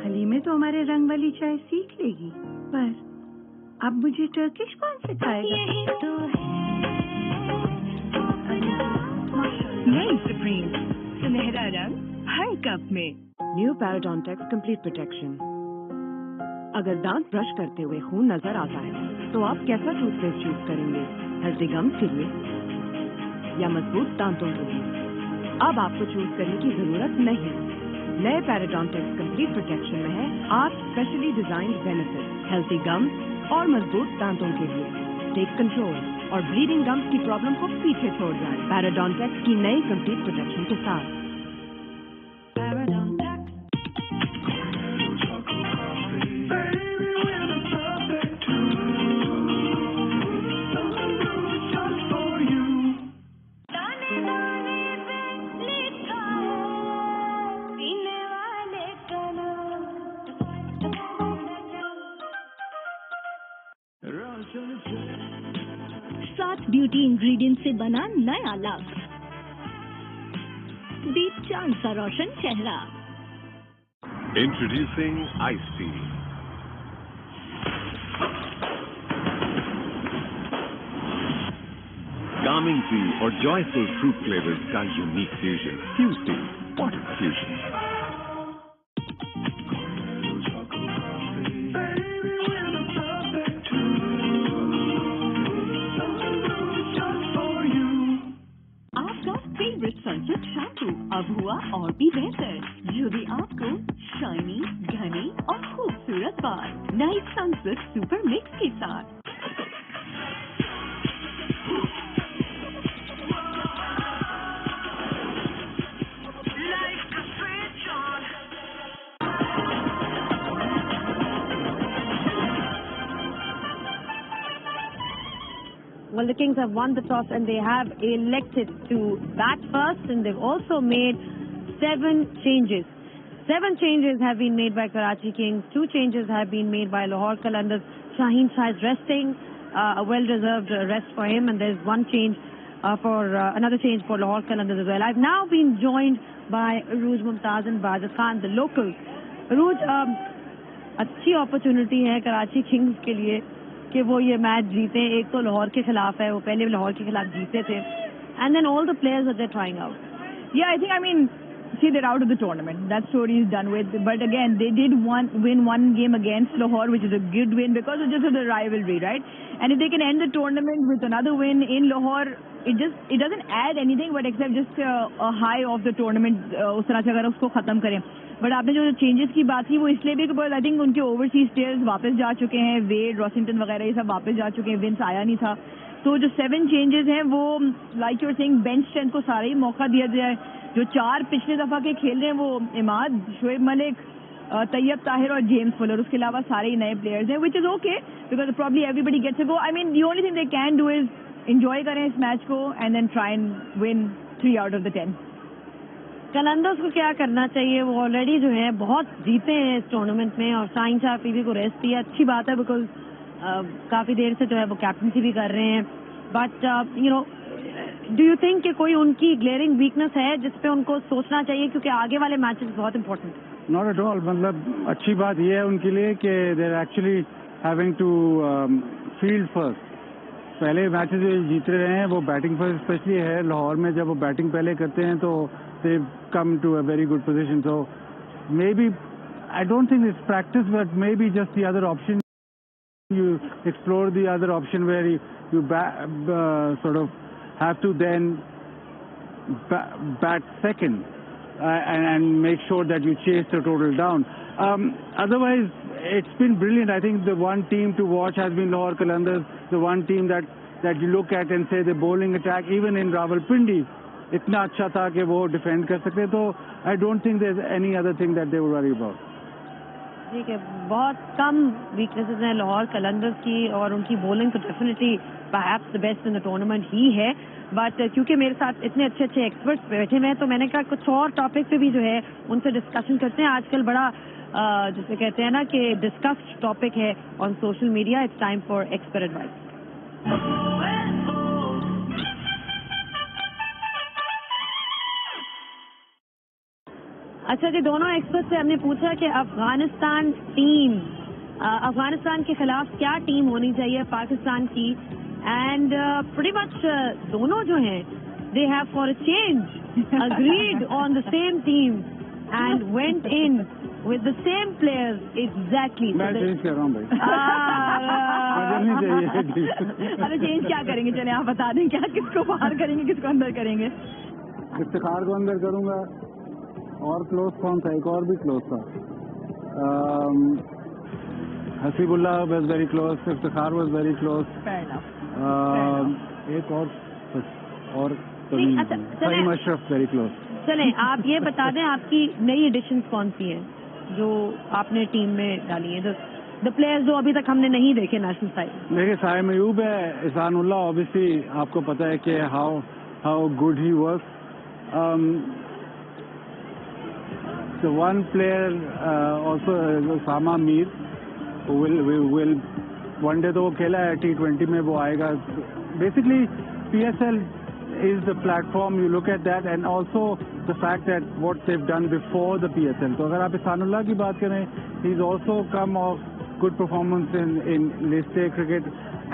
हलीमे तो हमारे रंग वाली चाय सीख लेगी, पर अब मुझे टर्किश कौन सिखाएगा? यही तो है नई सुप्रीम सुनहरा रंग हर कप में। New Parodontax complete protection. अगर दांत ब्रश करते हुए खून नजर आता है तो आप कैसा टूथपेस्ट चूज करेंगे? हेल्दी गम्स के लिए या मजबूत दांतों के लिए? अब आपको चूज करने की जरूरत नहीं। नए पैराडोंटेक्स कंप्लीट प्रोटेक्शन में है 8 specially designed benefit healthy gums और मजबूत दांतों के लिए। टेक कंट्रोल और ब्लीडिंग गम्स की प्रॉब्लम को पीछे छोड़ जाए पैराडोंटेक्स की नई कंप्लीट प्रोटेक्शन के साथ। सात ब्यूटी इंग्रेडिएंट से बना नया लक्स, दीप चांद सा रोशन चेहरा। Introducing ice tea, calming tea और joyful fruit flavors का unique fusion. Fuse T, water fusion. Sunsilk shampoo अब हुआ और भी बेहतर, जो भी आपको शाइनी, घनी और खूबसूरत बाल। नई सनसिल्क सुपर मिक्स के साथ। Well, the Kings have won the toss and they have elected to bat first, and they've also made 7 changes. 7 changes have been made by Karachi Kings. 2 changes have been made by Lahore Qalandars. Shaheen Shah is resting, a well-deserved rest for him, and there's one change another change for Lahore Qalandars as well. I've now been joined by Arooj Mumtaz and Bajid Khan, the locals. Arooj, अच्छी opportunity है Karachi Kings के लिए कि वो ये match जीते। एक तो लाहौर के खिलाफ है, वो पहले लाहौर के खिलाफ जीते थे, and then all the players that they're trying out. Yeah, I mean, see, they're out of the tournament. That story is done with. But again, they did win one game against Lahore, which is a good win because of just of the rivalry, right? And if they can end the tournament with another win in Lahore, it doesn't add anything, but except just a high of the tournament. उस तरह से अगर उसको खत्म करें। But आपने जो changes की बात की वो इसलिए भी बिकॉज आई थिंक उनके ओवरसीज प्लेयर्स वापस जा चुके हैं, वेड, रॉसिंगटन वगैरह ये सब वापस जा चुके हैं, विंस आया नहीं था। तो जो 7 चेंजेस हैं वो like you're saying bench strength को सारा ही मौका दिया जाए। जो 4 पिछले दफा के खेल रहे हैं वो इमाद, शोएब मलिक, तैयब ताहिर और जेम्स फुलर, उसके अलावा सारे ही नए प्लेयर्स हैं, which is okay because probably everybody gets a go. I mean the only thing they can do is enjoy करें इस मैच को and then try and win 3 out of the 10। Qalandars को क्या करना चाहिए? वो ऑलरेडी जो है बहुत जीते हैं इस टूर्नामेंट में और शाहीन शाह पीवी को रेस्ट दिया, अच्छी बात है बिकॉज काफी देर से जो है वो कैप्टनसी भी कर रहे हैं। But you know, do you think कि कोई उनकी ग्लेयरिंग वीकनेस है जिसपे उनको सोचना चाहिए, क्योंकि आगे वाले मैचेस बहुत इंपॉर्टेंट? Not at all. मतलब अच्छी बात यह है उनके लिए कि they are actually having to field first. पहले मैचेस जो जीत रहे हैं वो बैटिंग फर्स्ट स्पेशली है। लाहौर में जब वो बैटिंग पहले करते हैं तो they've come to a very good position. So maybe, I don't think it's practice, but maybe just the other option. You explore the other option where you sort of have to then bat second and make sure that you chase the total down. Otherwise, it's been brilliant. I think the one team to watch has been Lahore Qalandars, the one team that you look at and say the bowling attack, even in Rawalpindi, इतना अच्छा था कि वो defend कर सकते। तो I don't think there is any other thing that they would worry about. ठीक है, बहुत कम वीकनेसेस हैं लाहौर कलंदर्स की और उनकी बॉलिंग तो definitely perhaps the best in the tournament ही है। बट क्योंकि मेरे साथ इतने अच्छे अच्छे एक्सपर्ट्स बैठे हुए हैं तो मैंने कहा कुछ और टॉपिक पे भी जो है उनसे डिस्कशन करते हैं। आजकल बड़ा जिसे कहते हैं ना कि डिस्कस्ड टॉपिक है on social media. It's time for expert advice. अच्छा जी, दोनों एक्सपर्ट से हमने पूछा कि अफगानिस्तान टीम, अफगानिस्तान के खिलाफ क्या टीम होनी चाहिए पाकिस्तान की, एंड प्रीटी मच दोनों जो हैं they have for a change agreed on the same team and went in with the same players exactly. मैं चेंज कर रहा हूँ भाई, मुझे नहीं चाहिए। अरे चेंज क्या करेंगे, चले आप बता दें, क्या किसको बाहर करेंगे, किसको अंदर करेंगे? इफ्तिखार को अंदर करूंगा, और क्लोज कौन था, एक और भी क्लोज था, Hasibullah was very close, Iftikhar was very close, एक और सईम अशरफ वेरी क्लोज। चलें, आप ये बता दें आपकी नई एडिशंस कौन सी हैं जो आपने टीम में डाली है, द प्लेयर्स जो अभी तक हमने नहीं देखे नेशनल साइड? देखिए, साइम अयूब है, एहसानुल्लाह ऑब्वियसली आपको पता है कि how good he work. So one player also Osama Mir who will one day तो वो खेला है T20 में, वो आएगा। Basically PSL is the platform, you look at that, and also the fact that what they've done before the PSL. तो अगर आप एहसानुल्लाह की बात करें, he's also come off good performance in list A cricket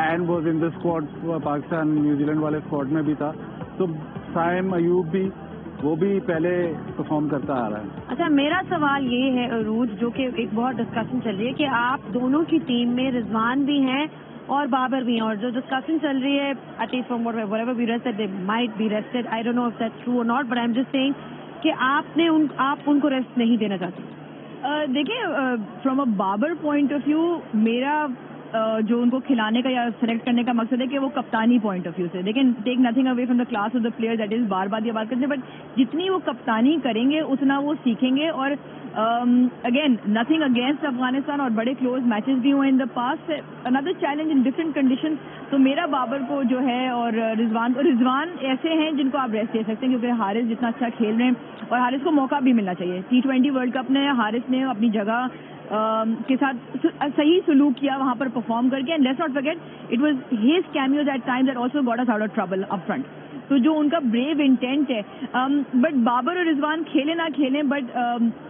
and was in the squad, Pakistan New Zealand वाले squad में भी था। तो साइम अयूब भी, वो भी पहले परफॉर्म करता आ रहा है। अच्छा, मेरा सवाल ये है अरूज, जो कि एक बहुत डिस्कशन चल रही है कि आप दोनों की टीम में रिजवान भी हैं और बाबर भी हैं, और जो डिस्कशन चल रही है at least from whatever we rested, they might be rested, I don't know if that's true और not, but I am just saying कि आप उनको रेस्ट नहीं देना चाहते। देखिए, from a Babar point of view, मेरा जो उनको खिलाने का या सेलेक्ट करने का मकसद है कि वो कप्तानी पॉइंट ऑफ व्यू से, लेकिन take nothing away from the class of the player, that is बार बार ये बात करते हैं, बट जितनी वो कप्तानी करेंगे उतना वो सीखेंगे। और अगेन नथिंग अगेंस्ट अफगानिस्तान, और बड़े क्लोज मैचेस भी हुए in the past, another challenge in different condition. तो मेरा बाबर को जो है, और रिजवान ऐसे हैं जिनको आप रेस्ट दे सकते हैं, क्योंकि हारिस जितना अच्छा खेल रहे हैं, और हारिस को मौका भी मिलना चाहिए। T20 वर्ल्ड कप में हारिस ने अपनी जगह के साथ सही सलूक किया वहां पर परफॉर्म करके, and let's not forget it was his cameos at times that also got us out of trouble up front. तो जो उनका ब्रेव इंटेंट है, बट बाबर और रिजवान खेले ना खेलें, बट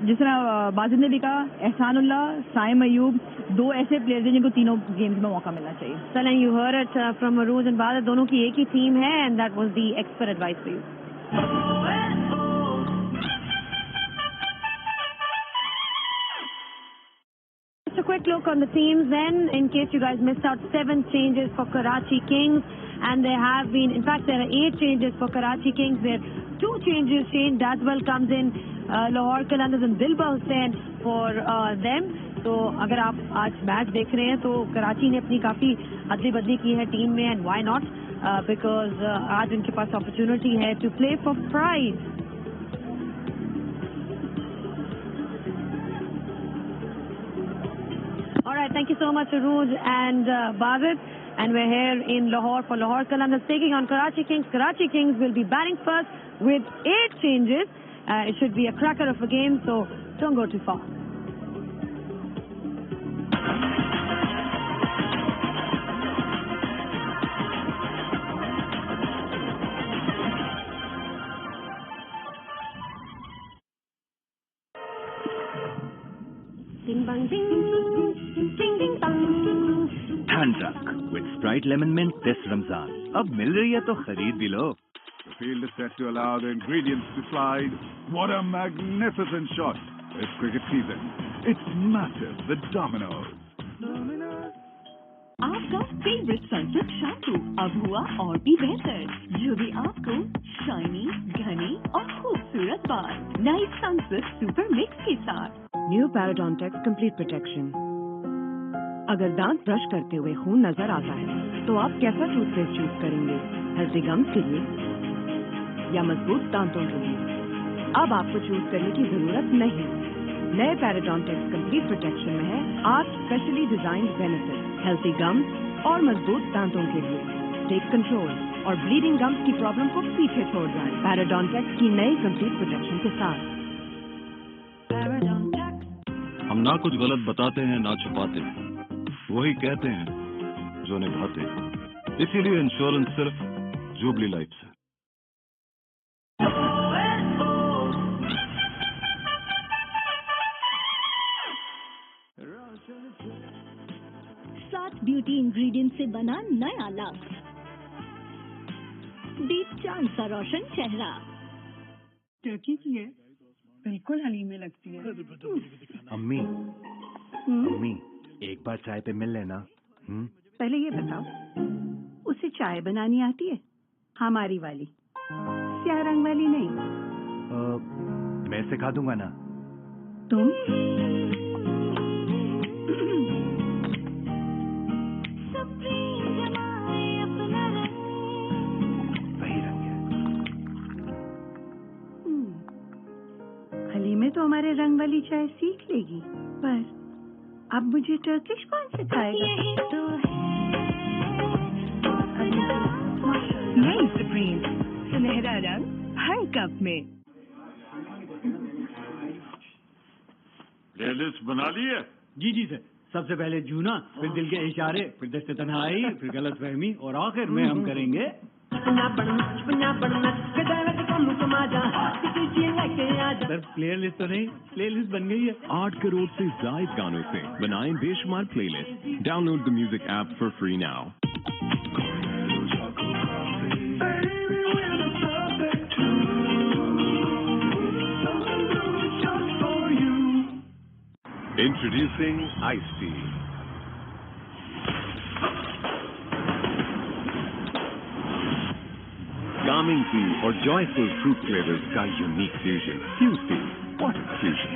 जिस तरह बाजिद ने भी कहा, एहसानुल्लाह, साइम अयूब, दो ऐसे प्लेयर्स हैं जिनको तीनों गेम्स में मौका मिलना चाहिए। चलें, you heard it from Arooj and Wajid, दोनों की एक ही टीम है, and that was the expert advice for you. A quick look on the teams then, in case you guys missed out. 7 changes for Karachi Kings, and there have been, in fact, there are 8 changes for Karachi Kings. There are 2 changes. Shane Daswell comes in, Lahore Qalandars and Dilba Hussain for them. तो अगर आप आज match देख रहे हैं तो कराची ने अपनी काफी अदली बदली की है टीम में, एंड व्हाई नॉट, बिकॉज आज उनके पास अपॉर्चुनिटी है to play for prize. Alright, thank you so much, Arooj and Bazid. And we're here in Lahore for Lahore Qalandars taking on Karachi Kings. Karachi Kings will be batting first with 8 changes. It should be a cracker of a game, so don't go too far. Ding bang ding, ding ding bang. ठंड रख with Sprite Lemon Mint this Ramzan. अब मिल रही है तो खरीद भी लो. The field is set to allow the ingredients to slide. What a magnificent shot! It's cricket season. It's massive. The Dominoes. आपका फेवरेट सनसिल्क शैम्पू अब हुआ और भी बेहतर, जो भी आपको शाइनी, घनी और खूबसूरत बाल, नई सनसिल्क सुपर मिक्स के साथ। New Parodontax complete protection. अगर दांत ब्रश करते हुए खून नजर आता है तो आप कैसा टूथपेस्ट चूज करेंगे? हेल्दी गम्स के लिए या मजबूत दांतों के लिए? अब आपको चूज करने की जरूरत नहीं। नए पैराडोंटेक्स कंप्लीट प्रोटेक्शन में है 8 specially designed benefit healthy gums और मजबूत दांतों के लिए। टेक कंट्रोल और ब्लीडिंग गम्स की प्रॉब्लम को पीछे छोड़ जाएं पैराडोंटेक्स की नई कंप्लीट प्रोटेक्शन के साथ। हम ना कुछ गलत बताते हैं ना छुपाते, वही कहते हैं जो निभाते हैं। इसीलिए इंश्योरेंस सिर्फ जुबली लाइफ से। 7 ब्यूटी इंग्रेडिएंट से बना नया लक्स। दीप चांद सा रोशन चेहरा। टर्की की है, बिल्कुल हलीमे लगती है। अम्मी अम्मी एक बार चाय पे मिल लेना। पहले ये बताओ, उसे चाय बनानी आती है? हमारी वाली, स्याह रंग वाली नहीं। मैं सिखा दूंगा ना। तुम वही रंग है। हलीमे तो हमारे रंग वाली चाय सीख लेगी, पर अब मुझे टर्किश कौन सिखाएगा? नई सुप्रीम सुनहरा रंग हर कप में। प्लेलिस्ट बना ली है? जी जी सर, सबसे पहले जूना, फिर दिल के इशारे, फिर दस्ते तन्हाई, फिर गलत फहमी और आखिर में हम करेंगे सर प्लेयर लिस्ट तो नहीं, प्ले लिस्ट बन गई है। 8 करोड़ से ज्यादा गानों से बनाएं बेशुमार playlist. Download the music app for free now. Introducing Iced Tea. Calming tea or joyful fruit flavors का unique fusion. Fuse tea, what a fusion!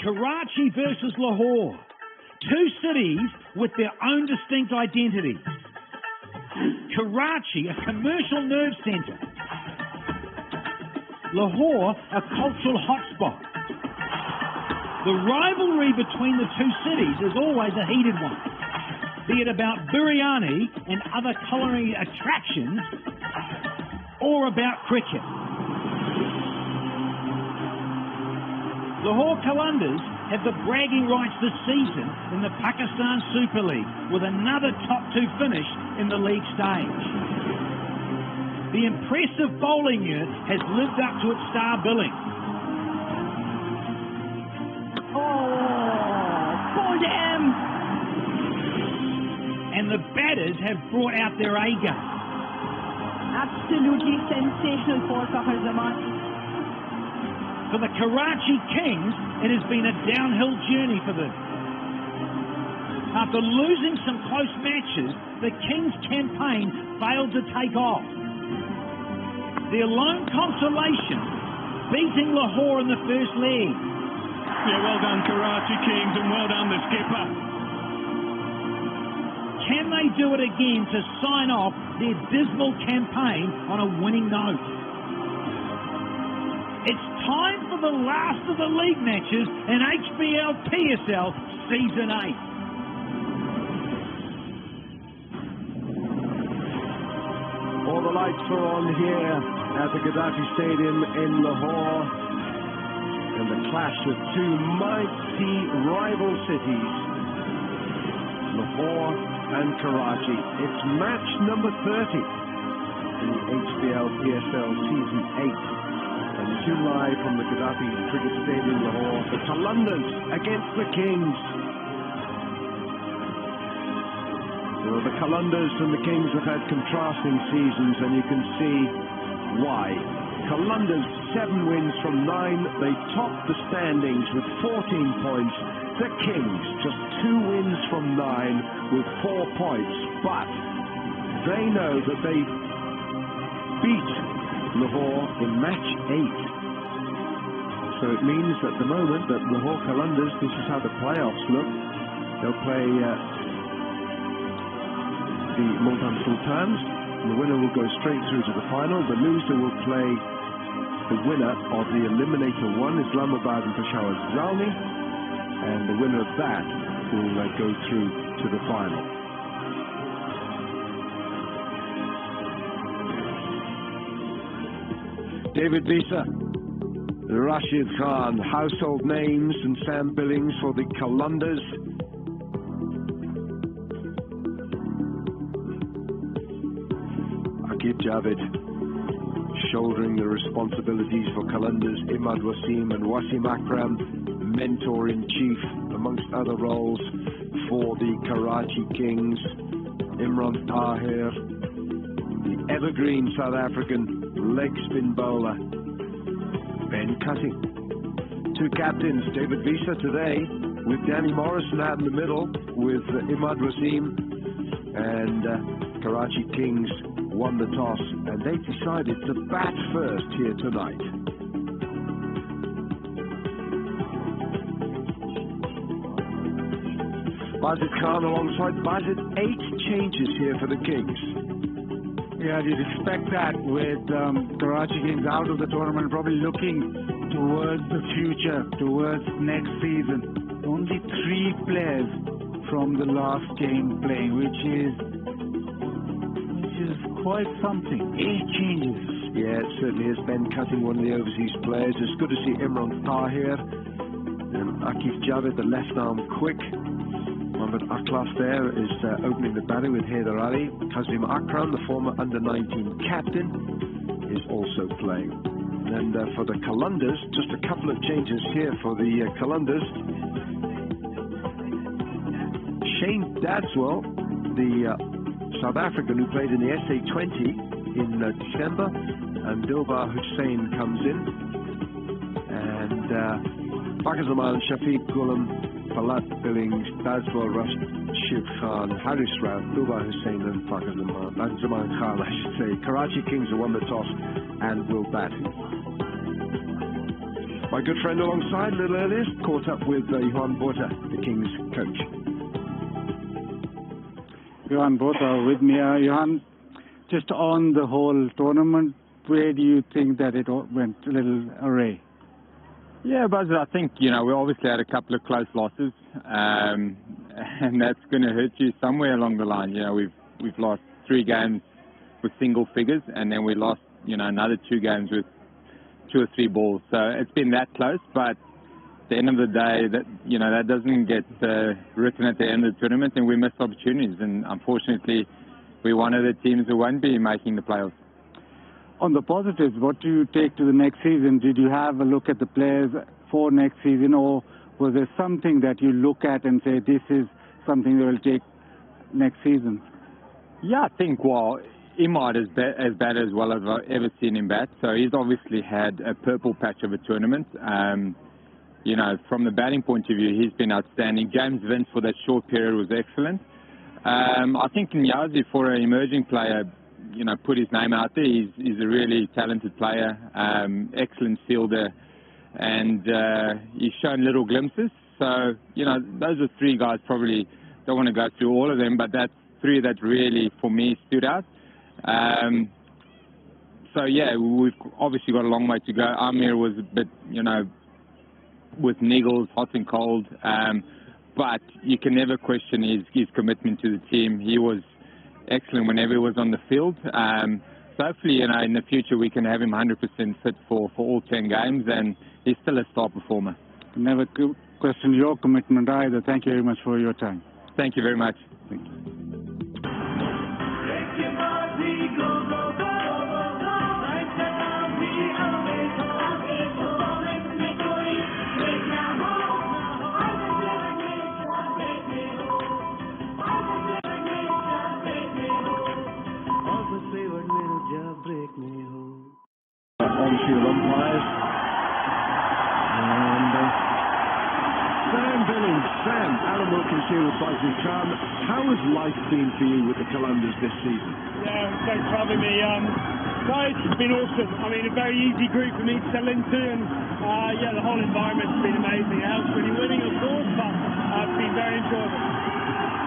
Karachi versus Lahore. Two cities with their own distinct identity. Karachi, a commercial nerve centre. Lahore, a cultural hotspot. The rivalry between the two cities is always a heated one, be it about biryani and other culinary attractions or about cricket. Lahore Qalandars have the bragging rights this season in the Pakistan Super League with another top two finish in the league stage. The impressive bowling unit has lived up to its star billing. Pulled him! And the batters have brought out their A game. Absolutely sensational for Fakhar Zaman. For the Karachi Kings, it has been a downhill journey for them. After losing some close matches, the Kings' campaign failed to take off. Their lone consolation, beating Lahore in the first leg. Yeah, well done, Karachi Kings, and well done, the skipper. Can they do it again to sign off their dismal campaign on a winning note? It's time for the last of the league matches in HBL PSL Season 8. All the lights are on here at the Gaddafi Stadium in Lahore. And the clash of two mighty rival cities, Lahore and Karachi. It's match number 30 in the HBL PSL Season 8. And to live from the Gaddafi Cricket Stadium, Lahore, the Qalandars against the Kings. Well, the Qalandars and the Kings have had contrasting seasons, and you can see why. Qalandars 7 wins from 9. They top the standings with 14 points. The Kings just 2 wins from 9 with 4 points. But they know that they beat Lahore in match 8. So it means at the moment that Lahore Qalandars, this is how the playoffs look. They'll play the Multan Sultans. The winner will go straight through to the final. The loser will play the winner of the Eliminator 1, Islamabad and Peshawar Zalmi. And the winner of that will go through to the final. David Visa, Rashid Khan, household names, and Sam Billings for the Qalandars. Akib Javed shouldering the responsibilities for Qalandars, Imad Wasim and Wasim Akram, mentor-in-chief amongst other roles for the Karachi Kings. Imran Tahir, the evergreen South African leg spin bowler. Ben Cutting. 2 captains, David Visa today with Danny Morrison out in the middle with Imad Wasim, and Karachi Kings won the toss and they decided to bat first here tonight. Bazid Khan alongside Bazid, 8 changes here for the Kings. Yeah, you'd expect that with Karachi Kings out of the tournament, probably looking towards the future, towards next season. Only 3 players from the last game playing, which is quite something. 8 changes. Yeah, it certainly is. Ben Cutting, one of the overseas players. It's good to see Imran Tahir and Akif Javed, the left arm quick. Mohammad Aklaf there is opening the batting with Haider Ali. Kazim Akram, the former under-19 captain, is also playing. And for the Qalandars, just a couple of changes here for the Qalandars. Shane Dadswell, the South African who played in the SA20 in December, and Dilbar Hussain comes in. And Bakar Zaman, Shafiq Ghulam, Falat Billings, Dadswell, Rashid Khan, Haris Rao, Dilbar Hussain and Bakar Zaman Khan, I should say. Karachi Kings have won the toss and will bat. My good friend alongside a little earlier caught up with Johan Botha, the Kings coach. Johan Botha with me. Johan, just on the whole tournament, where do you think that it went a little array? Yeah, Buzz, I think, we obviously had a couple of close losses, and that's going to hurt you somewhere along the line. We've lost 3 games with single figures, and then we lost, another 2 games with 2 or 3 balls. So it's been that close, but at the end of the day, that doesn't get written at the end of the tournament, and we missed opportunities. And unfortunately, we're one of the teams who won't be making the playoffs. On the positives, what do you take to the next season? Did you have a look at the players for next season, or was there something that you look at and say, this is something that will take next season? Yeah, I think, Imad is as bad as well as I've ever seen him bat. So he's obviously had a purple patch of a tournament. From the batting point of view, he's been outstanding. James Vince for that short period was excellent. I think Nyazi, for an emerging player, put his name out there. He's a really talented player, excellent fielder, and he's shown little glimpses. So, those are 3 guys. Probably don't want to go through all of them, but that's 3 that really, for me, stood out. So, yeah, we've obviously got a long way to go. Amir was a bit, with niggles, hot and cold, but you can never question his commitment to the team. He was excellent whenever he was on the field. So hopefully, in the future we can have him 100% fit for all 10 games, and he's still a star performer. Never question your commitment either. Thank you very much for your time. Thank you very much. Thank you. On-field umpires, Wilkins here with Fazli Khan. How has life been for you with the Qalandars this season? Yeah, thanks for having me. Guys, it's been awesome. I mean, a very easy group for me to settle into, and yeah, the whole environment's been amazing. It helps when you're winning, of course, but it's been very enjoyable.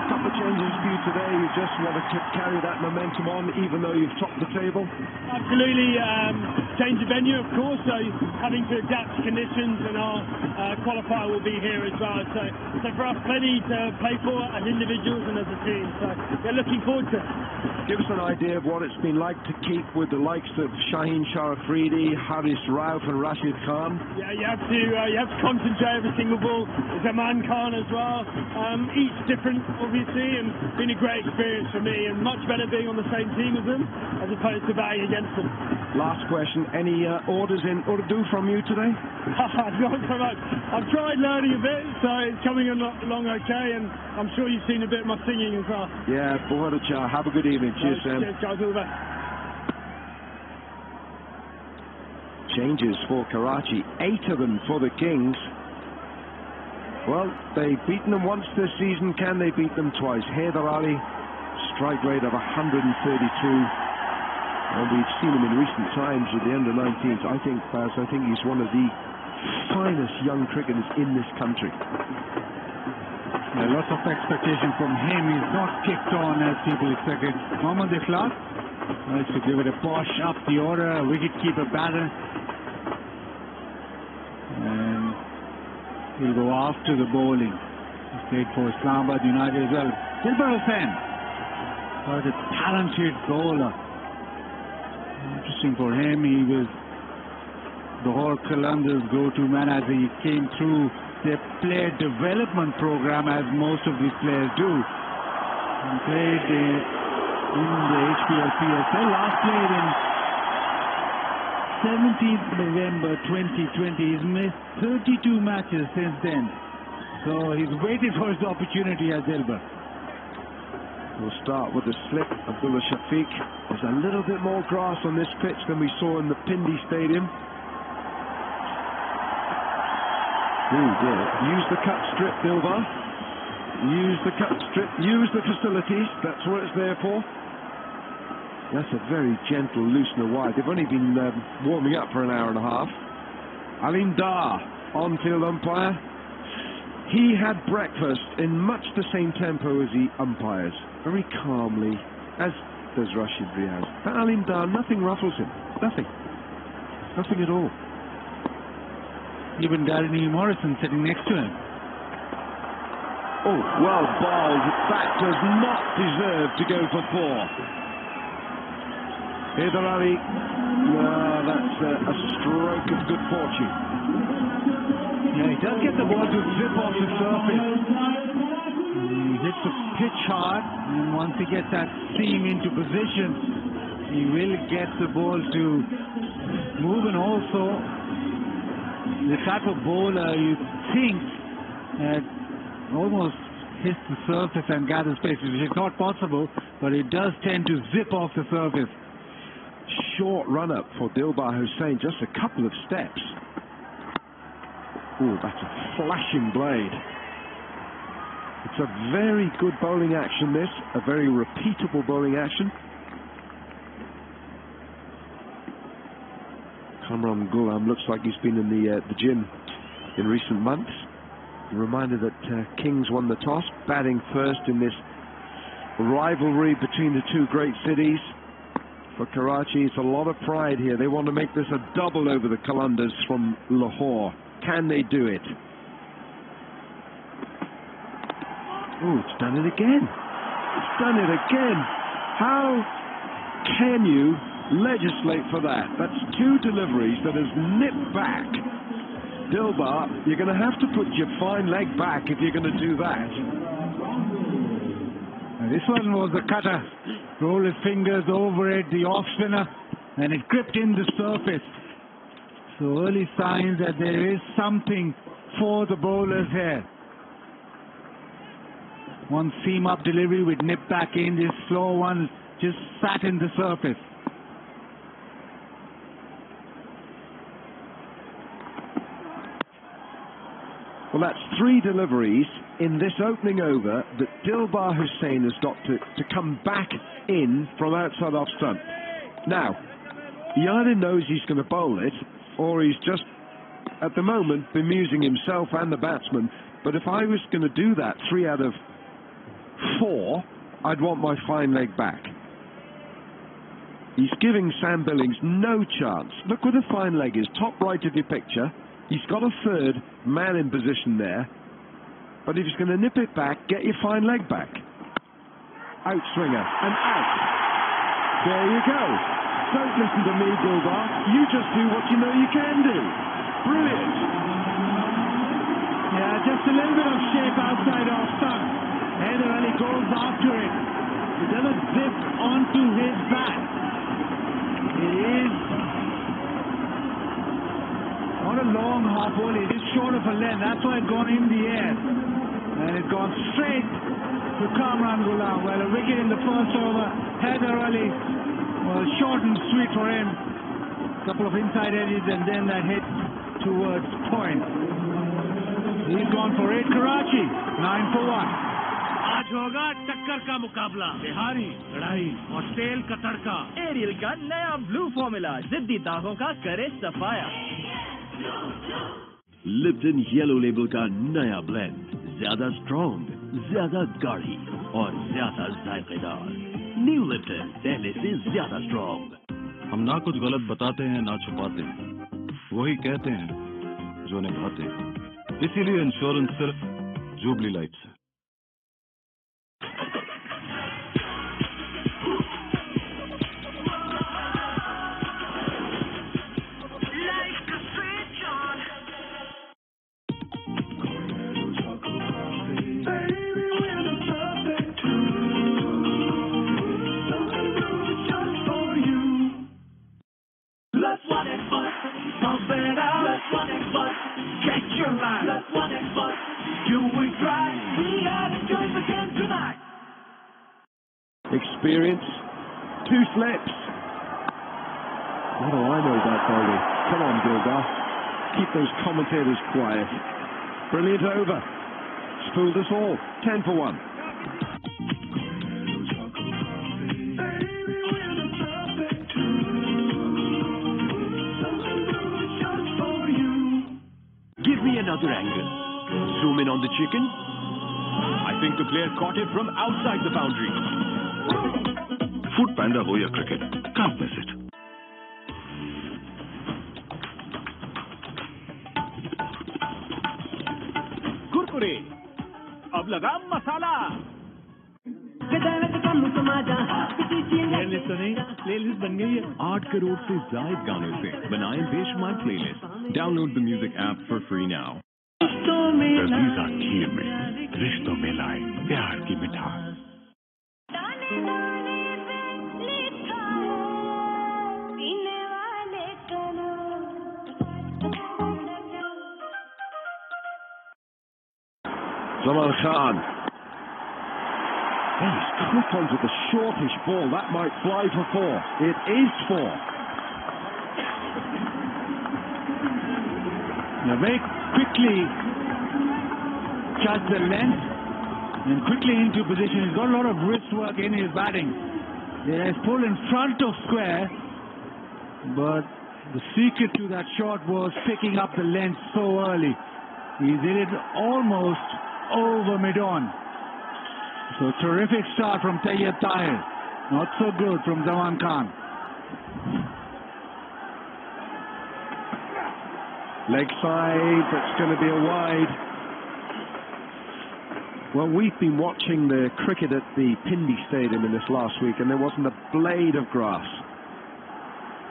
A couple of changes for you today. You just want to carry that momentum on, even though you've topped the table? Absolutely. Change of venue, of course, so having to adapt to conditions, and our qualifier will be here as well. So for us, plenty to play for as individuals and as a team. So we're looking forward to it. Give us an idea of what it's been like to keep with the likes of Shaheen Sharafridi, Haris Rauf and Rashid Khan. Yeah, you have to concentrate every single ball. Zaman Khan as well. Each different, obviously, and been a great experience for me, and much better being on the same team as them as opposed to batting against them. Last question, any orders in Urdu from you today? Not so much. I've tried learning a bit, so it's coming along okay, and I'm sure you've seen a bit of my singing as well. Yeah, Bahut Acha. Have a good evening. Cheers, Sam. Cheers, guys. All the best. Changes for Karachi, 8 of them for the Kings. Well, they've beaten them once this season. Can they beat them twice? Haider Ali, strike rate of 132. And we've seen him in recent times with the under-19s. I think he's one of the finest young cricketers in this country. Yeah, lots of expectation from him. He's not kicked on as people expected. Mohammad Ikhlaq tries to give it a push up the order, a wicket-keeper batter. And he'll go after the bowling. He's played for Islamabad United as well. Dilbar Hussain, quite a talented bowler. Interesting for him. He was the whole Qalandars go-to man as he came through their player development program, as most of these players do. He played in the HPL PSL. Last played in 17th November 2020. He's missed 32 matches since then. So he's waiting for his opportunity as Dilbar. We'll start with the slip. Abdullah Shafiq. There's a little bit more grass on this pitch than we saw in the Pindi Stadium. Oh dear. Use the cut strip, Dilbar. Use the cut strip. Use the facilities. That's what it's there for. That's a very gentle loosener wide. They've only been warming up for an hour and a half. Alim Dar, on-field umpire. He had breakfast in much the same tempo as he umpires. Very calmly, as does Rashid Riaz. But Alim Dar, nothing ruffles him. Nothing. Nothing at all. Even Darren Morrison sitting next to him. Oh, well bowled. That does not deserve to go for 4. Haider Ali, that's a stroke of good fortune. Yeah, he does get the ball to zip off the surface. He hits the pitch hard, and once he gets that seam into position, he will get the ball to move, and also the type of bowler you think almost hits the surface and gathers space, which is not possible, but it does tend to zip off the surface. Short run-up for Dilbar Hussain, just a couple of steps. Oh, that's a flashing blade. It's a very good bowling action, this. A very repeatable bowling action. Kamran Ghulam looks like he's been in the gym in recent months. A reminder that Kings won the toss, batting first in this rivalry between the two great cities. For Karachi, it's a lot of pride here. They want to make this a double over the Qalandars from Lahore. Can they do it? Oh, it's done it again. It's done it again. How can you legislate for that? That's 2 deliveries that has nipped back. Dilbar, you're going to have to put your fine leg back if you're going to do that. And this one was a cutter. Roll his fingers over it, the off spinner, and it gripped in the surface. So early signs that there is something for the bowlers here. One seam up delivery with nip back in. This slow one just sat in the surface. Well, that's 3 deliveries in this opening over that Dilbar Hussain has got to come back in from outside off stump. Now, he either knows he's going to bowl it, or he's just, at the moment, bemusing himself and the batsman. But if I was going to do that 3 out of 4, I'd want my fine leg back. He's giving Sam Billings no chance. Look where the fine leg is, top right of your picture. He's got a 3rd man in position there. But if he's going to nip it back, get your fine leg back. Outswinger and out. There you go. Don't listen to me, Dilbar. You just do what you know you can do. Brilliant. Yeah, just a little bit of shape outside off stump. Haider Ali goes after it. It doesn't zip onto his bat. It is not a long half ball. It is short of a length. That's why it's gone in the air. And it's gone straight to Kamran Ghulam. Well, a wicket in the first over. Haider Ali was short and sweet for him. A couple of inside edges and then that hit towards point. He's gone for 8 Karachi. 9 for 1. आज होगा टक्कर का मुकाबला बिहारी लड़ाई और तेल का तड़का aerial का नया ब्लू फॉर्मूला जिद्दी दागों का करे सफाया लिप्टन येलो लेबल का नया ब्लेंड ज्यादा स्ट्रॉन्ग ज्यादा गाढ़ी और ज्यादा जायकेदार न्यू लिप्टन पहले से ज्यादा स्ट्रॉन्ग हम ना कुछ गलत बताते हैं ना छुपाते वही कहते हैं जो निभाते इसीलिए इंश्योरेंस सिर्फ जुबली लाइफ से Experience, 2 slips. What do I know about bowling? Come on, Dilbar. Keep those commentators quiet. Brilliant over. Spooled us all. 10 for 1. Give me another angle. Zoom in on the chicken. I think the player caught it from outside the boundary. Food panda ho ya cricket, can't miss it. Kurkure अब लगा मसाला playlist तो नहीं playlist बन गई है 8 crore से ज्यादा गानों से बनाएं बेशुमार playlist download the music app for free now Lazeeza खीर में रिश्तों में लाए प्यार की मिठास Zaman Khan. He's quick onto the shortish ball. That might fly for 4. It is 4. Now very quickly just the length and quickly into position. He's got a lot of wrist work in his batting. There is pull in front of square, but the secret to that shot was picking up the length so early. He did it almost over mid-on. So terrific start from Tayyib Tahir. Not so good from Zaman Khan. Leg side, that's going to be a wide. Well, we've been watching the cricket at the Pindi Stadium in this last week, and there wasn't a blade of grass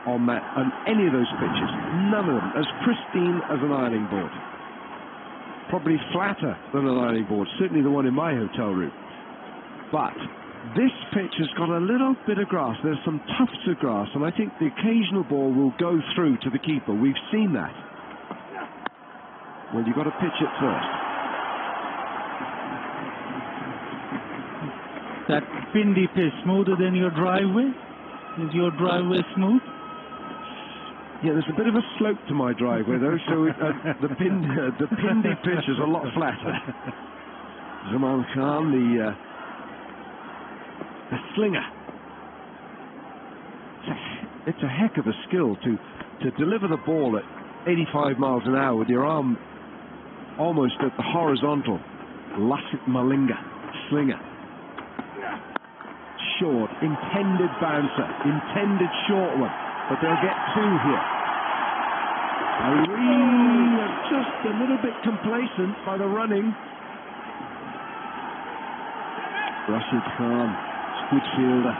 on any of those pitches. None of them as pristine as an ironing board. Probably flatter than an ironing board, certainly the one in my hotel room. But this pitch has got a little bit of grass. There's some tufts of grass, and I think the occasional ball will go through to the keeper. We've seen that. Well, you've got to pitch it first. That Pindi pitch smoother than your driveway? Is your driveway smooth? Yeah, there's a bit of a slope to my driveway though, so the Pindi pitch is a lot flatter. Zaman Khan, the slinger. It's a heck of a skill to deliver the ball at 85 miles an hour with your arm almost at the horizontal. Lasit Malinga, slinger. Short, intended bouncer, intended short one, but they'll get two here. Just a little bit complacent by the running. Rashid Khan, good fielder.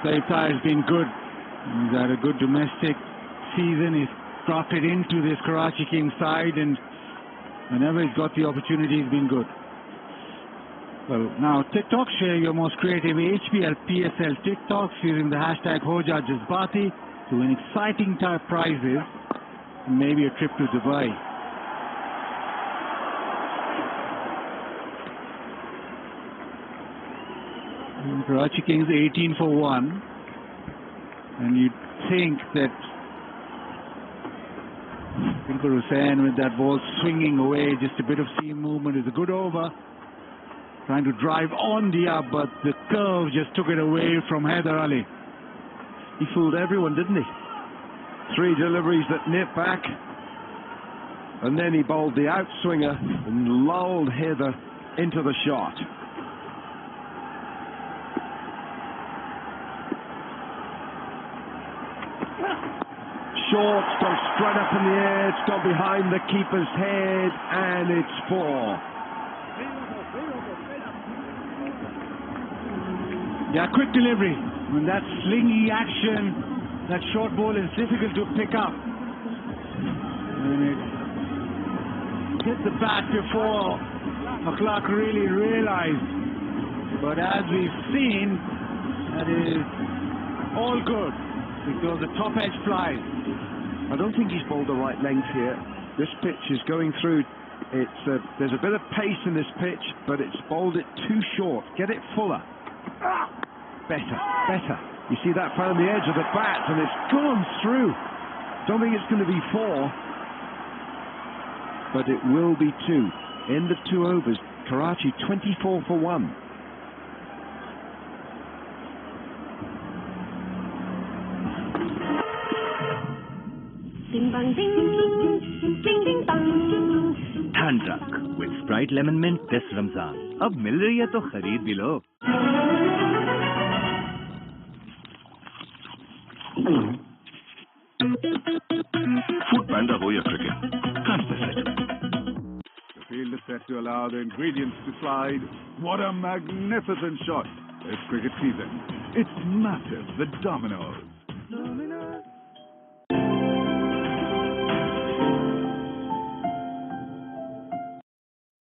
Taibta has been good. He's had a good domestic season. He's drafted into this Karachi Kings side, and whenever he's got the opportunity, he's been good. Well, now TikTok, share your most creative HPL PSL TikToks using the hashtag HojaJazbati to win exciting type prizes and maybe a trip to Dubai. And Karachi Kings 18 for 1, and you'd think that Dilbar Hussain with that ball swinging away, just a bit of seam movement, is a good over. Trying to drive on the up, but the curve just took it away from Haider Ali. He fooled everyone, didn't he? 3 deliveries that nipped back, and then he bowled the outswinger and lulled Haider into the shot. Short, gone straight up in the air, it's gone behind the keeper's head, and it's 4. Yeah, quick delivery. When that slingy action, that short ball is difficult to pick up. And it hit the bat before McClark really realized. But as we've seen, that is all good because the top edge flies. I don't think he's bowled the right length here. This pitch is going through. There's a bit of pace in this pitch, but it's bowled it too short. Get it fuller. Better. You see that found the edge of the bat and it's gone through. Don't think it's going to be 4, but it will be 2. End of 2 overs. Karachi 24 for 1. Ding bang ding, ding ding bang. Hand truck with Sprite Lemon Mint this Ramzan. अब मिल रही है तो खरीद भी लो. Food Panda ho ya cricket, can't miss it. The field is set to allow the ingredients to slide. What a magnificent shot. It's cricket season. It's massive, the dominoes.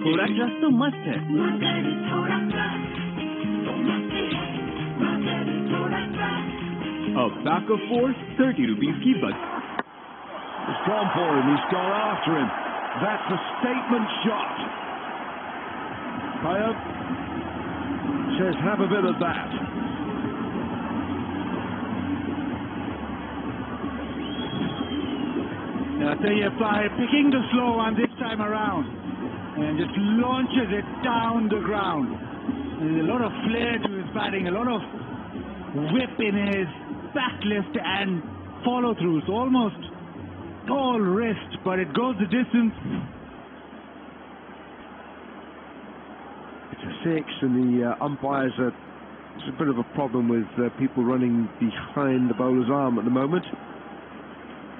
थोड़ा crush तो मस्त है. A pack of 4, 30 rupees ki bus. He's gone for him, he's gone after him. That's a statement shot. Kayab says, have a bit of that. I tell you, picking the slow one this time around and just launches it down the ground. There's a lot of flair to his batting, a lot of whip in his backlift and follow through. So almost all wrist, but it goes the distance. It's a 6, and the umpires are. It's a bit of a problem with people running behind the bowler's arm at the moment.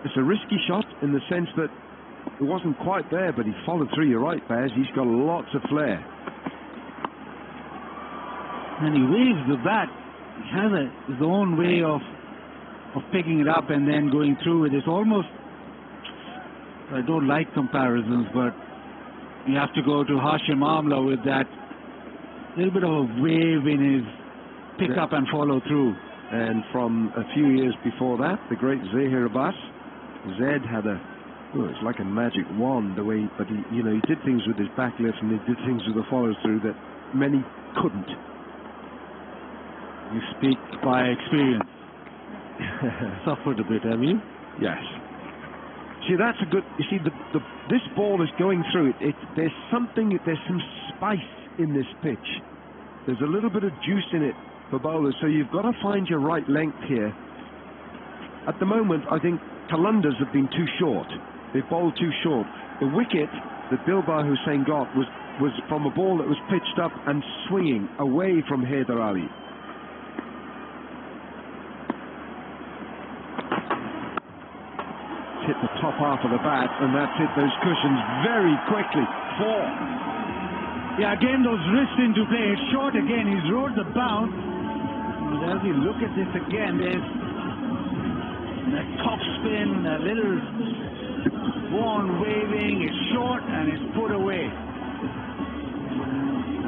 It's a risky shot in the sense that it wasn't quite there, but he followed through. You're right, Baz. He's got lots of flair. And he waves the bat. He has his own way of picking it up and then going through it. It's almost, I don't like comparisons, but you have to go to Hashim Amla with that little bit of a wave in his pick up and follow through. And from a few years before that, the great Zahir Abbas, Zed had it's like a magic wand the way, but he did things with his backlift and he did things with the follow through that many couldn't. You speak by experience. Suffered a bit, have you? Yes. See, that's a good. You see, this ball is going through. There's some spice in this pitch. There's a little bit of juice in it for bowlers, so you've got to find your right length here. At the moment, I think qalandars have been too short. They bowled too short. The wicket that Dilbar Hussain got was from a ball that was pitched up and swinging away from Haider Ali. Hit the top half of the bat, and that's hit those cushions very quickly. 4. Yeah, again, those wrists into play. It's short again. He's rode the bounce. But as you look at this again, there's a top spin, a little wand waving. It's short and it's put away.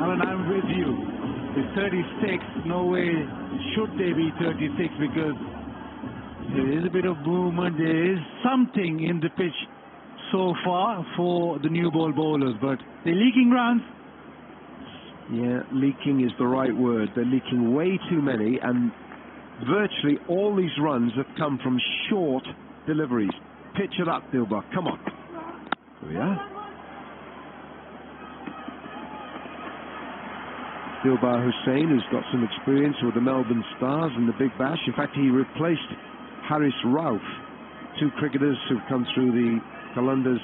Alan, I'm with you. It's 36. No way should they be 36 because there is a bit of movement. There is something in the pitch so far for the new ball bowlers, but they're leaking runs. Yeah, leaking is the right word. They're leaking way too many, and virtually all these runs have come from short deliveries. Pitch it up, Dilbar. Come on. There we are. Dilbar Hussain, who's got some experience with the Melbourne Stars and the Big Bash. In fact, he replaced Haris Rauf, 2 cricketers who've come through the qalandars,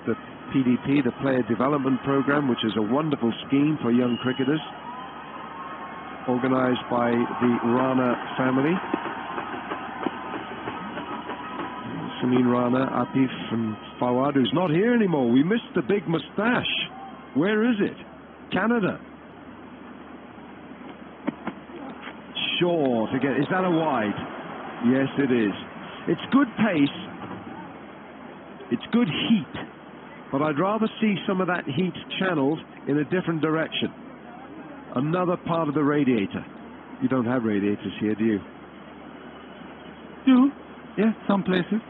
the PDP, the Player Development Program, which is a wonderful scheme for young cricketers, organised by the Rana family. Samin Rana, Atif and Fawad, who's not here anymore. We missed the big moustache. Where is it? Canada. Short again. Is that a wide? Yes, it is. It's good pace. It's good heat. But I'd rather see some of that heat channeled in a different direction. Another part of the radiator. You don't have radiators here, do you? Do? Yeah, some places.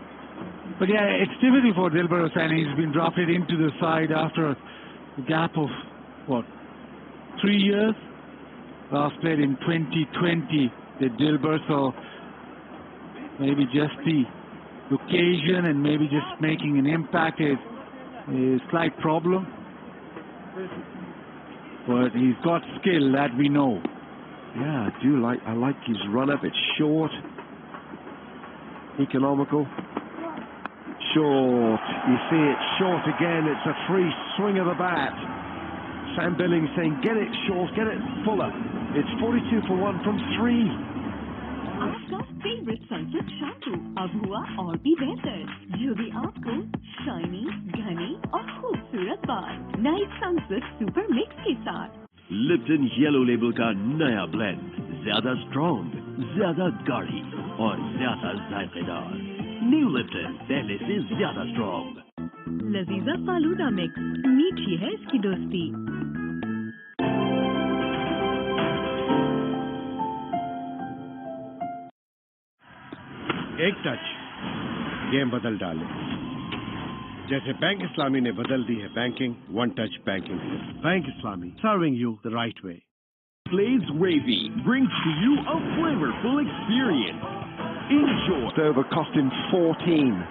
But yeah, it's typical for Dilbar Hussain. He's been drafted into the side after a gap of, what, 3 years? Last played in 2020, the Dilbar, so maybe just the occasion and maybe just making an impact is a slight problem. But he's got skill, that we know. Yeah, I like his run-up. It's short, economical. Short. You see it short again. It's a free swing of the bat. Sam Billings saying, get it short, get it fuller. It's 42 for 1 from 3. आपका favourite Sunsilk shampoo अब हुआ और भी बेहतर, जो भी आपको shiny, घनी और खूबसूरत बाल नए सनसिल्क सुपर मिक्स के साथ। लिप्टन येलो लेबल का नया ब्लेंड, ज्यादा स्ट्रॉन्ग, ज्यादा गाढ़ी और ज्यादा जायकेदार। न्यू लिप्टन, पहले से ज्यादा स्ट्रॉन्ग। लजीजा फालूदा मिक्स, मीठी है इसकी दोस्ती। एक टच गेम बदल डाले, जैसे बैंक इस्लामी ने बदल दी है बैंकिंग, 1 टच बैंकिंग से। Bank Islami, serving you the right way. Blaze Wavy brings to you a flavorful experience. Enjoy. It's over, cost him 14.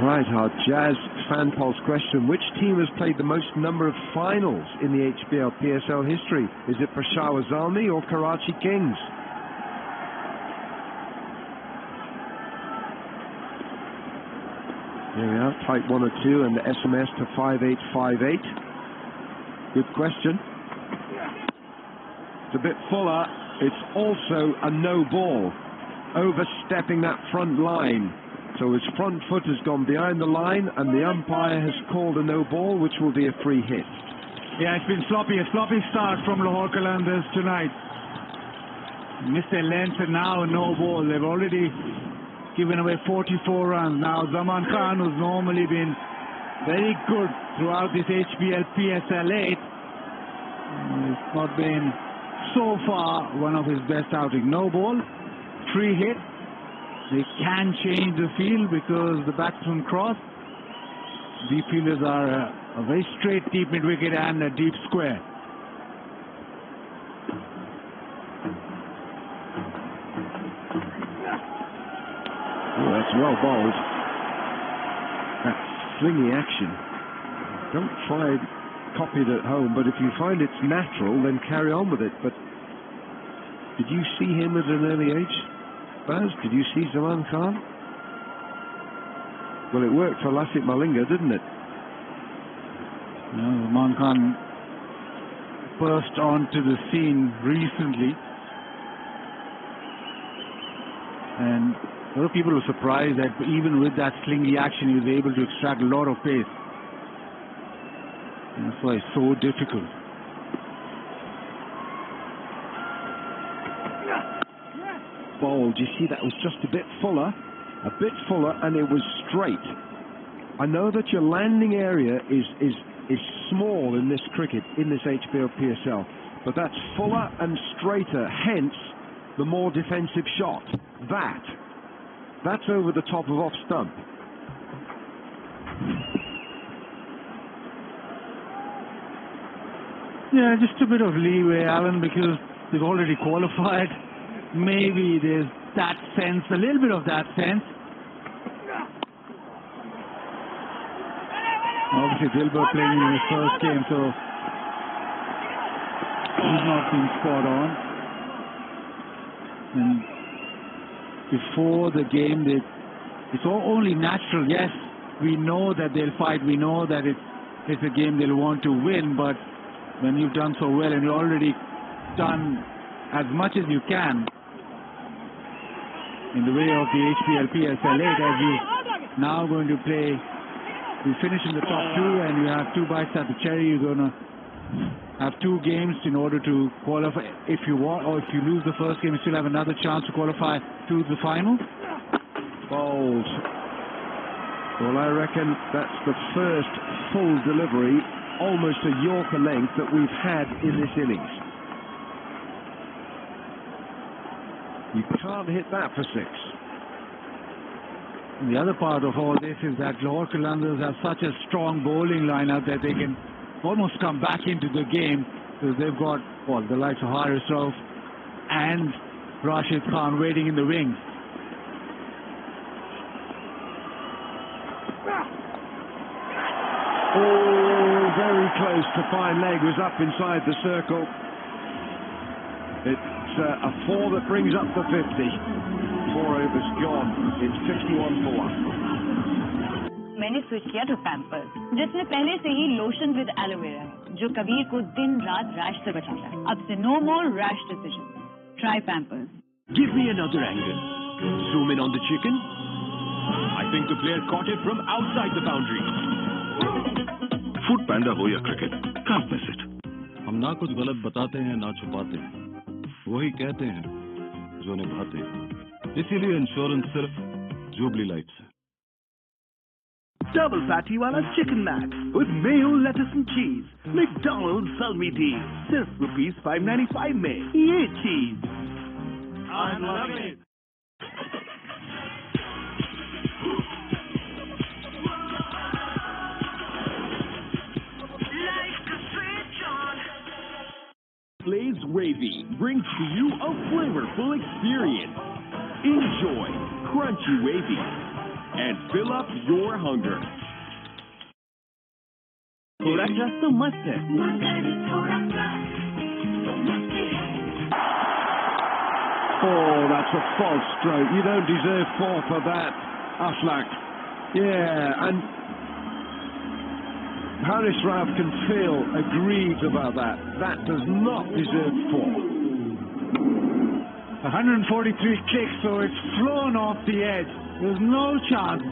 Right, our Jazz fan pulse question. Which team has played the most number of finals in the HBL PSL history? Is it Peshawar Zalmi or Karachi Kings? There we are, type 1 or 2 and the SMS to 5858. Good question. It's a bit fuller. It's also a no ball, overstepping that front line. So his front foot has gone behind the line and the umpire has called a no ball, which will be a free hit. Yeah, it's been sloppy, a sloppy start from Lahore Qalandars tonight. Missed their length and now a no ball. They've already given away 44 runs. Now Zaman Khan, who's normally been very good throughout this HBL PSL 8, it's not been so far one of his best outing. No ball, free hit. They can change the field because the batsmen cross. Deep fielders are a very straight deep mid-wicket and a deep square. Oh, that's well bowled. That slingy action. Don't try and copy it at home, but if you find it's natural, then carry on with it. But did you see him at an early age, Baz? Did you see Zaman Khan? Well, it worked for Lassit Malinga, didn't it? No, Zaman Khan burst onto the scene recently, and a lot of people were surprised that even with that slingy action, he was able to extract a lot of pace. And that's why it's so difficult. Bowled, you see that was just a bit fuller, and it was straight. I know that your landing area is small in this cricket, in this HBO PSL, but that's fuller and straighter, hence the more defensive shot. That's over the top of off stump. Yeah, just a bit of leeway, Alan, because they've already qualified. Maybe there's that sense, a little bit of that sense. Obviously, Dilbert playing in his first game, so he's not been spot on. And before the game, it's all only natural. Yes, we know that they'll fight. We know that it's a game they'll want to win. But when you've done so well and you've already done as much as you can in the way of the HPL PSL 8, as you're now going to play, you finish in the top two and you have 2 bites at the cherry. You're going to have 2 games in order to qualify. If you want, or if you lose the first game, you still have another chance to qualify to the final. Bowled. Well, I reckon that's the first full delivery, almost a Yorker length, that we've had in this innings. You can't hit that for 6. And the other part of all this is that Lahore Qalandars have such a strong bowling lineup that they can almost come back into the game, because they've got, well, the likes of Haris Rauf and Rashid Khan waiting in the wings. Oh, very close to fine leg, was up inside the circle. It's a 4 that brings up the 50. 4 overs gone. It's 51 for 1. मैंने switch किया तो Pampers, जिसमें पहले से ही lotion with aloe vera है, जो कबीर को दिन रात रैश से बचाता है. अब से no more rash decision. Try Pampers. Give me another angle. Zoom in on the chicken. I think the player caught it from outside the boundary. Foodpanda हो या क्रिकेट, can't miss it. हम ना कुछ गलत बताते हैं ना छुपाते हैं, वही कहते हैं जो निभाते हैं. इसीलिए इंश्योरेंस सिर्फ जुबली लाइफ से. Double patty wala chicken mac with mayo, lettuce and cheese. McDonald's Salmi deal. Sirf ₹5.95 mein. Ye cheese. I love it. Blaze Wavy brings to you a flavorful experience. Enjoy crunchy wavy and fill up your hunger. थोड़ा crush तो मस्त है. Oh, that's a false stroke. You don't deserve 4 for that, Aflaq. Yeah, and Haris Rauf can feel aggrieved about that. That does not deserve 4. 143 kicks, so it's flown off the edge. There's no chance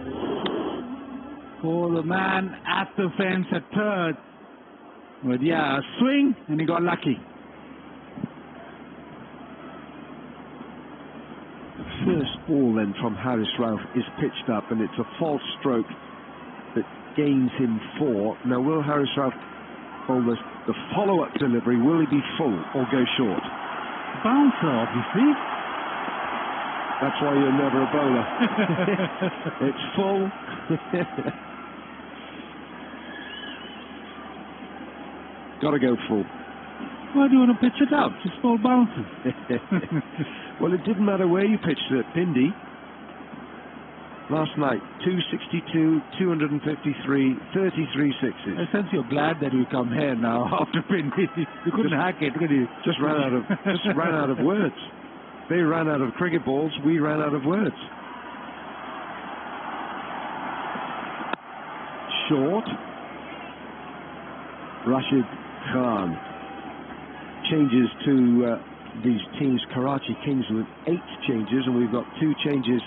for the man at the fence at third. But yeah, a swing, and he got lucky. First ball then from Haris Rauf is pitched up, and it's a false stroke that gains him 4. Now, will Haris Rauf bowl the follow-up delivery? Will he be full or go short? Bouncer, obviously. That's why you're never a bowler. It's full. Got to go full. Why do you want to pitch it out? Just ball bounces. Well, it didn't matter where you pitched it, Pindi. Last night, 262, 253, 33 sixes. I sense you're glad that you come here now after Pindi. You couldn't hack it, could you? Just ran out of words. They ran out of cricket balls. We ran out of words. Short. Rashid Khan changes to these teams. Karachi Kings with 8 changes, and we've got 2 changes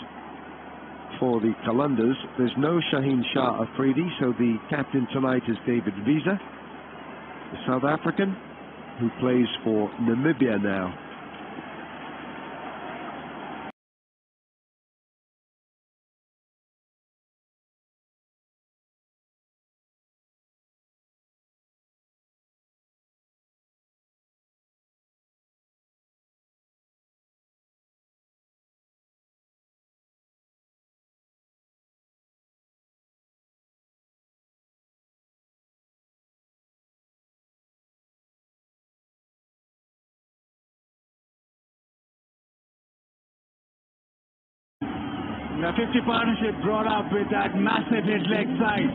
for the Qalandars. There's no Shaheen Shah Afridi, so the captain tonight is David Visa, the South African, who plays for Namibia now. The 50 partnership brought up with that massive hit leg side.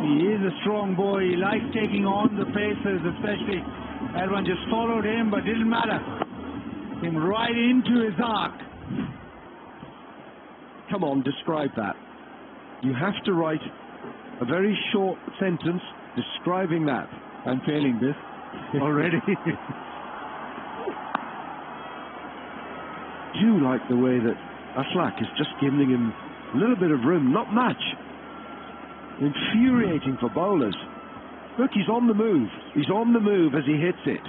He is a strong boy. He likes taking on the paces, especially. Everyone just followed him, but didn't matter. Came right into his arc. Come on, describe that. You have to write a very short sentence describing that. I'm failing this already. Do like the way that Aflaq is just giving him a little bit of room, not much. Infuriating for bowlers. Look, he's on the move. He's on the move as he hits it.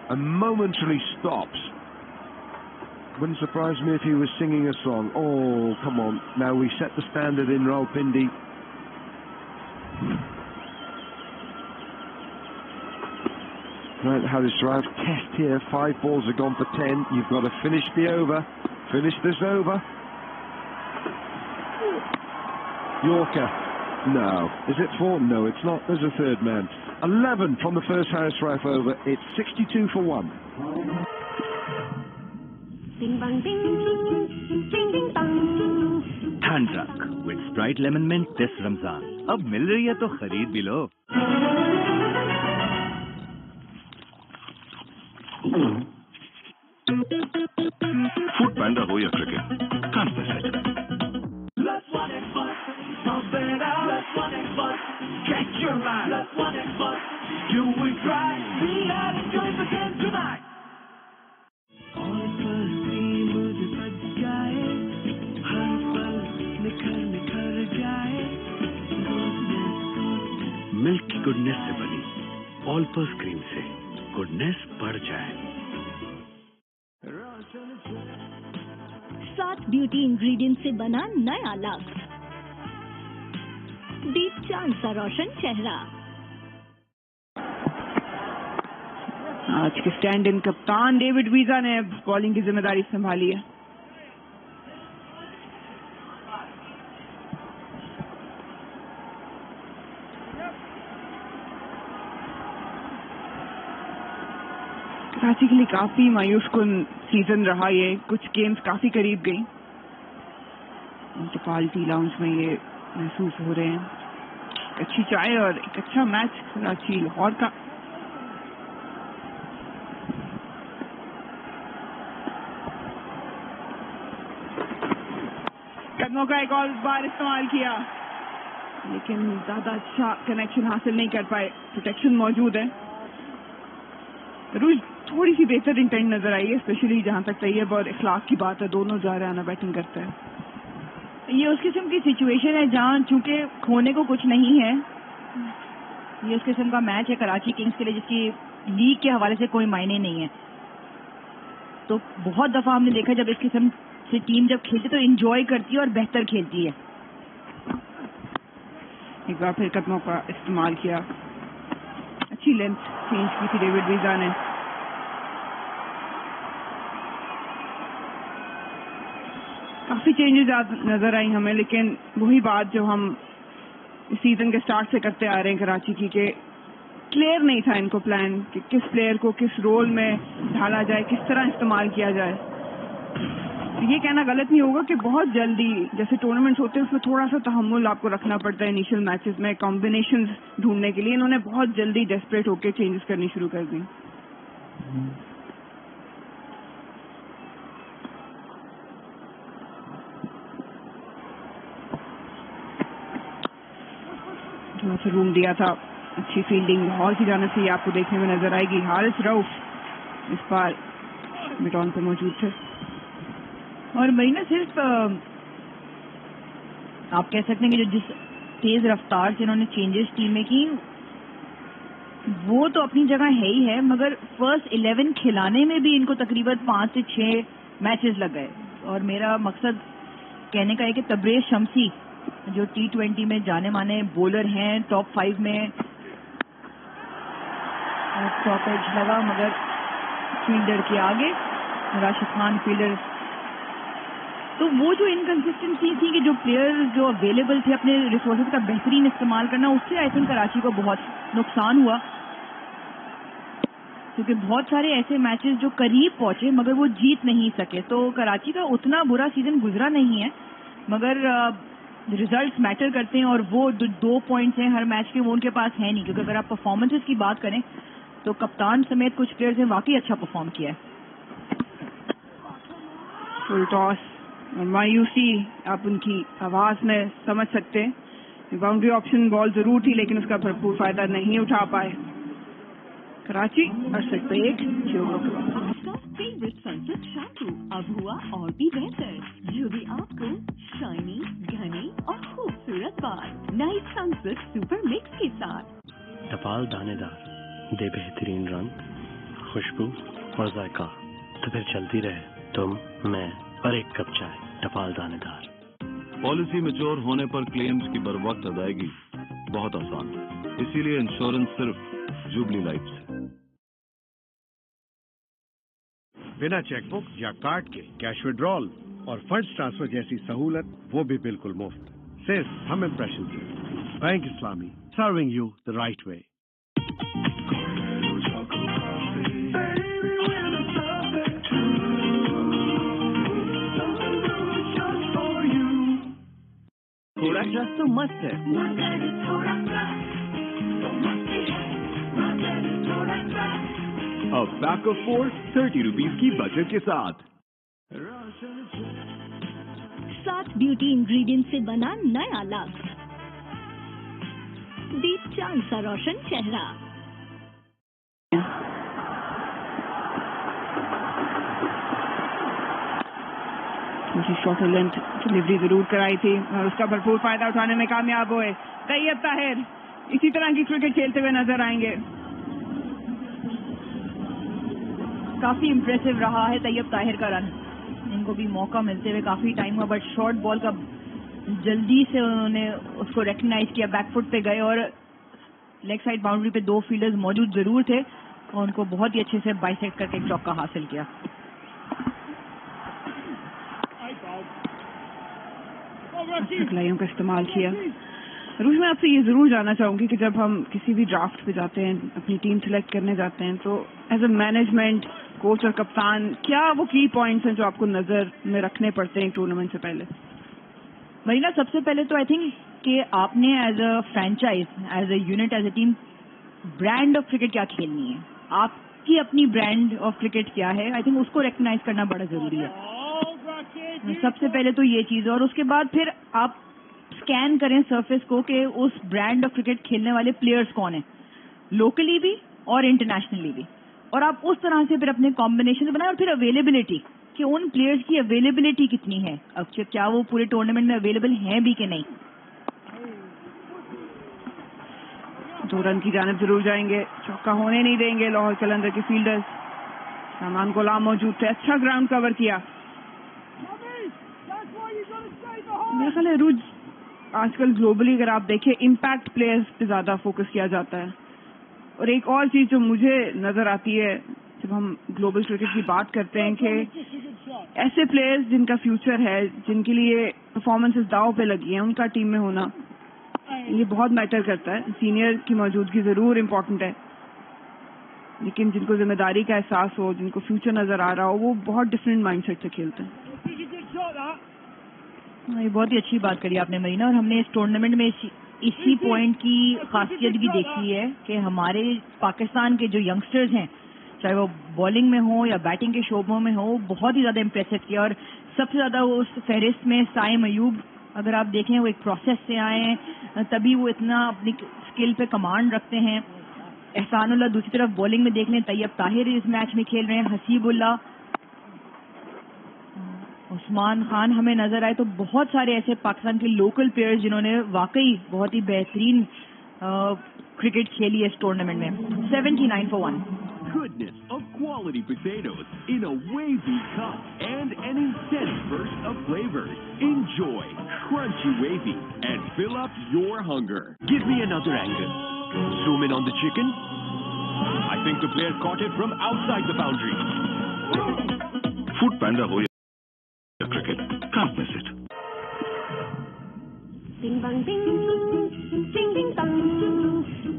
And momentarily stops. Wouldn't surprise me if he was singing a song. Oh, come on. Now we set the standard in Rawalpindi. Right, Harris Drive. Test here. 5 balls are gone for 10. You've got to finish the over. Finish this over. Yorker. No. Is it 4? No, it's not. There's a third man. 11 from the first Harris Rife over. It's 62 for 1. Ding bang ding, ding ding bang. ठंड रख with Sprite Lemon Mint this Ramzan. अब मिल रही है तो खरीद भी लो. Food Panda हो या cricket, can't miss it. Let's one Xbox, pump it out. Let's one Xbox, catch your mind. Let's one Xbox, do it right. We are enjoying the game tonight. Milk की goodness से बनी all purse cream से goodness बढ़ जाए. 7 beauty ingredient से बना नया lux. दीप चांद सा रोशन चेहरा. आज के स्टैंड इन कप्तान डेविड वीजा ने बॉलिंग की जिम्मेदारी संभाली है. कराची के लिए काफी मायूस कुन सीजन रहा ये. कुछ गेम्स काफी करीब गई. पार्टी लाउंज में ये महसूस हो रहे हैं. अच्छी चाय और एक अच्छा मैच कराची लाहौर का. कदमों का एक और बार इस्तेमाल किया, लेकिन ज्यादा अच्छा कनेक्शन हासिल नहीं कर पाए. प्रोटेक्शन मौजूद है. रूज थोड़ी सी बेहतर इंटेंट नजर आई है, स्पेशली जहां तक तैयब और इखलाक की बात है. दोनों जा रहे हैं, बैटिंग करते हैं. ये उस किस्म की सिचुएशन है जहां चूंकि खोने को कुछ नहीं है. ये उस किस्म का मैच है कराची किंग्स के लिए जिसकी लीग के हवाले से कोई मायने नहीं है. तो बहुत दफा हमने देखा जब इस किस्म से टीम जब खेलती तो एंजॉय करती है और बेहतर खेलती है. एक बार फिर कदमों का इस्तेमाल किया. अच्छी लेंथ चेंज की थी डेविड वीजा ने. काफी चेंजेस नजर आई हमें, लेकिन वही बात जो हम इस सीजन के स्टार्ट से करते आ रहे हैं कराची की, कि क्लियर नहीं था इनको प्लान कि किस प्लेयर को किस रोल में ढाला जाए, किस तरह इस्तेमाल किया जाए। ये कहना गलत नहीं होगा कि बहुत जल्दी जैसे टूर्नामेंट्स होते हैं उसमें थोड़ा सा तहम्मुल आपको रखना पड़ता है इनिशियल मैचेस में कॉम्बिनेशंस ढूंढने के लिए। इन्होंने बहुत जल्दी डेस्परेट होकर चेंजेस करनी शुरू कर दी। थोड़ा सा रूम दिया था, अच्छी फील्डिंग लाहौर की जाने से ये आपको देखने में नजर आएगी। हारिस रऊफ इस बार मिडऑन पे मौजूद थे। और मरीना सिर्फ आप कह सकते हैं कि जो जिस तेज रफ्तार से इन्होंने चेंजेस टीम में की वो तो अपनी जगह है ही है, मगर फर्स्ट 11 खिलाने में भी इनको तकरीबन 5 से 6 मैचेस लग गए। और मेरा मकसद कहने का है कि तबरेज शमसी जो T20 में जाने माने बॉलर हैं, टॉप 5 में स्टॉपेज लगा मगर फील्डर के आगे राशिद खान फील्डर। तो वो जो इनकंसिस्टेंसी थी कि जो प्लेयर जो अवेलेबल थे अपने रिसोर्सेज का बेहतरीन इस्तेमाल करना, उससे आई थिंक कराची को बहुत नुकसान हुआ, क्योंकि बहुत सारे ऐसे मैचेस जो करीब पहुंचे मगर वो जीत नहीं सके। तो कराची का उतना बुरा सीजन गुजरा नहीं है, मगर रिजल्ट्स मैटर करते हैं और वो 2 पॉइंट्स हैं हर मैच के, वो उनके पास है नहीं। क्योंकि अगर आप परफॉर्मेंसेस की बात करें तो कप्तान समेत कुछ प्लेयर्स ने वाकई अच्छा परफॉर्म किया है। फुल टॉस और मायूसी आप उनकी आवाज में समझ सकते हैं। बाउंड्री ऑप्शन बॉल जरूर थी लेकिन उसका भरपूर फायदा नहीं उठा पाए कराची। अरसद पे एक आपका फेवरेट सनसेट शैम्पू अब हुआ और भी बेहतर, जो भी आपको शाइनी, घनी और खूबसूरत बाल। नई सनसेट सुपर मिक्स के साथ। टपाल दानेदार, दे बेहतरीन रंग, खुशबू और जायका, तो फिर चलती रहे तुम, मैं और एक कप चाय। टपाल दानेदार। पॉलिसी मैच्योर होने पर क्लेम्स की बरवक्त अदायगी बहुत आसान, इसीलिए इंश्योरेंस सिर्फ जुबली लाइफ से। बिना चेकबुक या कार्ड के कैश विड्रॉल और फंड्स ट्रांसफर जैसी सहूलत, वो भी बिल्कुल मुफ्त। सिर्फ हम इम्प्रेशन से। Bank Islami, serving you the right way. थोड़ा ट्रस्ट तो मस्त है। अब पैक ऑफ 4 30 रुपीज की बचत के साथ 7 ब्यूटी इंग्रेडिएंट से बना नया लग, दीप चांद सा रोशन चेहरा। शॉर्टर लेंथ डिलीवरी जरूर कराई थी और उसका भरपूर फायदा उठाने में कामयाब हुए। तैयब ताहिर इसी तरह की क्रिकेट खेलते हुए नजर आएंगे। काफी इम्प्रेसिव रहा है तैयब ताहिर का रन। इनको भी मौका मिलते हुए काफी टाइम हुआ, बट शॉर्ट बॉल का जल्दी से उन्होंने उसको रिकग्नाइज किया, बैकफुट पे गए और लेग साइड बाउंड्री पे 2 फील्डर्स मौजूद जरूर थे और उनको बहुत ही अच्छे से बाइसेक्ट करके एक चौका हासिल किया। खिलाड़ियों का इस्तेमाल किया। रूज, मैं आपसे ये जरूर जानना चाहूंगी कि जब हम किसी भी ड्राफ्ट पे जाते हैं, अपनी टीम सिलेक्ट करने जाते हैं, तो एज अ मैनेजमेंट, कोच और कप्तान, क्या वो की पॉइंट्स हैं जो आपको नजर में रखने पड़ते हैं टूर्नामेंट से पहले? मरीना, सबसे पहले तो आई थिंक कि आपने as a franchise, as a unit, as a team brand of cricket क्या खेलनी है, आपकी अपनी ब्रांड ऑफ क्रिकेट क्या है, आई थिंक उसको रिकग्नाइज करना बड़ा जरूरी है। सबसे पहले तो ये चीज, और उसके बाद फिर आप स्कैन करें सरफेस को कि उस ब्रांड ऑफ क्रिकेट खेलने वाले प्लेयर्स कौन है, लोकली भी और इंटरनेशनली भी, और आप उस तरह से फिर अपने कॉम्बिनेशन बनाएं। और फिर अवेलेबिलिटी, कि उन प्लेयर्स की अवेलेबिलिटी कितनी है, अब क्या वो पूरे टूर्नामेंट में अवेलेबल हैं भी कि नहीं। 2 रन की जानिब जरूर जाएंगे, चौका होने नहीं देंगे लाहौर कलंदर के फील्डर्स। सामान गुलाम मौजूद थे, अच्छा ग्राउंड कवर किया। मेरा ख्याल है रूज, आजकल ग्लोबली अगर आप देखें इम्पैक्ट प्लेयर्स पे ज्यादा फोकस किया जाता है। और एक और चीज जो मुझे नजर आती है जब हम ग्लोबल क्रिकेट की बात करते हैं कि ऐसे प्लेयर्स जिनका फ्यूचर है, जिनके लिए परफॉर्मेंसेस दांव पे लगी हैं, उनका टीम में होना ये बहुत मैटर करता है। सीनियर की मौजूदगी जरूर इम्पोर्टेंट है, लेकिन जिनको जिम्मेदारी का एहसास हो, जिनको फ्यूचर नजर आ रहा हो, वो बहुत डिफरेंट माइंडसेट से खेलते हैं। ये बहुत ही अच्छी बात करी आपने मरीना, और हमने इस टूर्नामेंट में इसी पॉइंट की खासियत भी देखी है कि हमारे पाकिस्तान के जो यंगस्टर्स हैं, चाहे वो बॉलिंग में हो या बैटिंग के शोबों में हो, बहुत ही ज्यादा इम्प्रेसिव किया। और सबसे ज्यादा वो उस फहरिस्त में साइम अयूब, अगर आप देखें वो एक प्रोसेस से आए हैं, तभी वो इतना अपनी स्किल पे कमांड रखते हैं। एहसानुल्लाह दूसरी तरफ बॉलिंग में देख लें, तैयब ताहिर इस मैच में खेल रहे हैं, हसीबुल्लाह, उस्मान खान हमें नजर आए। तो बहुत सारे ऐसे पाकिस्तान के लोकल प्लेयर्स जिन्होंने वाकई बहुत ही बेहतरीन क्रिकेट खेली है इस टूर्नामेंट में। 79 for 1. Goodness of quality potatoes in a wavy cup and an intense burst of flavors. Enjoy crunchy wavy and fill up your hunger. Give me another angle. Zoom in on the chicken. I think the player caught it from outside the boundary. Food Panda ho ya cricket, can't miss it. Ding bang ding, ding ding dong.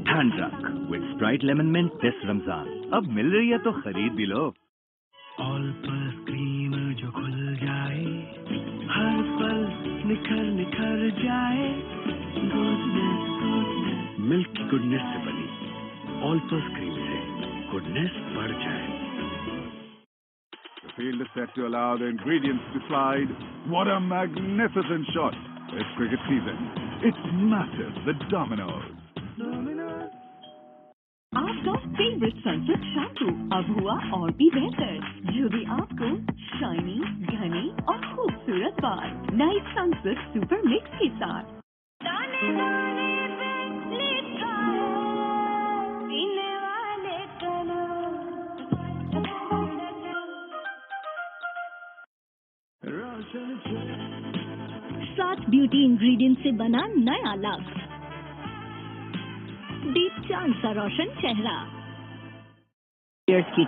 ठंड रख with Sprite lemon mint this Ramzan. अब मिल रही है तो खरीद भी लो। All पर क्रीम जो खुल जाए, हर पल निखर निखर जाए, गुडनेस गुडनेस। मिल्क की गुडनेस से बनी ऑल पर्स क्रीम से गुडनेस बढ़ जाए। The field is set to allow the ingredients to slide. What a magnificent shot! It's cricket season. It's massive, the dominoes. आपका फेवरेट सनसेट शैम्पू अब हुआ और भी बेहतर, जो भी आपको शाइनी, घनी और खूबसूरत बाल नए सनसेट सुपर मिक्स के साथ। सात ब्यूटी इंग्रेडिएंट से बना नया लक्स, दीप चांद सा रोशन चेहरा। की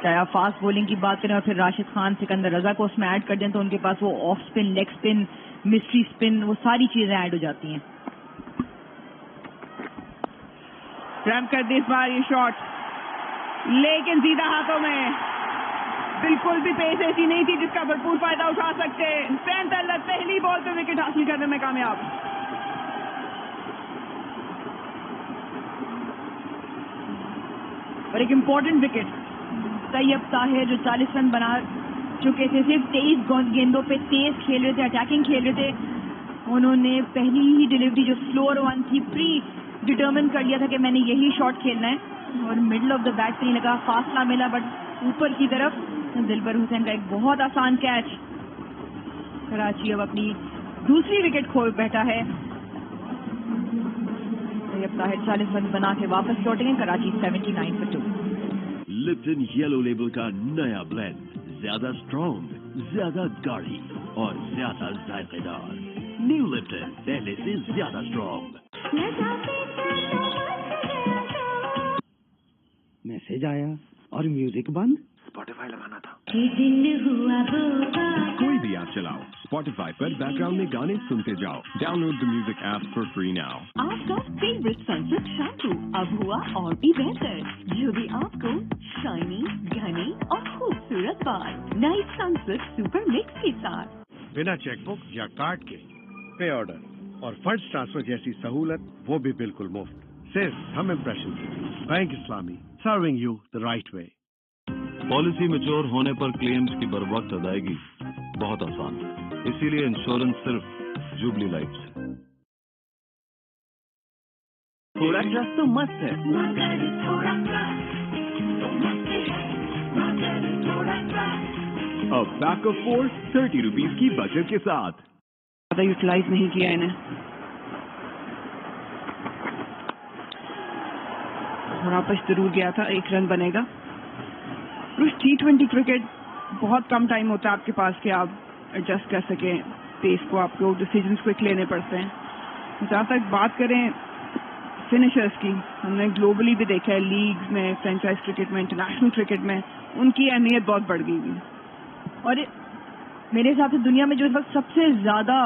चाहे आप फास्ट बॉलिंग की बात करें और फिर राशिद खान, सिकंदर रजा को उसमें ऐड कर दें तो उनके पास वो off spin, leg spin, mystery spin, वो सारी चीजें ऐड हो जाती हैं। रैम कर दी इस बार ये शॉट, लेकिन सीधा हाथों में। बिल्कुल भी पेस ऐसी नहीं थी जिसका भरपूर फायदा उठा सकते। सेंट अल्लत पहली बॉल पे विकेट हासिल करने में कामयाब। और एक इम्पोर्टेंट विकेट, तैयब ताहिर जो 40 रन बना चुके थे, सिर्फ 23 गेंदों पे तेज खेल रहे थे, अटैकिंग खेल रहे थे। उन्होंने पहली ही डिलीवरी जो स्लोअर वन थी, प्री डिटर्मिन कर लिया था कि मैंने यही शॉट खेलना है, और मिडल ऑफ द बैट पे लगा, फासला मिला बट ऊपर की तरफ। दिलबर हुसैन का एक बहुत आसान कैच। कराची अब अपनी दूसरी विकेट खो बैठा है। तैयब ताहिर 40 रन बना के वापस लौटेंगे। Karachi 79 for 2। Lipton yellow label का नया ब्लेंड, ज्यादा स्ट्रॉन्ग, ज्यादा गाढ़ी और ज्यादा जायकेदार। न्यू लिप्टन, पहले से ज्यादा स्ट्रॉन्ग। मैसेज आया और म्यूजिक बंद। स्पॉटिफाई लगाना था। कोई भी ऐप चलाओ, स्पॉटिफाई पर बैकग्राउंड में गाने सुनते जाओ। Download the music app for free now. आपका फेवरेट सनसेट शैम्पू अब हुआ और भी बेहतर, जो भी आपको शाइनी, घनी और खूबसूरत बाल नए सनसेट सुपर मिक्स के साथ। बिना चेकबुक या कार्ड के पे ऑर्डर और फंड्स ट्रांसफर जैसी सहूलत, वो भी बिल्कुल मुफ्त। सिर्फ हम impression bank Islami, serving you the right way. Policy mature होने पर क्लेम्स की बरवक्त अदायगी बहुत आसान, इसीलिए इंश्योरेंस सिर्फ जुबली लाइफ से। थोड़ा ट्रस्ट तो मस्त है। अब बैक ऑफ 30 रुपीज की बचत के साथ। ज्यादा यूटिलाइज नहीं किया इन्हें। वापस जरूर गया था, 1 रन बनेगा। T20 क्रिकेट बहुत कम टाइम होता है आपके पास कि आप एडजस्ट कर सकें पेस को, आपको डिसीजंस क्विक लेने पड़ते हैं। जहाँ तक बात करें फिनिशर्स की हमने ग्लोबली भी देखा है, लीग्स में, फ्रेंचाइज क्रिकेट में, इंटरनेशनल क्रिकेट में उनकी अहमियत बहुत बढ़ गई है। और मेरे हिसाब से दुनिया में जो इस वक्त सबसे ज्यादा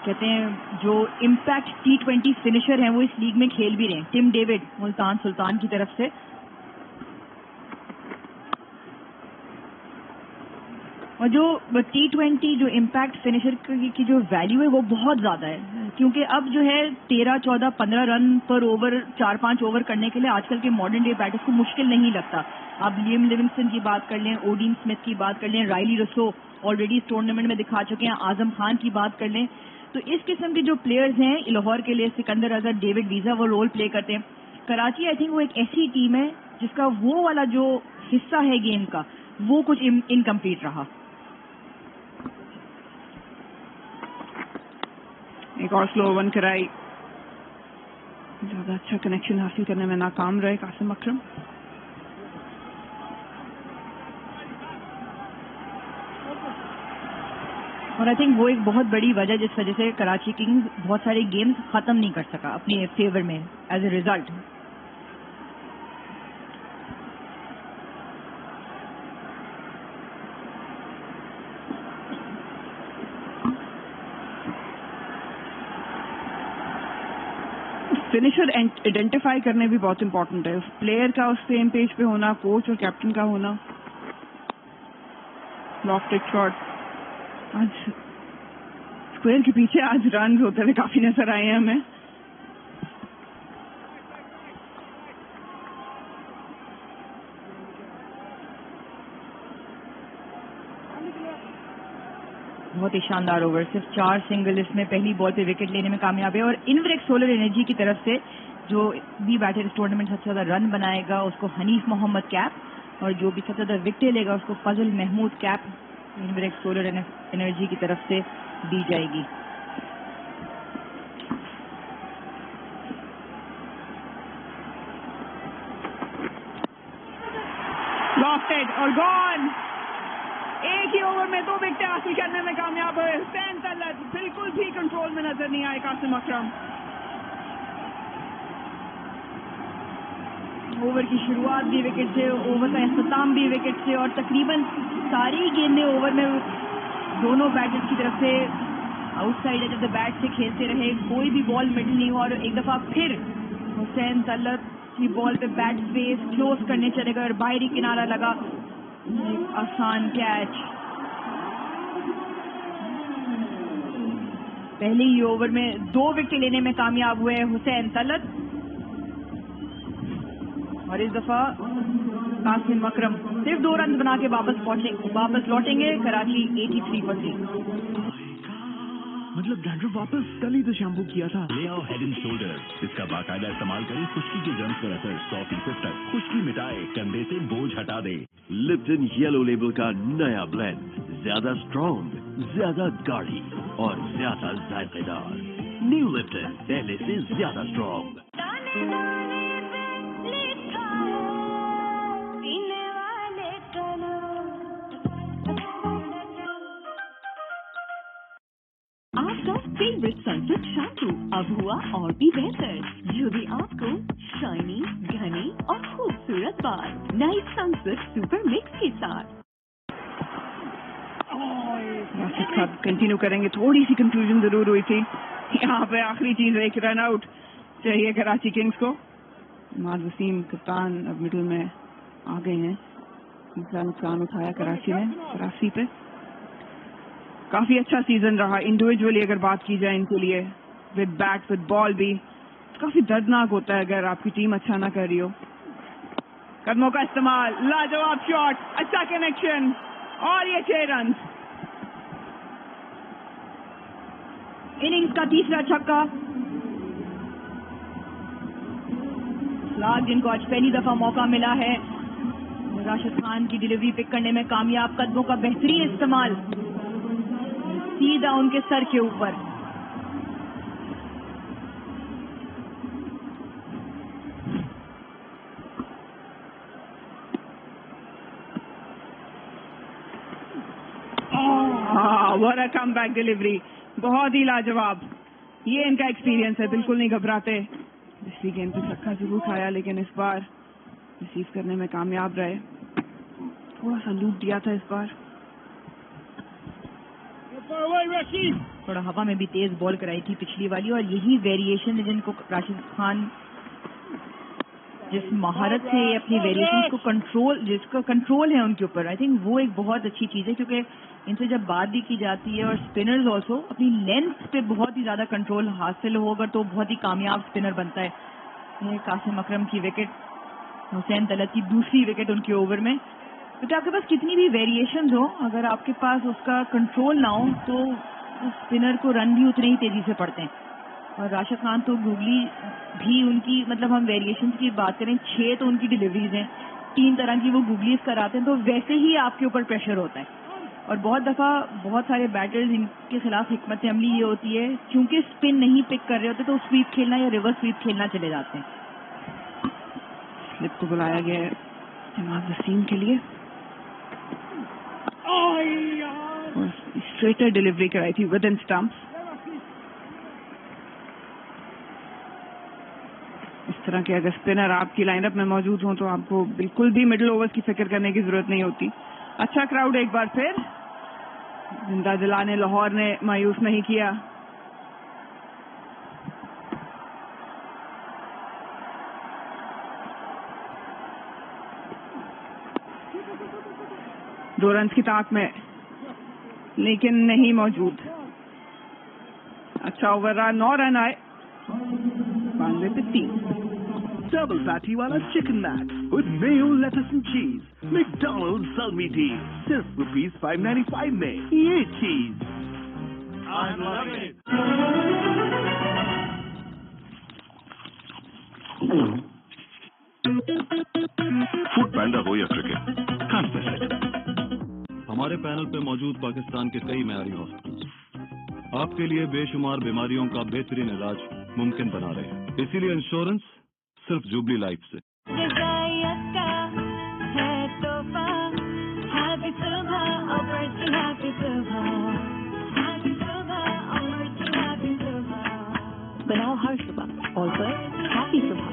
कहते हैं जो इम्पैक्ट T20 फिनिशर हैं वो इस लीग में खेल भी रहे हैं, टिम डेविड मुल्तान सुल्तान की तरफ से। और जो T20 जो इम्पैक्ट फिनिशर की जो वैल्यू है वो बहुत ज्यादा है, क्योंकि अब जो है 13, 14, 15 रन पर ओवर, 4-5 ओवर करने के लिए आजकल के मॉडर्न डे बैटर्स को मुश्किल नहीं लगता। आप लियम लिविंगस्टन की बात कर लें, ओडीन स्मिथ की बात कर लें, राइली रसो ऑलरेडी इस टूर्नामेंट में दिखा चुके हैं, आजम खान की बात कर लें, तो इस किस्म के जो प्लेयर्स हैं लाहौर के लिए, सिकंदर अजहर, डेविड वीजा, वो रोल प्ले करते हैं। कराची आई थिंक वो एक ऐसी टीम है जिसका वो वाला जो हिस्सा है गेम का वो कुछ इनकम्प्लीट रहा। एक और स्लो वन कराई, ज्यादा अच्छा कनेक्शन हासिल करने में नाकाम रहे कासिम अकरम। और आई थिंक वो एक बहुत बड़ी वजह जिस वजह से कराची किंग्स बहुत सारे गेम्स खत्म नहीं कर सका अपने फेवर में as a result. Finisher identify करने भी बहुत इंपॉर्टेंट है, प्लेयर का उस सेम पेज पे होना, कोच और कैप्टन का होना। लॉफ्टेड शॉट, आज स्क्वायर के पीछे आज रन होते हुए काफी नजर आए हैं हमें। बहुत ही शानदार ओवर, सिर्फ 4 सिंगल इसमें पहली बॉल पे विकेट लेने में कामयाब है। और इनवरेक्स सोलर एनर्जी की तरफ से जो भी बैटर इस टूर्नामेंट सबसे ज्यादा रन बनाएगा उसको हनीफ मोहम्मद कैप, और जो भी सबसे ज्यादा विकेट लेगा उसको फजल महमूद कैप इनवरेक्स सोलर एनर्जी की तरफ से दी जाएगी। लॉफ्टेड और गॉन, एक ही ओवर में 2 विकेट हासिल करने में कामयाब हुए हुसैन तलत। बिल्कुल भी कंट्रोल में नजर नहीं आए कासिम अकरम। ओवर की शुरुआत भी विकेट से, ओवर का इख्तिताम भी विकेट से, और तकरीबन सारी गेंदें ओवर में दोनों बैटर्स की तरफ से outside edge of the bat से खेलते रहे, कोई भी बॉल मिडल नहीं हुआ। और एक दफा फिर हुसैन तलत की बॉल पे बैट स्पेस क्लोज करने चले गए और बाहरी किनारा लगा, एक आसान कैच। पहले ही ओवर में 2 विकेट लेने में कामयाब हुए हुसैन तलत, और इस दफा कासिम अकरम सिर्फ 2 रन बना के वापस लौटेंगे। कराची 83 पर थी। मतलब डैंड्रफ वापस कल ही तो शैम्पू किया था। ले आओ हेड एंड शोल्डर, इसका बाकायदा इस्तेमाल करें, खुश्की के जर्म्स पर असर 100% तक खुश्की मिटाए, कंधे से बोझ हटा दे। लिप्टन येलो लेबल का नया ब्लेंड, ज्यादा स्ट्रॉन्ग, ज्यादा गाढ़ी और ज्यादा जायकेदार। न्यू लिप्टन, पहले से ज्यादा स्ट्रॉन्ग। आपका फेवरेट सनसेट शैम्पू अब हुआ और भी बेहतर, जो भी आपको शाइनी, घनी और खूबसूरत बाल। नई सनसेट सुपर मिक्स के साथ। कंटिन्यू करेंगे, थोड़ी सी कंफ्यूजन जरूर हुई थी यहाँ पे। आखिरी चीज एक रन आउट चाहिए कराची किंग्स को। माज वसीम कप्तान अब मिडिल में आ गए हैं। दूसरा नुकसान उठाया कराची ने 83 पे। काफी अच्छा सीजन रहा इंडिविजुअली अगर बात की जाए इनके लिए, विद बैट विद बॉल भी। काफी दर्दनाक होता है अगर आपकी टीम अच्छा ना कर रही हो। कदमों का इस्तेमाल, लाजवाब शॉट, अच्छा कनेक्शन, और ये 6 रन। इनिंग्स का तीसरा छक्का। जिनको आज पहली दफा मौका मिला है राशिद खान की डिलीवरी पिक करने में कामयाब, कदमों का बेहतरीन इस्तेमाल, सीधा उनके सर के ऊपर। व्हाट अ कमबैक डिलीवरी, बहुत ही लाजवाब। ये इनका एक्सपीरियंस है, बिल्कुल नहीं घबराते। पिछली गेंद पे छक्का जरूर खाया, लेकिन इस बार रिसीव करने में कामयाब रहे। थोड़ा सा लूप दिया था इस बार। थोड़ा हवा में भी तेज बॉल कराई थी पिछली वाली, और यही वेरिएशन है जिनको राशिद खान जिस महारत से अपनी वेरिएशंस को कंट्रोल, जिसका कंट्रोल है उनके ऊपर, आई थिंक वो एक बहुत अच्छी चीज है, क्योंकि इनसे जब बात भी की जाती है, और स्पिनर्स ऑल्सो अपनी लेंथ पे बहुत ही ज्यादा कंट्रोल हासिल होगा तो बहुत ही कामयाब स्पिनर बनता है। ये कासिम अकरम की विकेट, हुसैन तलत की दूसरी विकेट उनके ओवर में। क्योंकि आपके पास कितनी भी वेरिएशंस हो, अगर आपके पास उसका कंट्रोल ना हो तो स्पिनर को रन भी उतने ही तेजी से पड़ते हैं। और राशिद खान तो गूगली भी उनकी, मतलब हम वेरिएशंस की बात करें, 6 तो उनकी डिलीवरीज हैं, 3 तरह की वो गूगलीज कराते हैं, तो वैसे ही आपके ऊपर प्रेशर होता है। और बहुत दफा बहुत सारे बैटर्स इनके खिलाफ हिकमत अमली ये होती है, क्योंकि स्पिन नहीं पिक कर रहे होते तो स्वीप खेलना या रिवर्स स्वीप खेलना चले जाते हैं। स्लिप को बुलाया गया है जमात वसीम के लिए, और स्ट्रेटर डिलीवरी कराई थी विद इन स्टंप्स। इस तरह के अगर स्पिनर आपकी लाइनअप में मौजूद हों तो आपको बिल्कुल भी मिडिल ओवर्स की फिक्र करने की जरूरत नहीं होती। अच्छा क्राउड एक बार फिर, जिंदा दिलाने लाहौर ने मायूस नहीं किया। दो रन की ताक में, लेकिन नहीं मौजूद। अच्छा ओवर रहा, 9 रन आए, 92 पे 3। Double Fatty Wala Chicken Mac with mayo, lettuce and cheese. McDonald's Salmi Deal. Sirf ₹5.95 में ये चीज। I love it. फुट पैंडा हो या क्रिकेट, can't miss it. हमारे पैनल पे मौजूद पाकिस्तान के कई मयारी हॉस्पिटल आपके लिए बेशुमार बीमारियों का बेहतरीन इलाज मुमकिन बना रहे हैं। इसीलिए इंश्योरेंस सिर्फ जुबली लाइफ से। बनाओ हर सुबह और पर हैप्पी सुबह।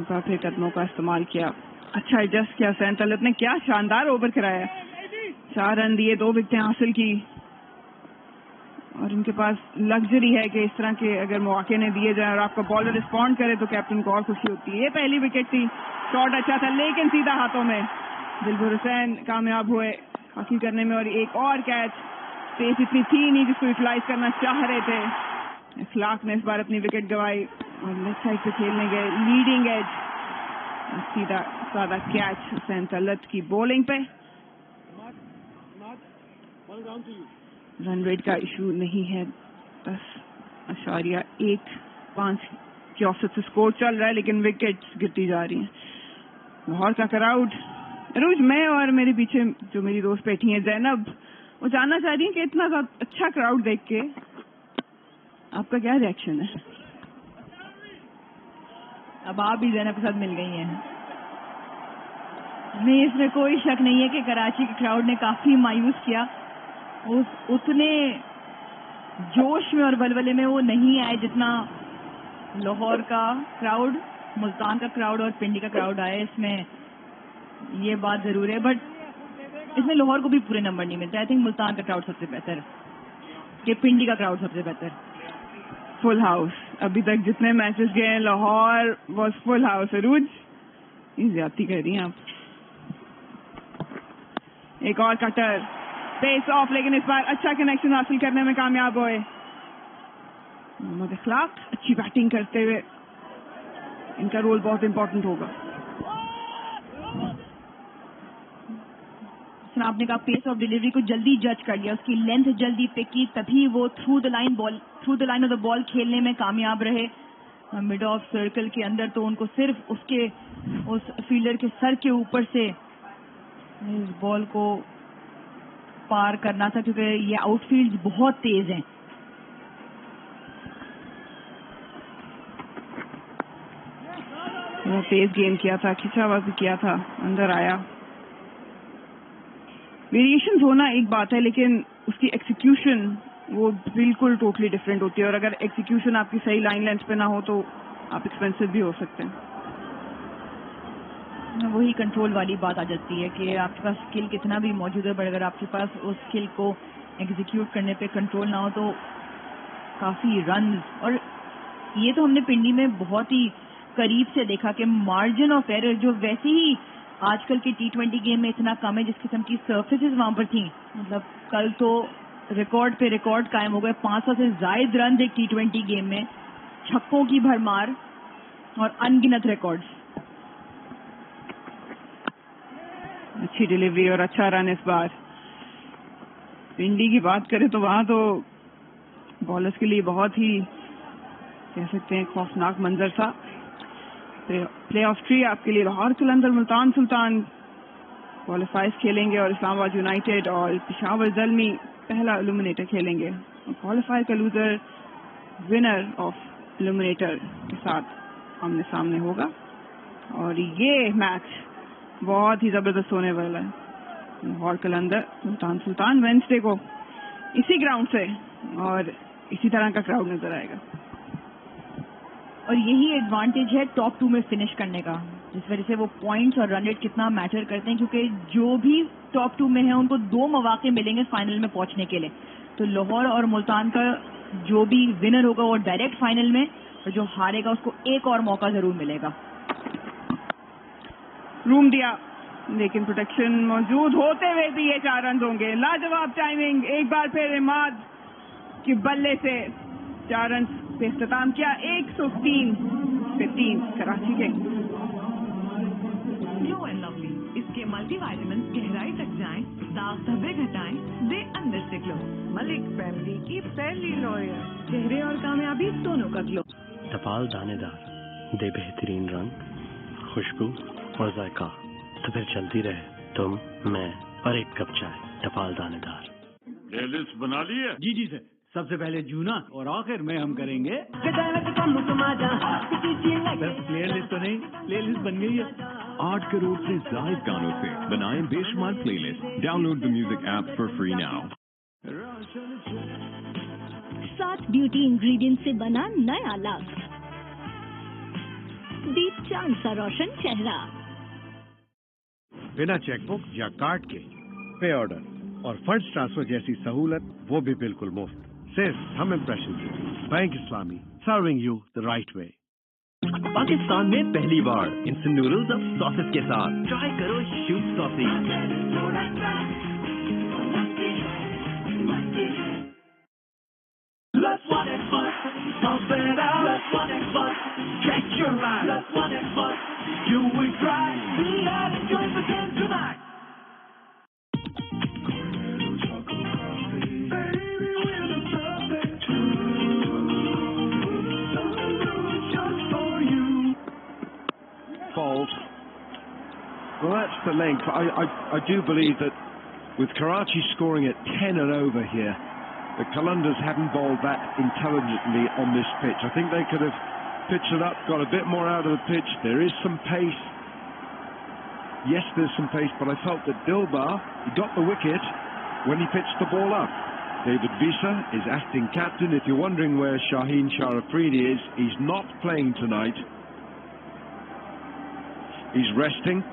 काफी कदमों का इस्तेमाल किया, अच्छा एडजस्ट किया हुसैन तलत ने, क्या शानदार ओवर कराया। 4 रन दिए, 2 विकेटें हासिल की, और उनके पास लग्जरी है कि इस तरह के अगर मौके ने दिए जाए और आपका बॉलर रिस्पॉन्ड करे तो कैप्टन को और खुशी होती है। ये पहली विकेट थी, शॉट अच्छा था लेकिन सीधा हाथों में। दिलबर हुसैन कामयाब हुए हासिल करने में, और एक और कैच, पेस इतनी थी नहीं जिसको यूटिलाइज करना चाह रहे थे। इखलाक ने इस बार अपनी विकेट गंवाई और लेफ्ट साइड पे खेलने गए, लीडिंग एज, सीधा सादा कैच हुसैन तलत की बॉलिंग पे। रन रेट का इशू नहीं है, 10.15 की औसत से स्कोर चल रहा है, लेकिन विकेट्स गिरती जा रही हैं। लाहौर का क्राउड, रोज मैं और मेरे पीछे जो मेरी दोस्त बैठी हैं जैनब, वो जानना चाह रही है कि इतना अच्छा क्राउड देख के आपका क्या रिएक्शन है? अब आप भी जैनब के साथ मिल गई हैं। नहीं, इसमें कोई शक नहीं है कि कराची के क्राउड ने काफी मायूस किया। उतने जोश में और बलबले में वो नहीं आए जितना लाहौर का क्राउड, मुल्तान का क्राउड और पिंडी का क्राउड आए। इसमें ये बात जरूर है, बट इसमें लाहौर को भी पूरे नंबर नहीं मिलते। आई थिंक मुल्तान का क्राउड सबसे बेहतर, कि पिंडी का क्राउड सबसे बेहतर। फुल हाउस, अभी तक जितने मैचेस गए हैं लाहौर वॉज फुल हाउस। अरूज ज्यादती कर रही हैं आप। एक और कटर, पेस ऑफ, लेकिन इस बार अच्छा कनेक्शन हासिल करने में कामयाब हुए। मोहम्मद इखलाक अच्छी बैटिंग करते हुए, इनका रोल बहुत इंपॉर्टेंट होगा। आपने कहा पेस ऑफ डिलीवरी को जल्दी जज कर लिया, उसकी लेंथ जल्दी पिक की, तभी वो through the line of the ball खेलने में कामयाब रहे। मिड ऑफ सर्कल के अंदर तो उनको सिर्फ उस फील्डर के सर के ऊपर से इस बॉल को पार करना था, क्योंकि ये आउटफील्ड बहुत तेज हैं। तेज गेम किया था, खिंचा हुआ भी किया था, अंदर आया। वेरिएशंस होना एक बात है, लेकिन उसकी एक्सिक्यूशन वो बिल्कुल टोटली डिफरेंट होती है, और अगर एक्सिक्यूशन आपकी सही लाइन लेंथ पे ना हो तो आप एक्सपेंसिव भी हो सकते हैं। वही कंट्रोल वाली बात आ जाती है कि आपके पास स्किल कितना भी मौजूद है, पर अगर आपके पास उस स्किल को एग्जीक्यूट करने पे कंट्रोल ना हो तो काफी रन, और ये तो हमने पिंडी में बहुत ही करीब से देखा कि मार्जिन ऑफ एरर जो वैसे ही आजकल के T20 गेम में इतना कम है, जिस किस्म की सर्फेसेस वहां पर थी, मतलब कल तो रिकॉर्ड पे रिकॉर्ड कायम हो गए। 500 से ज्यादा रन एक T20 गेम में, छक्कों की भरमार और अनगिनत रिकॉर्ड्स। अच्छी डिलीवरी और अच्छा रन इस बार। पिंडी की बात करें तो वहां तो बॉलर्स के लिए बहुत ही कह सकते हैं खौफनाक मंजर था। प्ले ऑफ 3 आपके लिए लाहौर, कलंदर, मुल्तान सुल्तान क्वालिफाइज खेलेंगे, और इस्लामाबाद यूनाइटेड और पेशावर ज़ल्मी पहला एलिमिनेटर खेलेंगे। क्वालिफाई का लूजर विनर ऑफ एलिमिनेटर के साथ आमने सामने होगा, और ये मैच बहुत ही जबरदस्त होने वाला है। लाहौर, कलंदर, मुल्तान सुल्तान वेडनेसडे को इसी ग्राउंड से और इसी तरह का क्राउड नजर आएगा। और यही एडवांटेज है टॉप 2 में फिनिश करने का, जिस वजह से वो पॉइंट्स और रन रेट कितना मैटर करते हैं, क्योंकि जो भी टॉप 2 में है उनको 2 मौके मिलेंगे फाइनल में पहुंचने के लिए। तो लाहौर और मुल्तान का जो भी विनर होगा वो डायरेक्ट फाइनल में, और जो हारेगा उसको एक और मौका जरूर मिलेगा। रूम दिया, लेकिन प्रोटेक्शन मौजूद होते हुए भी ये 4 रन होंगे। लाजवाब टाइमिंग, एक बार फिर इमाद के बल्ले से 4 रन पे इख्तिताम किया। 103 पे 3 कराची के। ग्लो एंड लवली, इसके मल्टीविटामिन गहराई तक जाएं, दाग धब्बे घटाएं, दे अंदर से ग्लो। मलिक फैमिली की पहली लॉयर, चेहरे और कामयाबी दोनों का ग्लो। टपाल दानेदार, दे बेहतरीन रंग, खुशबू और जायका, तो फिर चलती रहे तुम, मैं और एक कप चाय। टपाल दानेदार। प्लेलिस्ट बना ली है? जी सर। सबसे पहले जूना और आखिर में हम करेंगे प्लेयर लिस्ट। तो नहीं, प्ले लिस्ट बन गई है। 8 करोड़ से ज्यादा गानों से बनाएं बेशुमार playlist. Download the music app for free now. 7 beauty ingredient से बना नया लक्स, दीप चांद सा रोशन चेहरा। बिना चेकबुक या कार्ड के पे ऑर्डर और फंड्स ट्रांसफर जैसी सहूलत, वो भी बिल्कुल मुफ्त। सिर्फ हम इम्प्रेशन से bank Islami, serving you the right way. Pakistan में पहली बार इंस्टेंट नूडल्स अब सॉसेस के साथ। ट्राई करो soup saucy. Let's one and fun, pump it out. Let's one and fun, catch your eye. Let's one and fun, do it right. We are enjoying the game tonight. Fault. Well, that's the length. I do believe that with Karachi scoring at 10 and over here, the Qalandars haven't bowled that intelligently on this pitch. I think they could have pitched it up, got a bit more out of the pitch. There is some pace. Yes, there's some pace, but I felt that Dilbar, he got the wicket when he pitched the ball up. David Visa is acting captain. If you're wondering where Shaheen Sharafridi is, he's not playing tonight. He's resting.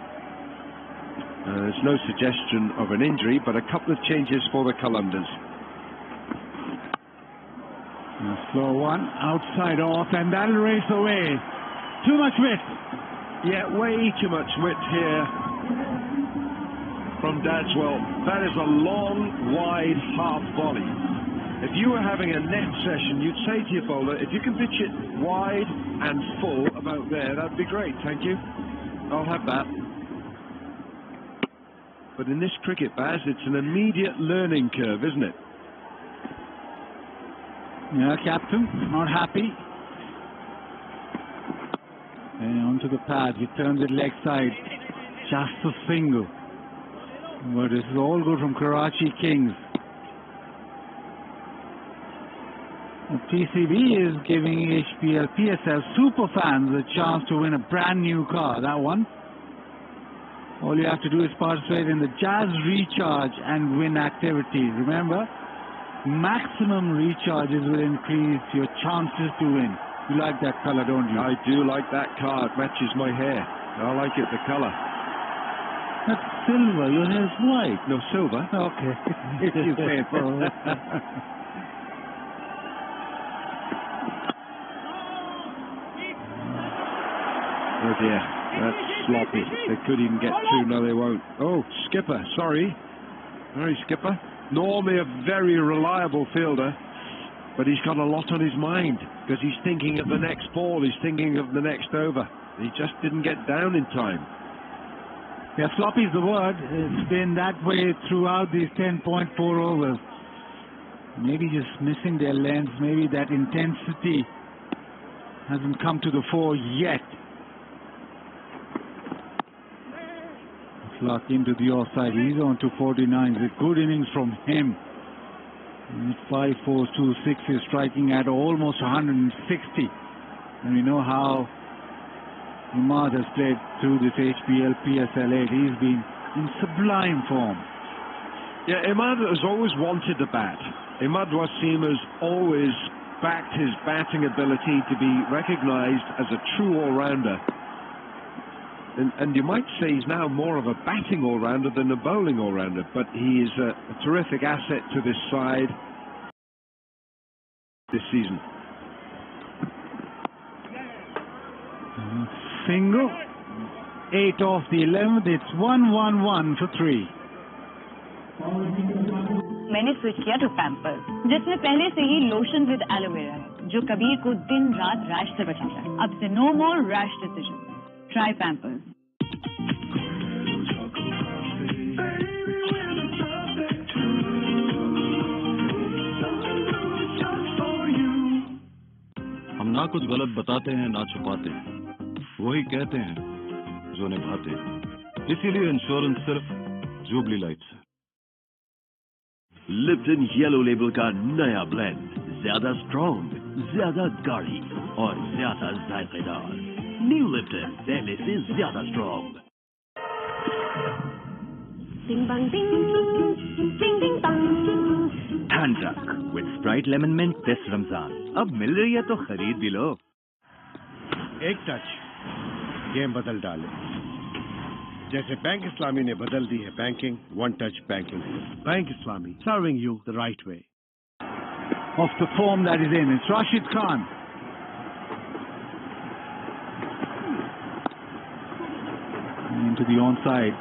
There's no suggestion of an injury, but a couple of changes for the Qalandars. Slow one, outside off, and that'll race away. Too much width. Yeah, way too much width here from Dadswell. That is a long, wide half volley. If you were having a net session, you'd say to your bowler, if you can pitch it wide and full about there, that'd be great, thank you. I'll have that. But in this cricket, Baz, it's an immediate learning curve, isn't it? Yeah, captain, not happy. And onto the pad, he turns it leg side. Just a single. But this is all good from Karachi Kings. The TCB is giving HPL PSL super fans a chance to win a brand new car. That one. All you have to do is participate in the Jazz Recharge and win activities. Remember, maximum recharges will increase your chances to win. You like that color, don't you? I do like that car. It matches my hair. I like it, the color. That's silver. Your hair is white. No, silver. Okay. If you say so. Oh dear, that's sloppy. They could even get two. No, they won't. Oh, skipper, sorry. Sorry, skipper. Normally a very reliable fielder, but he's got a lot on his mind because he's thinking of the next ball. He's thinking of the next over. He just didn't get down in time. Yeah, sloppy is the word. It's been that way throughout these 10.4 overs. Maybe just missing their length. Maybe that intensity hasn't come to the fore yet. Clark into the offside. He's on to 49. With good innings from him. 5 4s, 2 6s, striking at almost 160. And we know how Imad has played through this HBL PSL 8. He's been in sublime form. Yeah, Imad has always wanted to bat. Imad Wasim has always backed his batting ability to be recognised as a true all-rounder. And you might say he's now more of a batting all-rounder than a bowling all-rounder, but he is a terrific asset to this side this season. Single. 8 off the 11th. It's 1-1-1 for 3. मैंने switch किया to pamper, जिसमें पहले से ही lotion with aloe vera है, जो कबीर को दिन रात रैश से बचाता है. अब से no more rash decision. Try Pampers. हम ना कुछ गलत बताते हैं ना छुपाते हैं, वही कहते हैं जो निभाते हैं. इसीलिए इंश्योरेंस सिर्फ जुबली लाइट्स है. लिप्टन येलो लेबल का नया ब्लेंड, ज्यादा स्ट्रॉन्ग, ज्यादा गाढ़ी और ज्यादा जायकेदार. न्यू लिप्टन, पहले से ज्यादा strong. Ding bang ding, ding ding bang. ठंडक with Sprite lemon mint this Ramzan. अब मिल रही है तो खरीद भी लो. एक टच गेम बदल डाले. जैसे बैंक इस्लामी ने बदल दी है banking. One touch banking. Bank Islami, serving you the right way. Of the form that is in, it's Rashid Khan. Into the onside.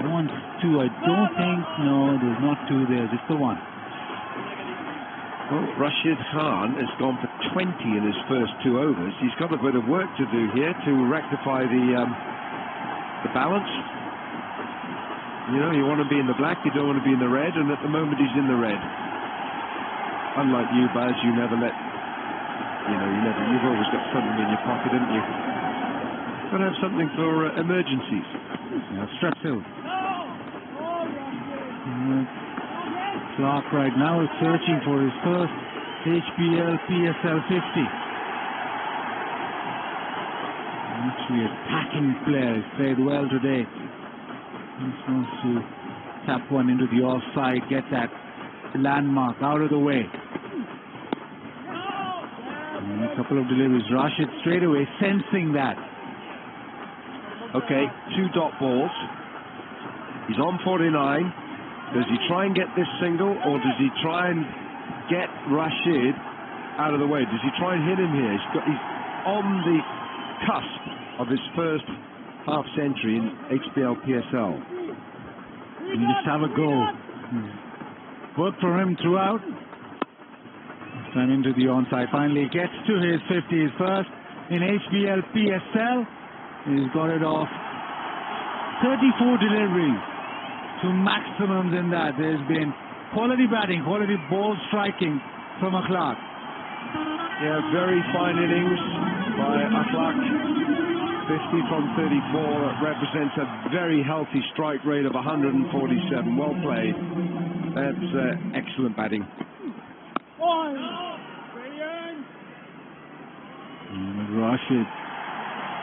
Wants two, I don't think. No, there's not two there, just the one. Well, Rashid Khan has gone for 20 in his first 2 overs. He's got a bit of work to do here to rectify the balance. You know, you want to be in the black, you don't want to be in the red, and at the moment he's in the red. Unlike you, Baz, you never let, you've always got something in your pocket, haven't you? Got to have something for emergencies. Strepsil. Clark right now is searching for his first HBL PSL 50. Actually a attacking player. He's played well today. He just wants to tap one into the offside, get that landmark out of the way. And a couple of deliveries. Rashid straight away sensing that. Okay, 2 dot balls. He's on 49. Does he try and get this single, or does he try and get Rashid out of the way? Does he try and hit him here? He's on the cusp of his first half century in HBL PSL. And just have a go. Work for him throughout. Time into the onside. Finally gets to his 50s first in HBL PSL. He's got it off. 34 deliveries to maximums in that. There's been quality batting, quality ball striking from Akhlaq. Yeah, very fine innings by Akhlaq. 50 from 34. That represents a very healthy strike rate of 147. Well played. That's excellent batting. Rashid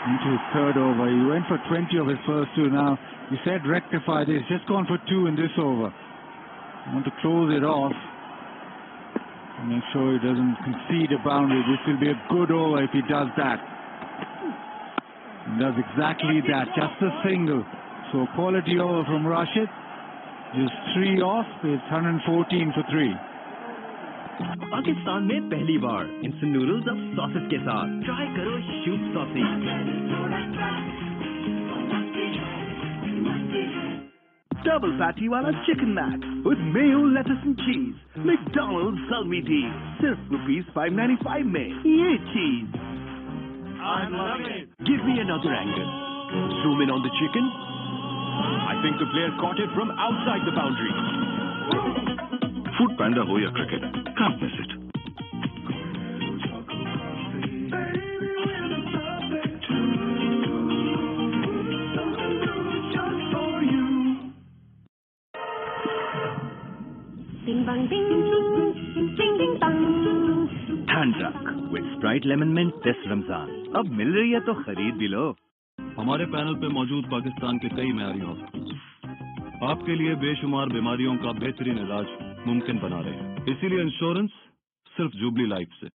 into his third over. He went for 20 of his first two. Now, he said rectify this. Just gone for 2 in this over. I want to close it off. Make sure he doesn't concede a boundary. This will be a good over if he does that. He does exactly that. Just a single. So quality over from Rashid. Just 3 off. It's 114 for 3. Pakistan में पहली बार instant noodles अब sauces के साथ try करो soup sauces Double patty wala chicken mac with mayo, lettuce and cheese. McDonald's Salmi tea. Sirf ₹5.95 mein. Ye cheese. I'm loving it. Give me another angle. Zoom in on the chicken. I think the player caught it from outside the boundary. Food Panda ho ya cricket, can't miss it. Ding bang ding, ding ding bang. ठंडक with Sprite Lemon Mint this Ramzan अब मिल रही है तो खरीद भी लो। हमारे panel पे मौजूद पाकिस्तान के कई मेयारी हॉस्पिटल आपके लिए बेशुमार बीमारियों का बेहतरीन इलाज मुमकिन बना रहे हैं। इसीलिए इंश्योरेंस सिर्फ जुबली लाइफ से।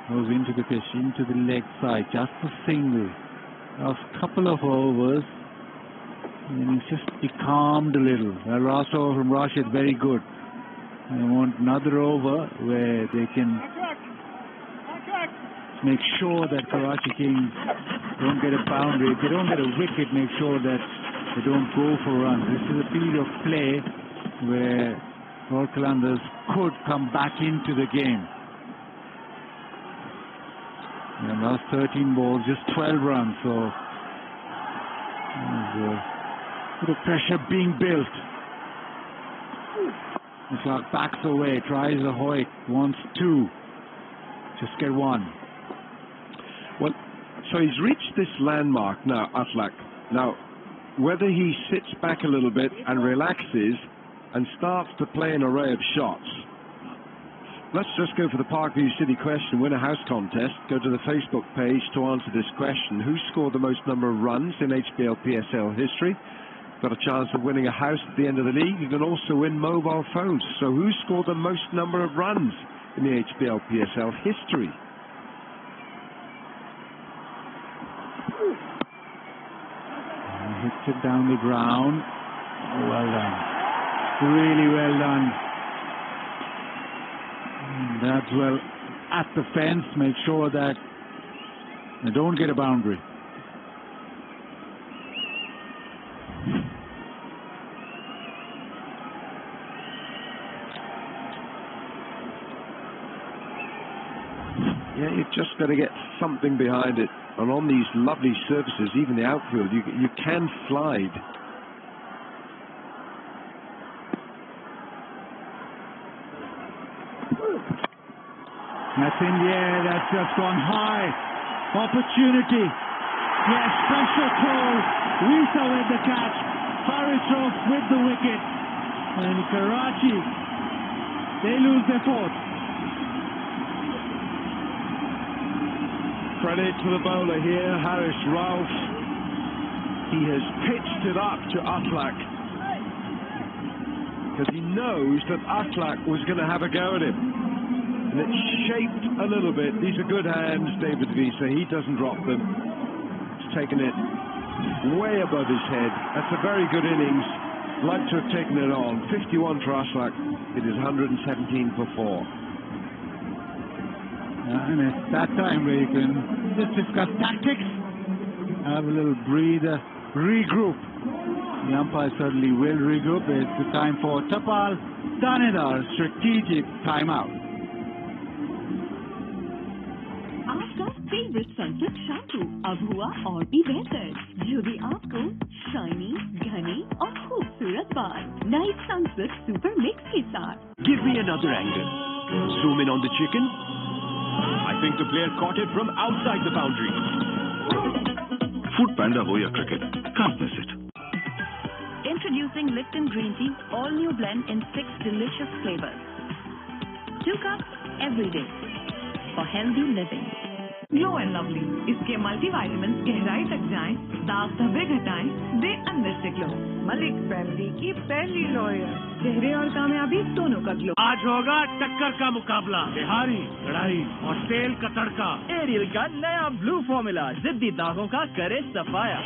Goes into the pitch, into the leg side, just a single. A couple of overs, and he's just becalmed a little. That last over from Rashid, very good. They want another over where they can make sure that Karachi Kings don't get a boundary. If they don't get a wicket, make sure that they don't go for runs. This is a period of play where our qalanders could come back into the game. And last 13 balls, just 12 runs. So there's a bit of pressure being built. The clock backs away, tries a hoik, wants 2. Just get 1. Well, so he's reached this landmark now, Aslak. Now, whether he sits back a little bit and relaxes and starts to play an array of shots. Let's just go for the Paki City question, win a house contest. Go to the Facebook page to answer this question. Who scored the most number of runs in HBL PSL history? Got a chance of winning a house at the end of the league. You can also win mobile phones. So who scored the most number of runs in the HBL PSL history? Hits it down the ground. Well done. Really well done. That's well at the fence. Make sure that they don't get a boundary. Yeah, you've just got to get something behind it. And on these lovely surfaces, even the outfield, you can slide. That's in the air, that's just gone high. Opportunity. Yes, pressure call. Wisa with the catch. Farisov with the wicket. And Karachi, they lose their 4th. Credit to the bowler here, Harris Ralph. He has pitched it up to Aslak because he knows that Aslak was going to have a go at him. And it's shaped a little bit. These are good hands, David Visa. He doesn't drop them. He's taken it way above his head. That's a very good innings. Like to have taken it on. 51 for Aslak. It is 117 for 4. And it's that time where you can just discuss tactics, have a little breather, regroup. The umpire certainly will regroup. It's the time for Tapal Danedar strategic timeout. आपका favourite sunset shampoo अब हुआ और भी बेहतर, जो भी आपको shiny, घनी और खूबसूरत बाल नए सनसेट सुपर मिक्स के साथ। Give me another angle. Zoom in on the chicken. I think the player caught it from outside the boundary. Food Panda ho ya cricket, can't miss it. Introducing Lipton Green Tea, all new blend in 6 delicious flavors. 2 cups every day. for healthy living. Glow and lovely, इसके multivitamin गहराई तक जाएं, दाग धब्बे घटाएं, दे अंदर से glow. Malik family की पहली लॉयर, चेहरे और कामयाबी दोनों का ग्लो। आज होगा टक्कर का मुकाबला, बिहारी कढ़ाई और तेल का तड़का। एरियल का नया ब्लू फॉर्मूला जिद्दी दागों का करे सफाया।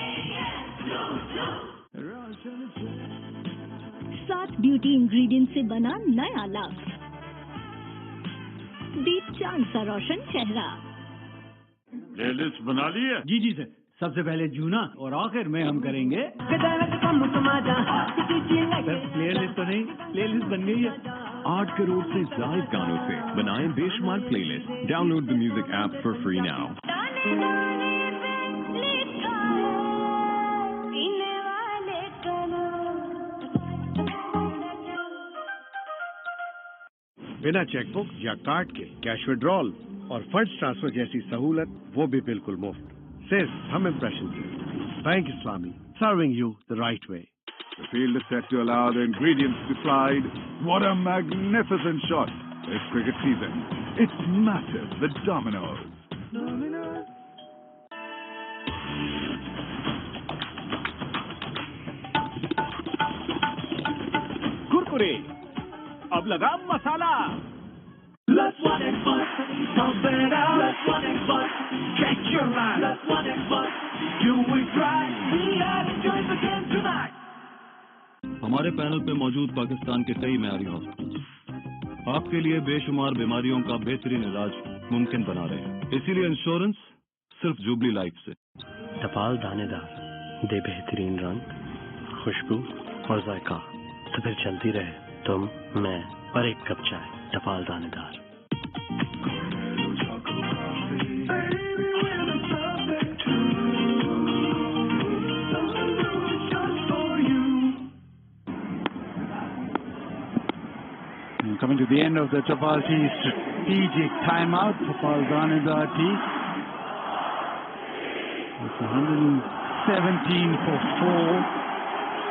7 ब्यूटी इंग्रेडिएंट से बना नया लक्स, दीप चांद सा रोशन चेहरा। प्लेलिस्ट बना ली है? जी जी सर, सबसे पहले जूना और आखिर में हम करेंगे प्लेलिस्ट तो नहीं, प्लेलिस्ट बन गई है। 8 करोड़ से ज्यादा गानों से बनाएं बेशुमार playlist. Download the music app for free now. बिना चेकबुक या कार्ड के कैश विड्रॉल और फंड्स ट्रांसफर जैसी सहूलत, वो भी बिल्कुल मुफ्त। सिर्फ हम इम्प्रेशन से। Bank Islami, serving you the right way. The field is set to allow the ingredients to slide. What a magnificent shot! It's cricket season. It's massive, the dominoes. Kurkure, अब लगा मसाला। Let's one and bust, pump it out. Let's one and bust, catch your eye. Let's one and bust, do it right. We are enjoying the game tonight. हमारे panel पे मौजूद पाकिस्तान के कई मेयारी hospital आपके लिए बेशुमार बीमारियों का बेहतरीन इलाज मुमकिन बना रहे हैं। इसीलिए इंश्योरेंस सिर्फ जुबली लाइफ से। टपाल दानेदार, दे बेहतरीन रंग, खुशबू और जायका, तो फिर चलती रहे तुम, मैं और एक कप चाय। टपाल दानेदार। Coming to the end of the Tapal Tea strategic timeout, Tapal Danedar Tea. It's 117 for 4.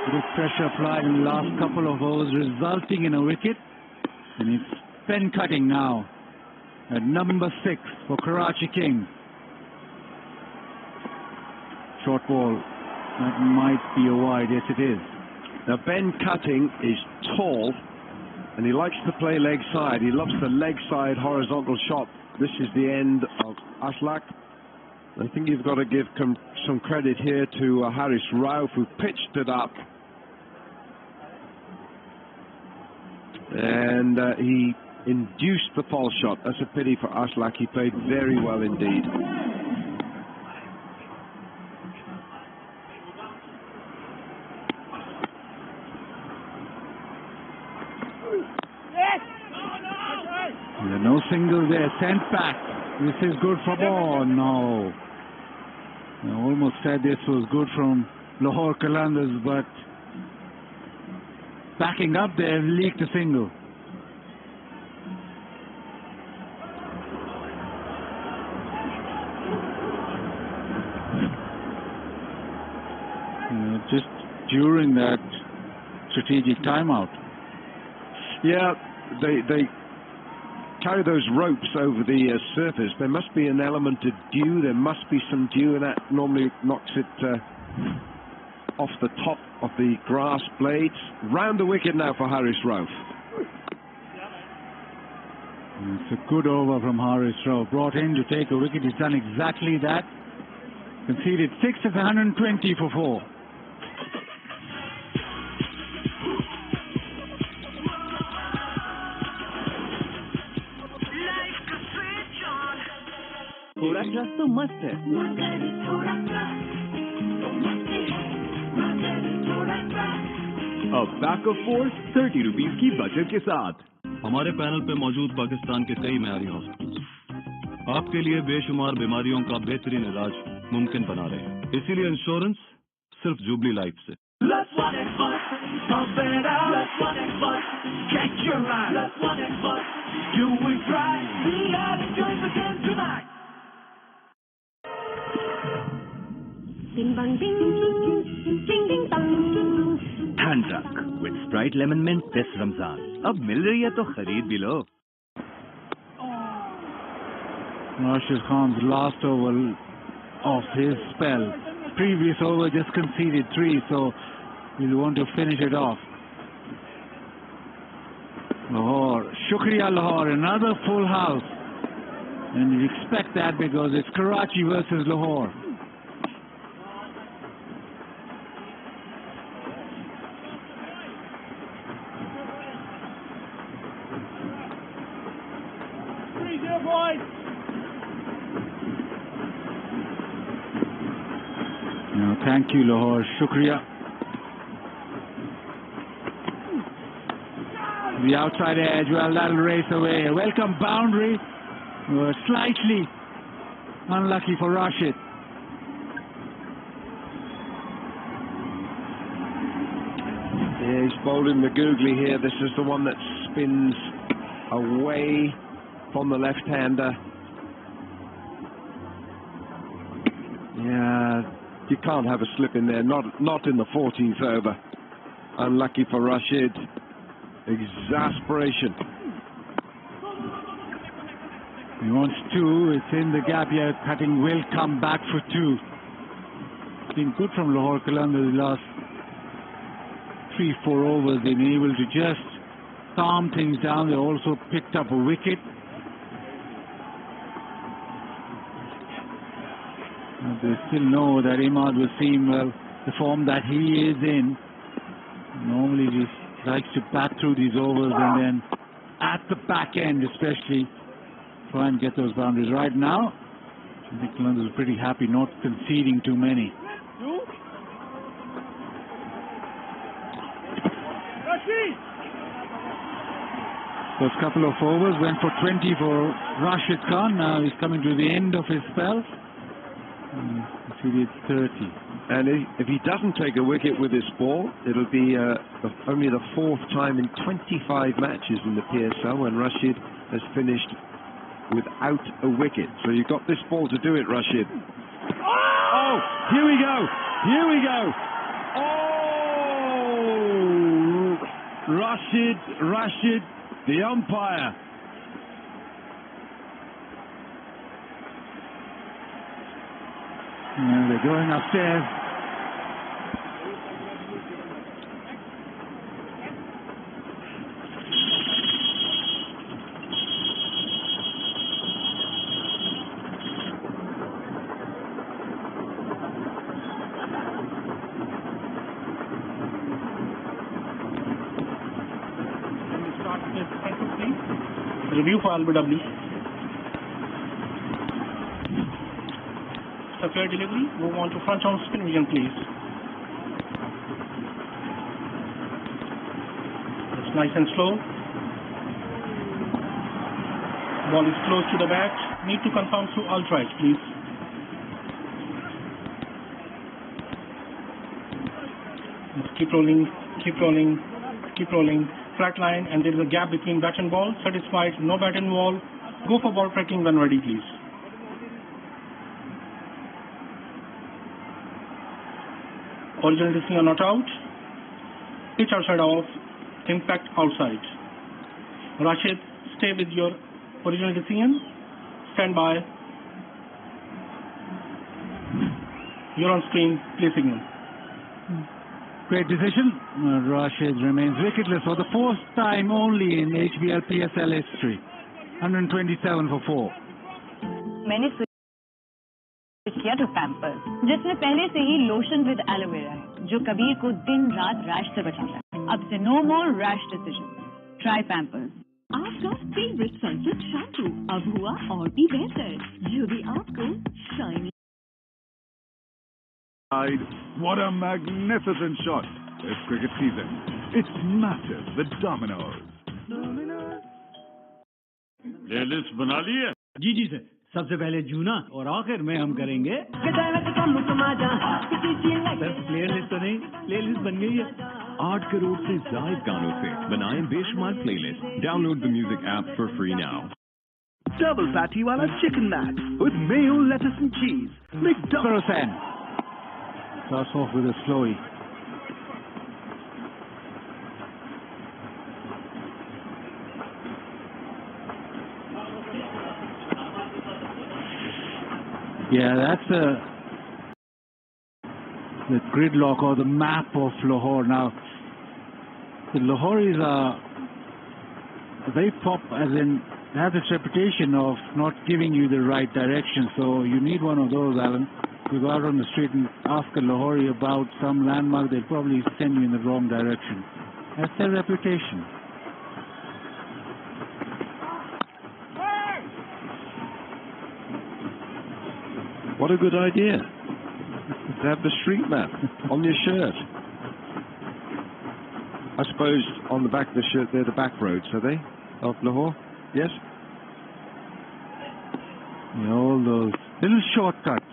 Good pressure applied in the last couple of overs, resulting in a wicket. And it's pen cutting now at number 6 for Karachi Kings. Short ball. That might be a wide. Yes, it is. Now, Ben Cutting is tall, and he likes to play leg side. He loves the leg side horizontal shot. This is the end of Aslak. I think you've got to give some credit here to Haris Rauf, who pitched it up. And he induced the false shot. That's a pity for Aslak. He played very well indeed. There are no singles there. Sent back. This is good from all. No. I almost said this was good from Lahore Qalandars, but backing up there, leaked a single. Just during that strategic timeout. Yeah, they carry those ropes over the surface. There must be an element of dew. There must be some dew, and that normally knocks it off the top of the grass blades. Round the wicket now for Haris Rauf. It's a good over from Haris Rauf. Brought in to take a wicket. He's done exactly that. Conceded 6 of 120 for 4. थोड़ा trust तो मस्त है। अब back of force 30 rupees की बचत के साथ। हमारे पैनल पे मौजूद पाकिस्तान के कई मेयारी हॉस्पिटल आपके लिए बेशुमार बीमारियों का बेहतरीन इलाज मुमकिन बना रहे हैं। इसीलिए इंश्योरेंस सिर्फ जुबली लाइफ से। Let's one and bust, pump it out. Let's one and bust, catch your eye. Let's one and bust, do it right. We are enjoying the game tonight. Ding bang ding, ding ding dong. Thandrak with Sprite Lemon Mint this Ramzan. अब मिल रही है तो खरीद भी लो। Rashid Khan's last over of his spell. Previous over just conceded 3, so he'll want to finish it off. Lahore, Shukriya Lahore, another full house. And you expect that because it's Karachi versus Lahore. No, thank you, Lahore. Shukriya. The outside edge, well, that'll race away. A welcome boundary. Slightly unlucky for Rashid. Yeah, he's bowling the googly here. This is the one that spins away from the left-hander. Yeah, you can't have a slip in there. Not in the 14th over. Unlucky for Rashid. Exasperation. He wants 2. It's in the gap here. Cutting will come back for 2. It's been good from Lahore Kalander the last 3-4 overs. They've been able to just calm things down. They also picked up a wicket. And they still know that Imad Wasim, well, the form that he is in, normally just likes to bat through these overs and then at the back end especially try and get those boundaries. Right now, I think Kalander is pretty happy not conceding too many. First couple of overs went for 20 for Rashid Khan. Now he's coming to the end of his spell. He did 30. And if he doesn't take a wicket with this ball, it'll be only the 4th time in 25 matches in the PSL when Rashid has finished without a wicket. So you've got this ball to do it, Rashid. Oh, here we go. Here we go. Oh, Rashid, the umpire. And they're going upstairs. Review for LBW. Fair delivery. Move on to front on spin vision, please. It's nice and slow. Ball is close to the bat. Need to confirm through ultra edge, please. Let's keep rolling, keep rolling, keep rolling. Flat line, and there is a gap between bat and ball. Satisfied, no bat involved. Go for ball tracking when ready, please. Original decision not out. Pitch outside off. Impact outside. Rashid, stay with your original decision. Stand by. You're on screen. Please signal. Great decision. Rashid remains wicketless for the 4th time only in HBL PSL history. 127 for 4. मैंने switch किया तो pamper जिसमें पहले से ही lotion with aloe vera है जो कबीर को दिन रात रैश से बचाता है. अब से no more rash decision. Try Pampers. आपका फेवरेट सनसेट शैम्पू अब हुआ और भी बेहतर जो भी आपको shiny. What a magnificent shot. It's cricket season. It's massive, the dominoes. Playlist बना ली है? जी जी सर. सबसे पहले जूना और आखिर में हम करेंगे सर प्लेलिस्ट तो नहीं, प्लेलिस्ट बन गई है. 8 करोड़ से ज्यादा गानों से बनाएं बेशुमार playlist. Download the music app for free now. Double patty wala chicken mat with mayo, lettuce and cheese. McDonald's. Starts off with a slowie. Yeah, that's the gridlock or the map of Lahore. Now, the Lahoris are very as in, they have this reputation of not giving you the right direction. So you need one of those, Alan. If you go out on the street and ask a Lahori about some landmark, they'll probably send you in the wrong direction. That's their reputation. What a good idea to have the street map on your shirt. I suppose on the back of the shirt they're the back roads, are they, of Lahore? Yes? Yeah, all those little shortcuts.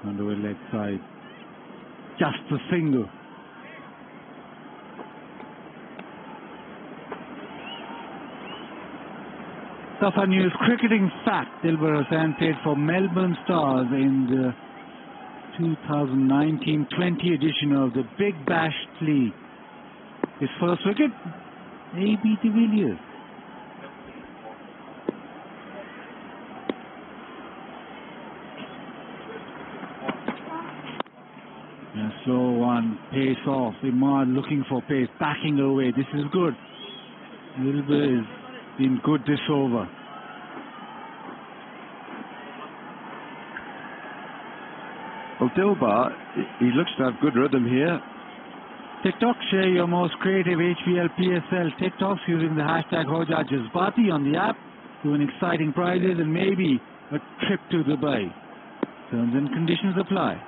Underway leg side. Just a single. Tougher news, cricketing fact. Dilbar Hussain played for Melbourne Stars in the 2019-20 edition of the Big Bash League. His first wicket, A.B. de Villiers. A slow one, pace off. Imad looking for pace, backing away. This is good. Dilbar has been good this over. Well, Dilbar, he looks to have good rhythm here. TikTok, share your most creative HBL PSL TikToks using the hashtag Hoja Jazbati on the app to win exciting prizes and maybe a trip to Dubai. Terms and conditions apply.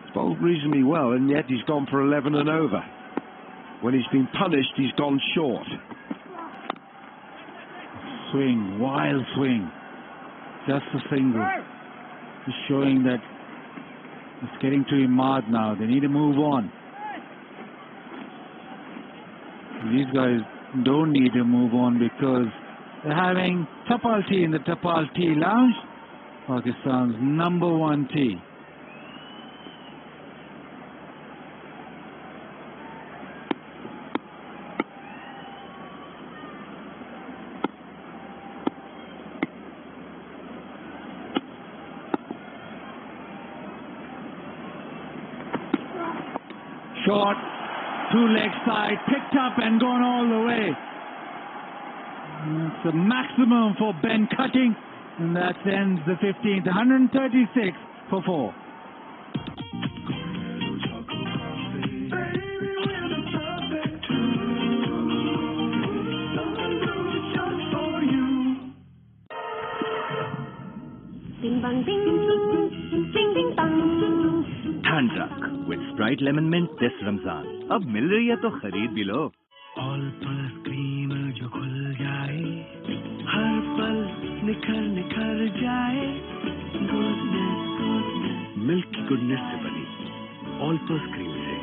He's bowled reasonably well, and yet he's gone for 11 and over. When he's been punished, he's gone short. Swing, wild swing. Just a single. Just showing that it's getting to Imad now. They need to move on. These guys don't need to move on because they're having Tapal tea in the Tapal Tea Lounge, Pakistan's #1 tea. Short, two-leg side, picked up and gone all the way. It's a maximum for Ben Cutting, and that ends the 15th. 136 for 4. Ding bang ding, ding ding bang. Thandrak with Sprite Lemon Mint this Ramzan. अब मिल रही है तो खरीद भी लो. All pulse cream जो खुल जाए, हर पल निखर निखर जाए. Goodness, goodness. मिल्क की गुडनेस से बनी ऑल पर्स क्रीम से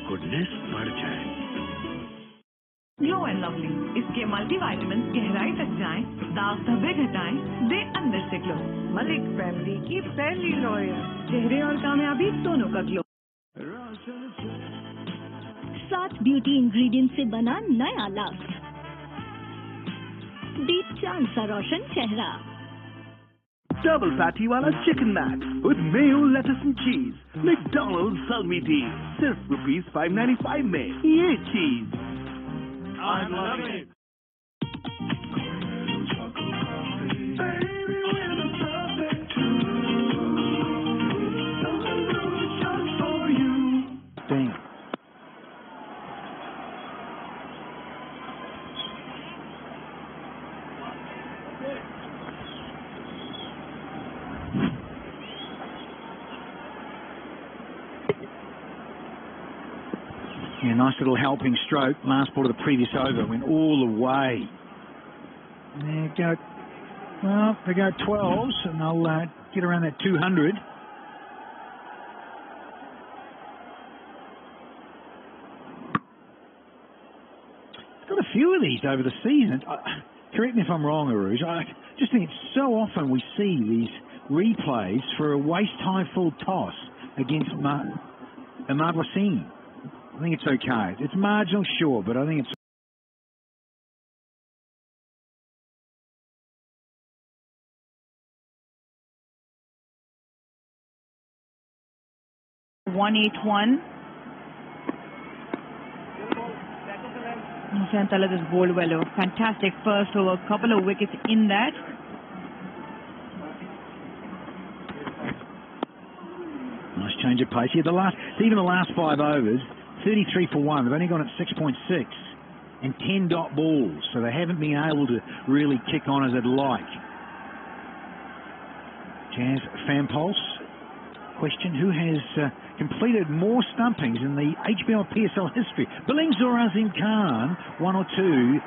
गुडनेस बढ़ जाए. ग्लो एंड लवली, इसके मल्टीविटामिन गहराई तक जाएं, दाग धब्बे घटाएं, दे अंदर से ग्लो. मलिक फैमिली की पहली लॉयर, चेहरे और कामयाबी दोनों का ग्लो. 7 ब्यूटी इंग्रेडिएंट से बना नया लाभ. दीप चांद सा रोशन चेहरा. Double patty wala chicken mac with mayo, lettuce and cheese. McDonald's Salmi deal. Sirf ₹5.95 mein. Ye cheese. I love it. Dang. Yeah, nice little helping stroke. Last ball of the previous over went all the way. And they go 12s, and they'll get around that 200. Got a few of these over the season. Correct me if I'm wrong, Aruj. I just think it's so often we see these replays for a waist-high full toss against Ahmad Wasim. I think it's okay. It's marginal, sure, but I think it's... (181). Hussain Talat has bowled well. A fantastic first over, couple of wickets in that. Nice change of pace here. Even the last 5 overs, 33 for 1. They've only gone at 6.6 and 10 dot balls, so they haven't been able to really kick on as they'd like. Jazz fan pulse. Question, who has completed more stumpings in the HBL PSL history? Billings or Azim Khan, 1 or 2?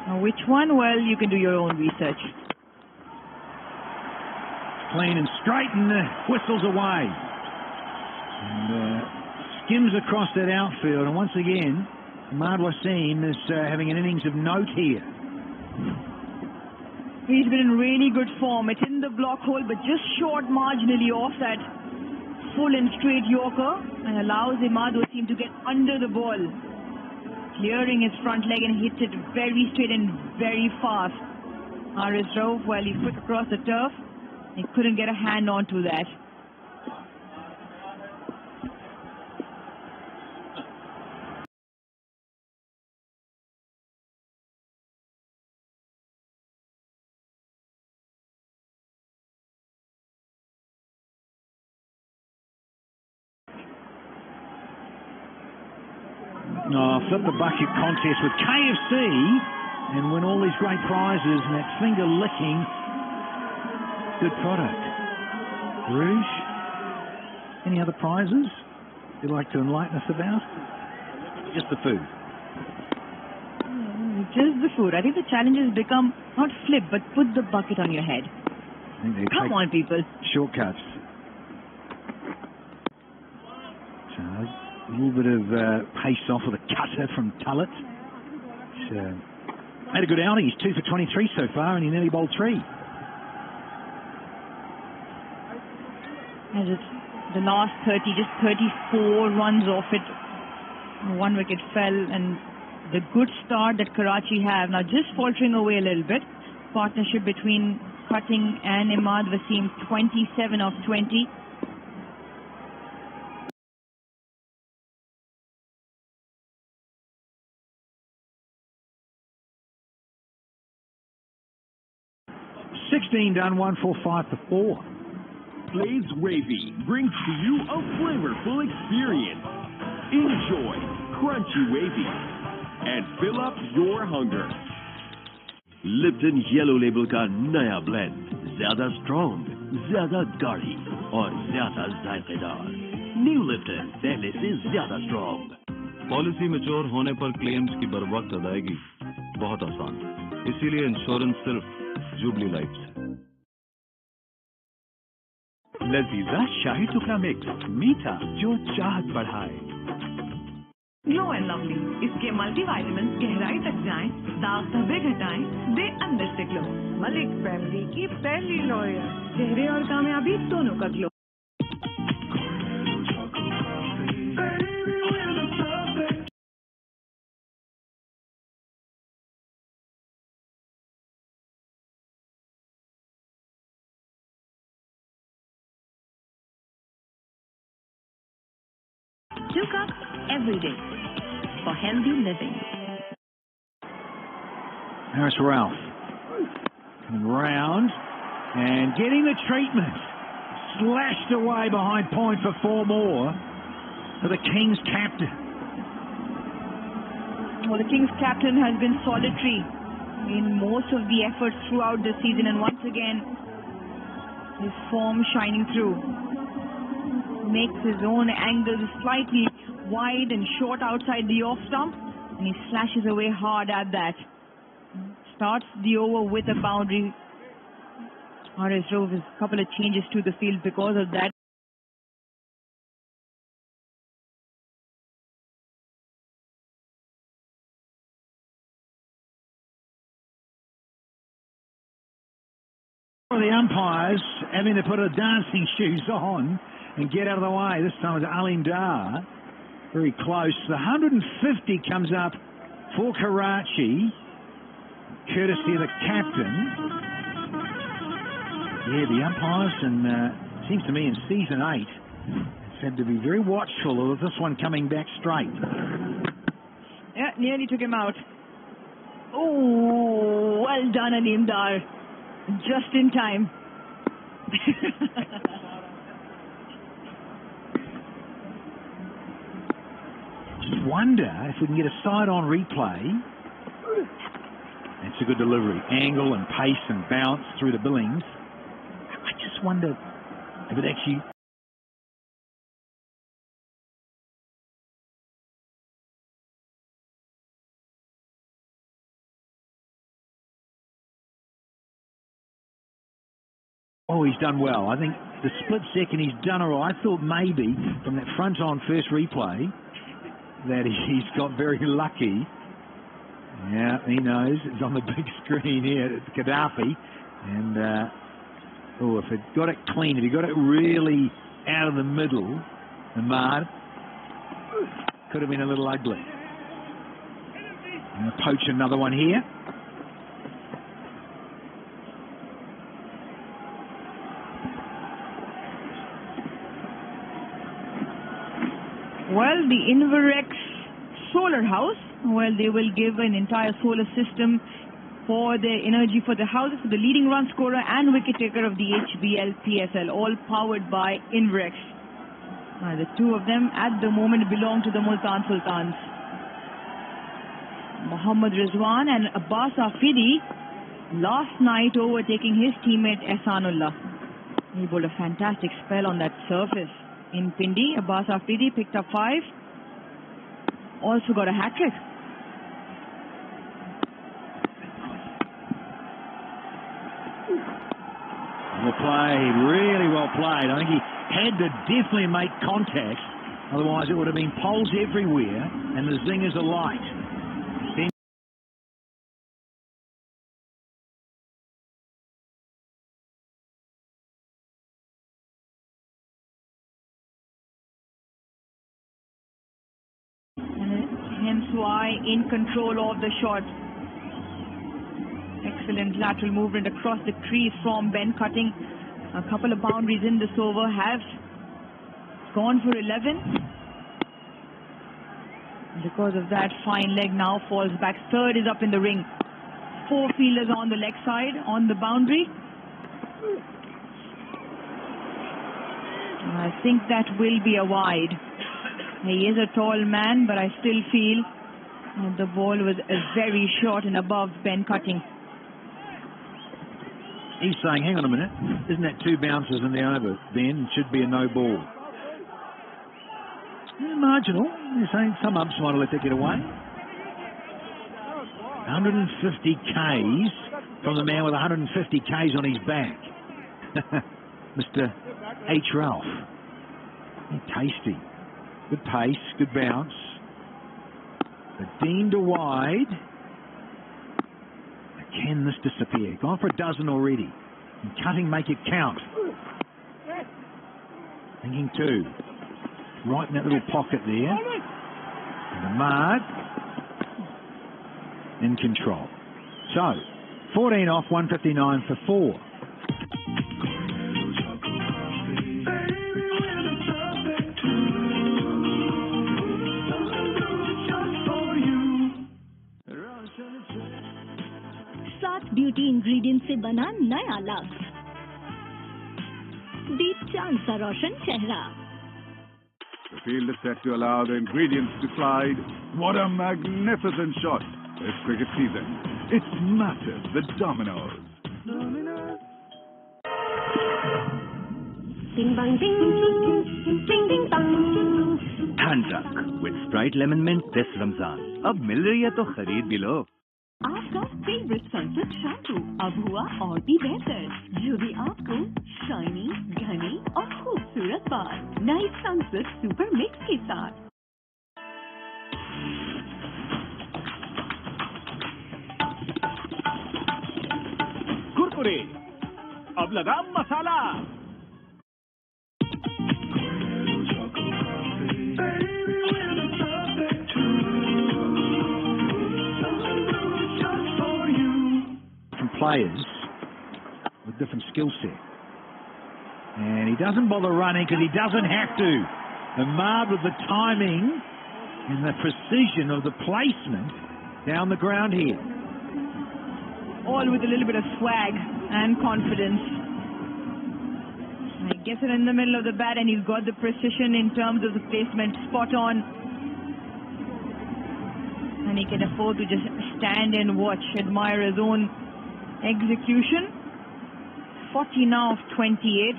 Now which one? Well, you can do your own research. Clean and straight, and whistles away. And skims across that outfield, and once again, Ahmad Wasim is having an innings of note here. He's been in really good form. It's in the block hole, but just short marginally off that full and straight Yorker, and allows Ahmad Wasim to get under the ball, clearing his front leg, and hits it very straight and very fast. Haris Rauf, while he flicked across the turf, he couldn't get a hand onto that. Flip the bucket contest with KFC and win all these great prizes, and that finger licking good product. Rouge, any other prizes you'd like to enlighten us about? Just the food. Just the food. I think the challenge has become not flip, but put the bucket on your head. Come on, people. Shortcuts. So, a little bit of pace off with a cutter from Talat. Had a good outing. He's 2 for 23 so far, and he nearly bowled 3. As it's the last 30, just 34 runs off it. 1 wicket fell, and the good start that Karachi have now just faltering away a little bit. Partnership between Cutting and Ahmad Wasim, 27 of 20. Done 145 for 4. Blaze Wavy brings to you a flavorful experience. Enjoy Crunchy Wavy and fill up your hunger. Lipton Yellow Label का नया blend, ज़्यादा strong, ज़्यादा गाढ़ी और ज़्यादा जायकेदार. New Lipton, पहले से ज़्यादा strong. पॉलिसी मैच्योर होने पर क्लेम्स की बर्वक्त अदायगी बहुत आसान, इसीलिए इंश्योरेंस सिर्फ जुबली लाइफ है. लजीजा शाही टुकड़ा मिक्स, मीठा जो चाहत बढ़ाए. ग्लो एंड लवली, इसके मल्टीविटामिन गहराई तक जाएं, दाग धब्बे घटाएं, दे अंदर से ग्लो. मलिक फैमिली की पहली लॉयर, चेहरे और कामयाबी दोनों का glow. Two cups every day for healthy living. Haris Rauf coming round and getting the treatment. Slashed away behind point for 4 more for the Kings captain. Well, the Kings captain has been solitary in most of the efforts throughout the season, and once again his form shining through. Makes his own angles slightly wide and short outside the off stump, and he slashes away hard at that. Starts the over with a boundary, RS drove a couple of changes to the field because of that. The umpires having to put her dancing shoes on and get out of the way. This time it's Alim Dar. Very close. The 150 comes up for Karachi, courtesy of the captain. Yeah, the umpires, and seems to me in season 8, said to be very watchful of this one coming back straight. Yeah, nearly took him out. Oh, well done, Alim Dar. Just in time. Just wonder if we can get a side-on replay. It's a good delivery. Angle and pace and bounce through the billings. I just wonder if it actually... Oh, he's done well. I think the split second he's done all right. I thought maybe from that front-on first replay that he's got very lucky. Yeah, he knows. It's on the big screen here. It's Gaddafi. And, if it got it clean, if he got it really out of the middle, Ahmad, could have been a little ugly. And poach another one here. Well, the Inverex solar house, well, they will give an entire solar system for the energy for the houses, for the leading run scorer and wicket taker of the HBL PSL, all powered by Inverex. The two of them at the moment belong to the Multan Sultans. Mohammad Rizwan and Abbas Afidi last night overtaking his teammate Ehsanullah. He bowled a fantastic spell on that surface. In Pindi, Abbas Afridi picked up 5. Also got a hat-trick. Well played, really well played. I think he had to definitely make contact, otherwise it would have been poles everywhere and the zingers are light. Hence why in control of the shot. Excellent lateral movement across the crease from Ben Cutting. A couple of boundaries in this over have gone for 11. Because of that, fine leg now falls back. Third is up in the ring. 4 fielders on the leg side on the boundary. I think that will be a wide. He is a tall man, but I still feel the ball was very short and above Ben Cutting. He's saying, hang on a minute, isn't that 2 bounces in the over? Then should be a no ball. Marginal. They're saying some umps might have let that get away. 150 Ks from the man with 150 Ks on his back. Mr. H. Ralph. Tasty. Good pace, good bounce. But Dean to wide. Can this disappear? Gone for a dozen already. And Cutting, make it count. Thinking 2. Right in that little pocket there. And Ahmad in control. So, 14 off, 159 for 4. Beauty ingredient से बना नया lux, दीप चांद सा रोशन चेहरा. The field is set to allow the ingredients to slide. What a magnificent shot! It's cricket season. It's massive, the dominoes. Ding bang ding, ding ding bang. Thandrak with Sprite Lemon Mint this Ramzan. अब मिल रही है तो खरीद भी लो. आपका favourite Sunsilk shampoo अब हुआ और भी बेहतर, जो भी आपको शाइनी, घनी और खूबसूरत बाल। नई सनसिल्क सुपर मिक्स के साथ। कुरकुरे, अब लगा मसाला। Players with different skill set, and he doesn't bother running because he doesn't have to. Ahmad with the timing and the precision of the placement down the ground here. All with a little bit of swag and confidence. He gets it in the middle of the bat and he's got the precision in terms of the placement, spot on. And he can afford to just stand and watch, admire his own execution. 40 now of 28.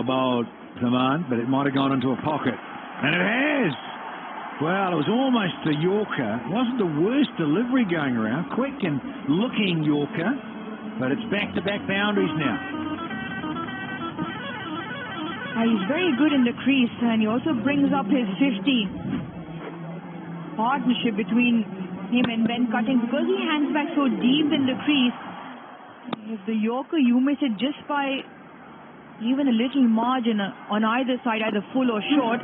About Zaman, but it might have gone into a pocket. And it has! Well, it was almost a Yorker. It wasn't the worst delivery going around. Quick and looking Yorker, but it's back-to-back boundaries now. He's very good in the crease, and he also brings up his 50. Partnership between him and Ben Cutting, because he hands back so deep in the crease. If the Yorker, you miss it just by even a little margin on either side, either full or short.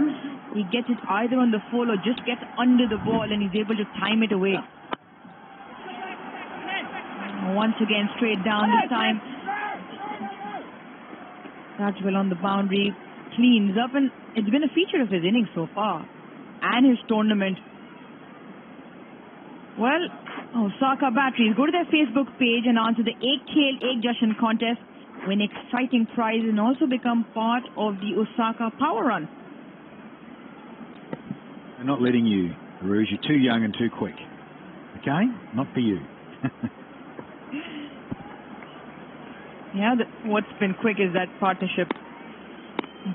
He gets it either on the full or just gets under the ball, and he's able to time it away. Once again, straight down this time. That's well on the boundary, cleans up, and it's been a feature of his innings so far and his tournament. Well, Osaka Batteries, go to their Facebook page and answer the Ek Khel Ek Jashan contest, win exciting prizes, and also become part of the Osaka Power Run. They're not letting you, Rouge. You're too young and too quick. Okay? Not for you. Yeah, what's been quick is that partnership.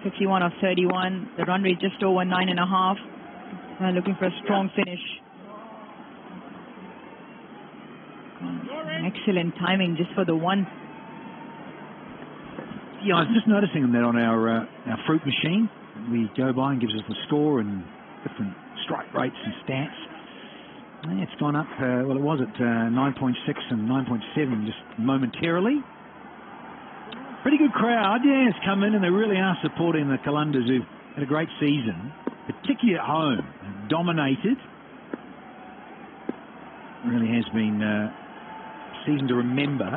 51 of 31. The run rate just over 9.5. Looking for a strong finish. Excellent timing just for the one. Yeah, I was just noticing that on our fruit machine. We go by and gives us the score and different strike rates and stats. It's gone up, well, it was at 9.6 and 9.7 just momentarily. Pretty good crowd, yeah, has come in, and they really are supporting the Qalandars, who've had a great season, particularly at home, and dominated. Really has been a season to remember.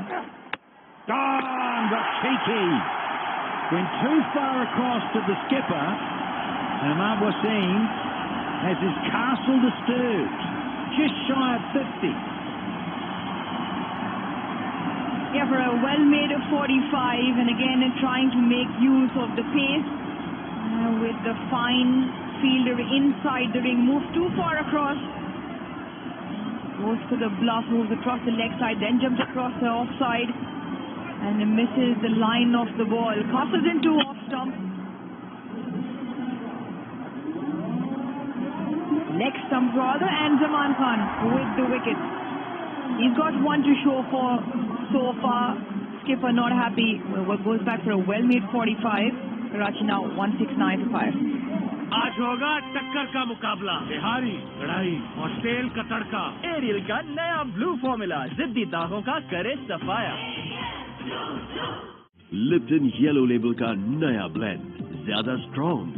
Got cheeky. Went too far across to the skipper, and Ahmad Wasim has his castle disturbed, just shy of 50. Yeah, for a well-made 45, and again trying to make use of the pace with the fine fielder inside the ring. Moves too far across. Goes to the bluff, moves across the leg side, then jumps across the offside, and misses the line of the ball. Crosses into off stump. Leg stump rather, and Zaman Khan with the wicket. He's got one to show for so far. Skipper not happy. Goes back for a well-made 45. Karachi now 169 for 5. आज होगा टक्कर का मुकाबला, बिहारी लड़ाई और तेल का तड़का। Aerial का नया ब्लू फॉर्मूला जिद्दी दागों का करे सफाया। लिप्टन येलो लेबल का नया ब्लेंड, ज्यादा स्ट्रॉन्ग,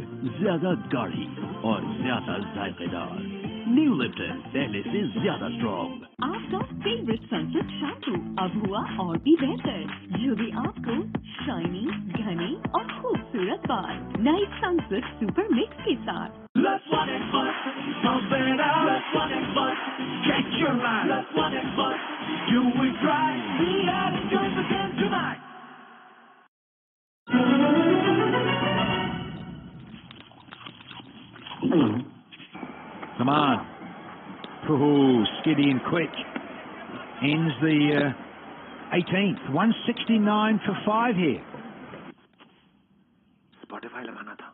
ज्यादा गाढ़ी और ज्यादा जायकेदार। न्यू लिप्टन, पहले से ज्यादा स्ट्रॉन्ग। आपका फेवरेट सनसिल्क शैम्पू अब हुआ और भी बेहतर, जो भी आपको शाइनी, घनी और खूबसूरत बाल। नई सनसिल्क सुपर मिक्स के साथ। Let's one and fun, pump it out. Let's one and fun, catch your eye. Let's one and fun, do it right. We had a joint again tonight. Come on. Oh, skiddy and quick. Ends the 18th. 169 for 5 here. Spotify लगाना था.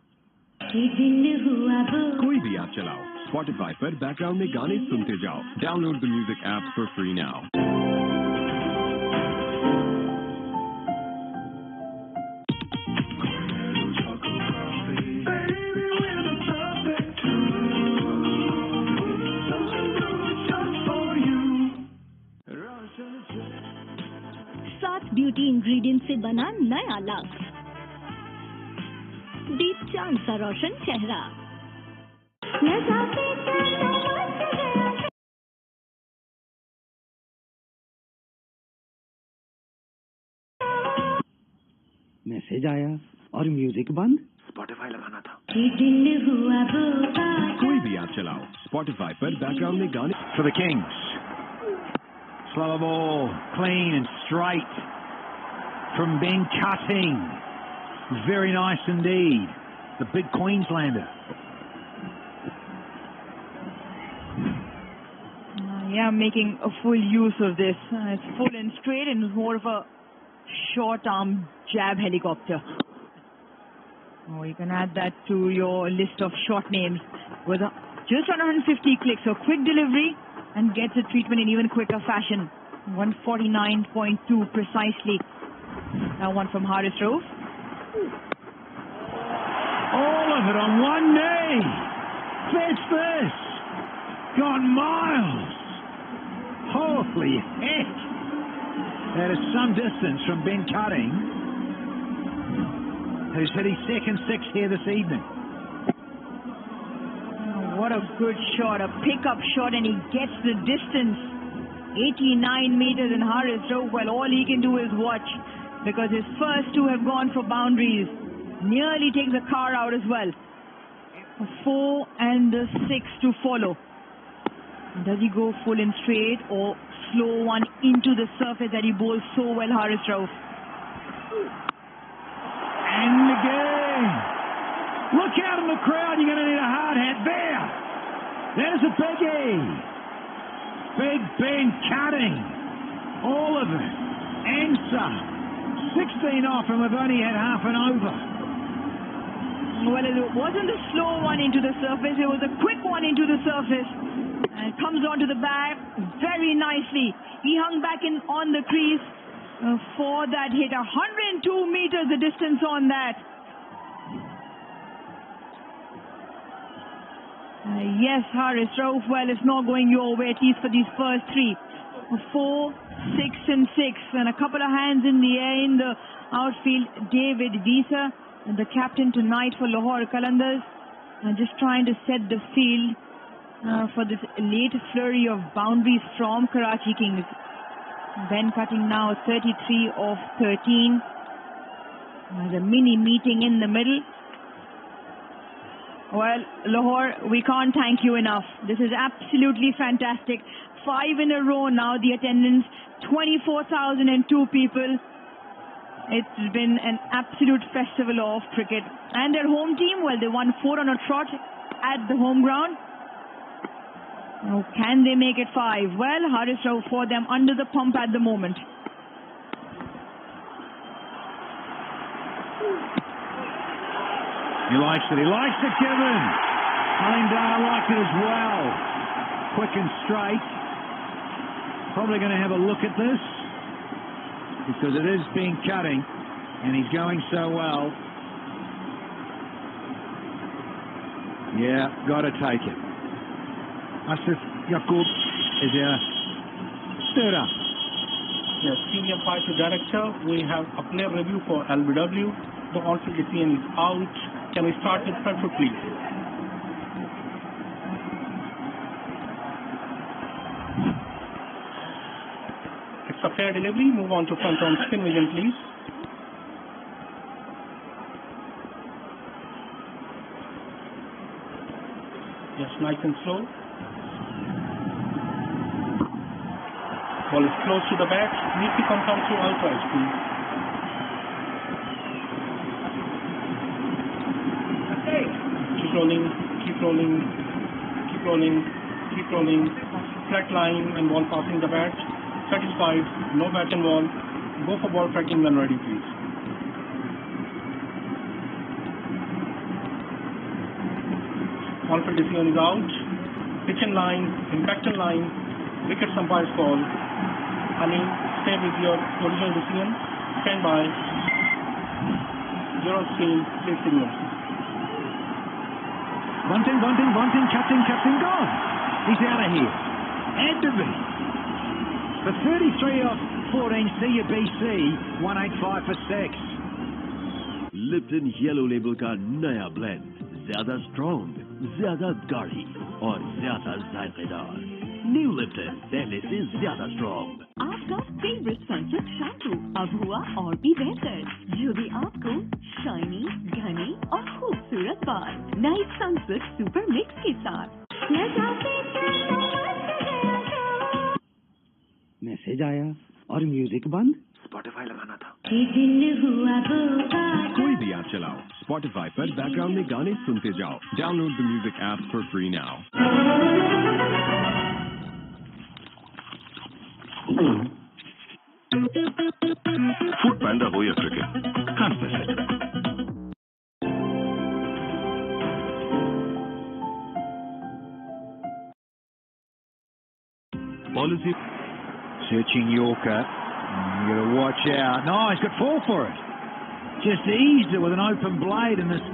कोई भी app चलाओ, Spotify पर background में गाने सुनते जाओ. Download the music app for free now. Beauty ingredient से बना नया लाख, दीप चांद सा रोशन चेहरा. मैसेज आया और म्यूजिक बंद. स्पॉटिफाई लगाना था. कोई भी ऐप चलाओ, Spotify पर बैकग्राउंड में गाने. For the Kings. Slower ball, clean and straight from Ben Cutting. Very nice indeed. The big Queenslander. Yeah, making a full use of this. It's full and straight and more of a short arm jab helicopter. Oh, you can add that to your list of short names with just 150 clicks. So quick delivery and gets a treatment in even quicker fashion. 149.2 precisely. Now one from Haris Rauf. All of it on one knee. Fetch this. Gone miles. Holy heck. That is some distance from Ben Cutting, who's hit his second six here this evening. What a good shot. A pickup shot, and he gets the distance. 89 meters in Haris Rauf. Well, all he can do is watch, because his first two have gone for boundaries. Nearly takes the car out as well. 4 and the 6 to follow. Does he go full and straight or slow one into the surface that he bowls so well, Haris Rauf? And again. Look out in the crowd. You're going to need a hard hat there. There's a biggie. Big Ben Cutting. All of it. Answer. 16 off, and we've only had half an over. Well, it wasn't a slow one into the surface. It was a quick one into the surface. And it comes onto the bag very nicely. He hung back on the crease for that hit. 102 meters the distance on that. Yes, Haris Rauf, well, it's not going your way, at least for these first three. 4, 6 and 6. And a couple of hands in the air in the outfield. David Visa, the captain tonight for Lahore Qalandars, just trying to set the field for this late flurry of boundaries from Karachi Kings. Ben Cutting now 33 of 13. There's a mini meeting in the middle. Well, Lahore, we can't thank you enough. This is absolutely fantastic. 5 in a row now, the attendance, 24,002 people. It's been an absolute festival of cricket. And their home team, well, they won 4 on a trot at the home ground. Now, can they make it 5? Well, Haris Rauf for them under the pump at the moment. He likes it. He likes it, Kevin. Allendale liked it as well. Quick and straight. Probably going to have a look at this, because it is Ben Cutting, and he's going so well. Yeah, got to take it. Asif Yaqub is stood up. Yes, Senior Fighter Director, we have a player review for LBW. The on-field decision is out. Can we start with Bradford, please? It's a fair delivery. Move on to front on spin vision, please. Yes, nice and slow. Ball is close to the bat. Need to come down to outright, please. Keep rolling, keep rolling, keep rolling, keep rolling. Flat line and ball passing the bat. Satisfied, no bat and ball. Go for ball tracking when ready, please. On-field decision is out. Pitch in line, impact in line, wickets umpire's call. Honey, stay with your original decision. Stand by. You're on screen, please signal. Bunting, captain, gone. He's out of here. Anthony. For 33 off 14, CUBC, 185 for 6. Lipton yellow label का नया blend, ज्यादा strong, ज्यादा गाढ़ी और ज्यादा जायकेदार। New Lipton, पहले से ज्यादा स्ट्रॉन्ग। आपका फेवरेट सनसिल्क शैम्पू अब हुआ और भी बेहतर, जो भी आपको शाइनी, घने और खूबसूरत बाल। नई सनसिल्क सुपर मिक्स के साथ। मैसेज आया और म्यूजिक बंद। स्पॉटिफाई लगाना था। कोई भी ऐप चलाओ, स्पॉटिफाई पर बैकग्राउंड में गाने सुनते जाओ। Download the music app for free now. Foodpanda हो या cricket, can't miss it. Policy. Searching Yorker. You got to watch out. No, he's got 4 for it. Just eased it with an open blade, and this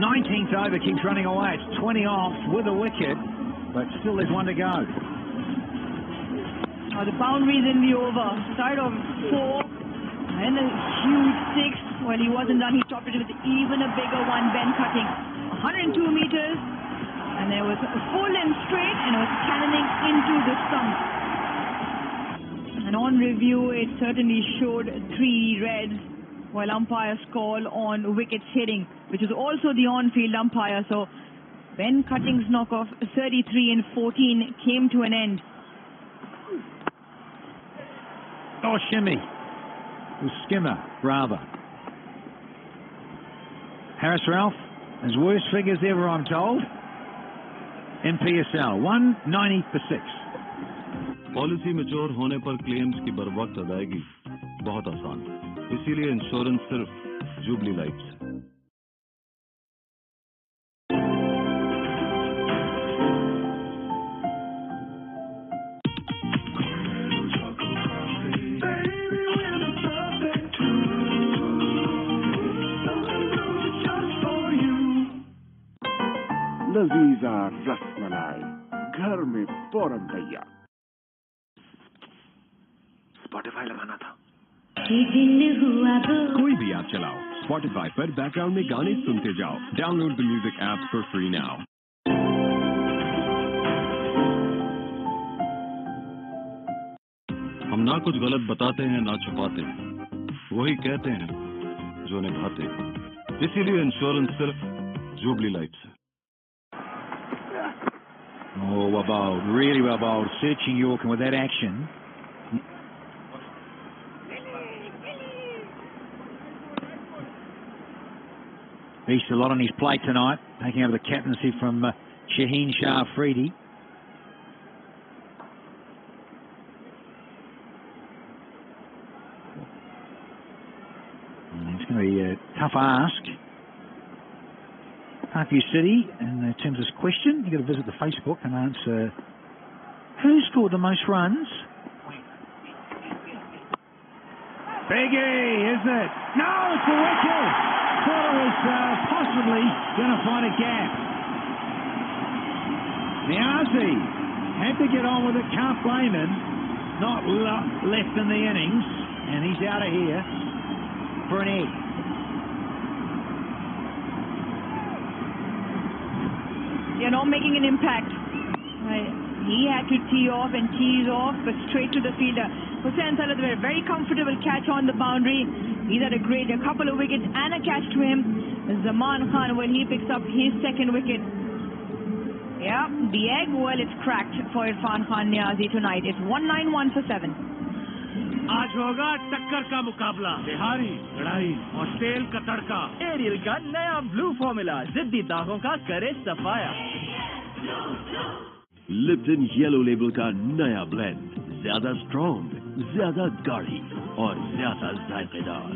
19th over keeps running away. It's 20 off with a wicket, but still there's one to go. Oh, the boundaries in the over. Side of 4 and a huge 6. Well, he wasn't done. He topped it with even a bigger one. Ben cutting 102 meters, and there was a full and straight, and it was cannoning into the stump. And on review, it certainly showed 3 reds, while umpires call on wickets hitting, which is also the on-field umpire. So Ben Cutting's knockoff 33 and 14 came to an end. Oh, shimmy. It was skimmer, rather. Harris Ralph, his worst figures ever, I'm told. In PSL, 190 for 6. Policy mature होने पर claims की बरवक्त अदायगी बहुत आसान, इसीलिए insurance सिर्फ jubilee life से। लजीजा रसमलाई घर में फौरन तैयार। स्पॉटिफाई लगाना था। कोई भी ऐप चलाओ, स्पॉटिफाई पर बैकग्राउंड में गाने सुनते जाओ। Download the music app for free now. हम ना कुछ गलत बताते हैं ना छुपाते, वही कहते हैं जो निभाते, इसीलिए इंश्योरेंस सिर्फ जुबली लाइफ से। Oh, well bowled, really well bowled. Searching York, and with that action, he's a lot on his plate tonight, taking over the captaincy from Shaheen Shah Afridi. It's going to be a tough ask. Paki City, in terms of this question, you've got to visit the Facebook and answer who scored the most runs. Biggie, isn't it? No, it's a wicket. Thought it was possibly going to find a gap. Niazi had to get on with it, can't blame him. Not left in the innings, and he's out of here for an egg. You're not making an impact. He had to tee off and tease off, but straight to the fielder. Hussain Salat with a very comfortable catch on the boundary. He's had a couple of wickets and a catch to him. Zaman Khan, well, he picks up his second wicket. Yeah, the egg, well, it's cracked for Irfan Khan Niazi tonight. It's 191 for 7. आज होगा टक्कर का मुकाबला, बिहारी लड़ाई और तेल का तड़का। Aerial का नया ब्लू फॉर्मूला जिद्दी दागों का करे सफाया। लिप्टन येलो लेबल का नया ब्लेंड, ज्यादा स्ट्रॉन्ग, ज्यादा गाढ़ी और ज्यादा जायकेदार।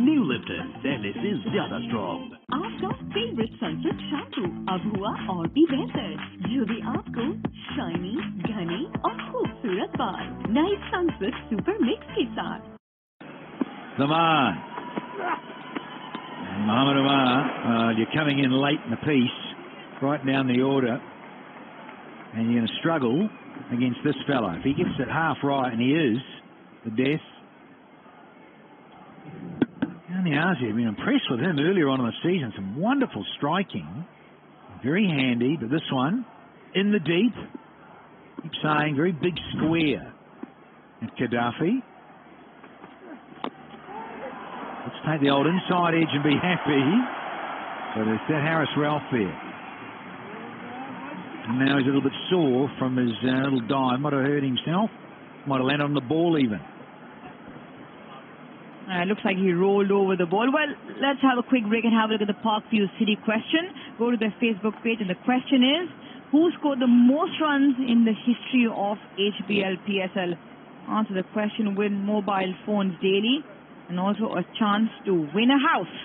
न्यू लिप्टन, पहले से ज्यादा स्ट्रॉन्ग। आपका फेवरेट सनसिल्क शैम्पू अब हुआ और भी बेहतर, जो भी आपको शाइनी, घने और खूबसूरत बाल नए सनसिल्क सुपर मिक्स के साथ। Zaman. Mohamed Omar, you're coming in late in the piece, right down the order, and you're going to struggle against this fella. If he gets it half right, and he is, the death. I've been impressed with him earlier on in the season. Some wonderful striking. Very handy, but this one, in the deep. Keep saying, very big square at Gaddafi. Let's take the old inside edge and be happy. So there's that Harris Ralph there. And now he's a little bit sore from his little dive. Might have hurt himself. Might have landed on the ball even. Looks like he rolled over the ball. Well, let's have a quick break and have a look at the Parkview City question. Go to their Facebook page, and the question is, who scored the most runs in the history of HBL PSL? Answer the question, win mobile phones daily, and also a chance to win a house.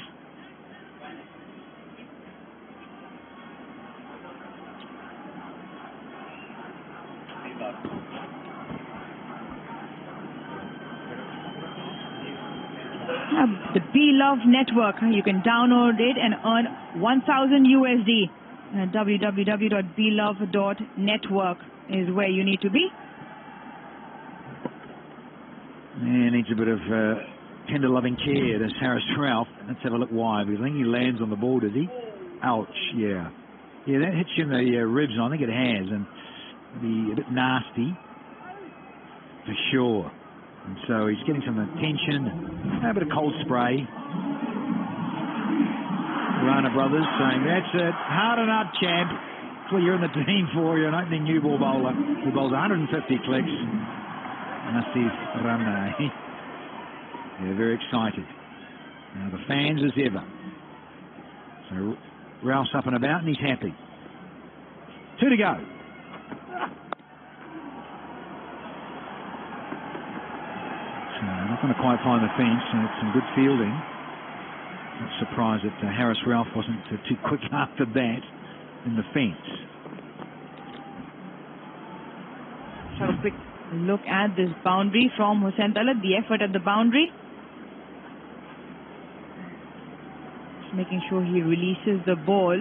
The Be Love Network. You can download it and earn 1,000 USD. www.belove.network is where you need to be. Yeah, needs a bit of tender loving care. There's Harris Ralph. Let's have a look why. I think he lands on the ball, does he? Ouch, yeah. Yeah, that hits you in the ribs, I think it has, and be a bit nasty for sure. And so he's getting some attention, a bit of cold spray. Rana Brothers saying, that's it, harden up, champ. That's what you're in the team for. You're an opening new ball bowler who bowls 150 clicks. Nasif Rana. They're very excited. Now the fans as ever. So Ralph's up and about and he's happy. 2 to go. Not going to quite find the fence, and it's some good fielding. Not surprised that Harris Ralph wasn't too quick after that in the fence. Let's have a quick look at this boundary from Hussain Talat, the effort at the boundary. Just making sure he releases the ball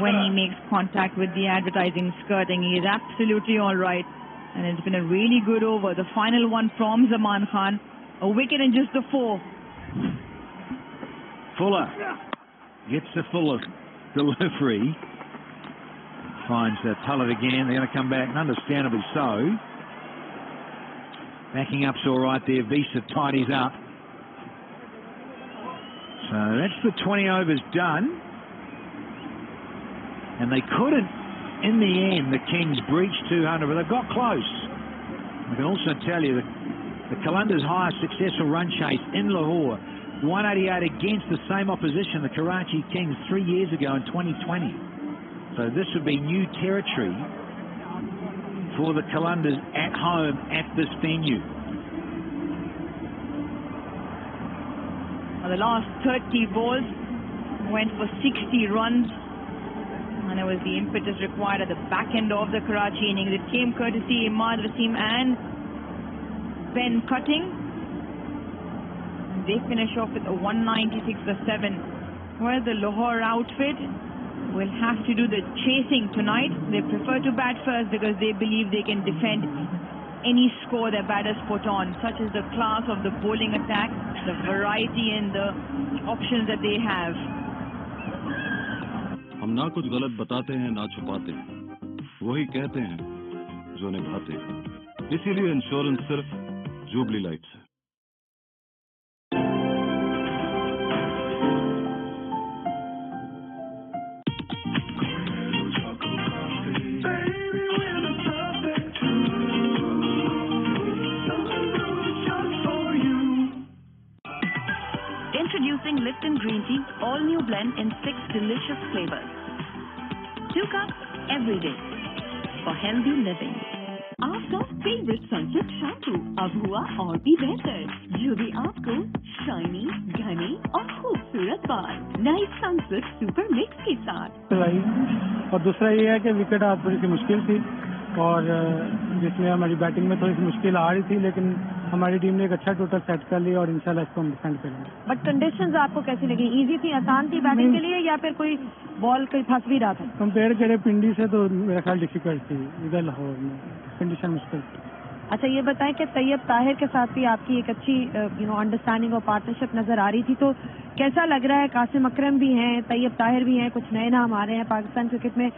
when he makes contact with the advertising skirting. He is absolutely all right. And it's been a really good over. The final one from Zaman Khan. A wicket and just the 4. Fuller gets the Fuller delivery. Finds Talat again. They're going to come back, and understandably so. Backing up's all right there. Visa tidies up. So that's the 20 overs done. And they couldn't, in the end, the Kings breached 200, but they've got close. I can also tell you that the Qalander's highest successful run chase in Lahore, 188 against the same opposition, the Karachi Kings, 3 years ago in 2020. So this would be new territory for the Qalanders at home at this venue. The last 30 balls went for 60 runs. And it was the impetus required at the back end of the Karachi innings. It came courtesy Imad Wasim and Ben Cutting. And they finish off with a 196 for 7. Well, the Lahore outfit will have to do the chasing tonight. They prefer to bat first because they believe they can defend any score their batters put on, such as the class of the bowling attack, the variety and the options that they have. हम ना कुछ गलत बताते हैं ना छुपाते हैं, वही कहते हैं जो निभाते हैं, इसीलिए इंश्योरेंस सिर्फ जुबली लाइफ से। Introducing Lipton Green Tea, all new blend in 6 delicious flavors. 2 cups every day for healthy living. आपका फेवरेट सनसिल्क शैम्पू अब हुआ और भी बेहतर, जो भी आपको शाइनी, घने और खूबसूरत बाल नए सनसिल्क सुपर मिक्स के साथ। और दूसरा ये है कि विकेट आज थोड़ी सी मुश्किल थी और जिसमें हमारी बैटिंग में थोड़ी सी मुश्किल आ रही थी, लेकिन हमारी टीम ने एक अच्छा टोटल सेट कर लिया और इंशाल्लाह इसको हम डिफेंड करेंगे। बट कंडीशंस आपको कैसी लगी? इजी थी, आसान थी बैटिंग के लिए, या फिर कोई बॉल कहीं फंस भी रहा था? कंपेयर करें पिंडी से तो मेरा ख्याल डिफिकल्ट थी, इधर लाहौर में कंडीशन मुश्किल थी। अच्छा, ये बताएं कि तैयब ताहिर के साथ भी आपकी एक अच्छी अंडरस्टैंडिंग और पार्टनरशिप नजर आ रही थी, तो कैसा लग रहा है? कासिम अकरम भी हैं, तैयब ताहिर भी हैं, कुछ नए नाम आ रहे हैं पाकिस्तान क्रिकेट में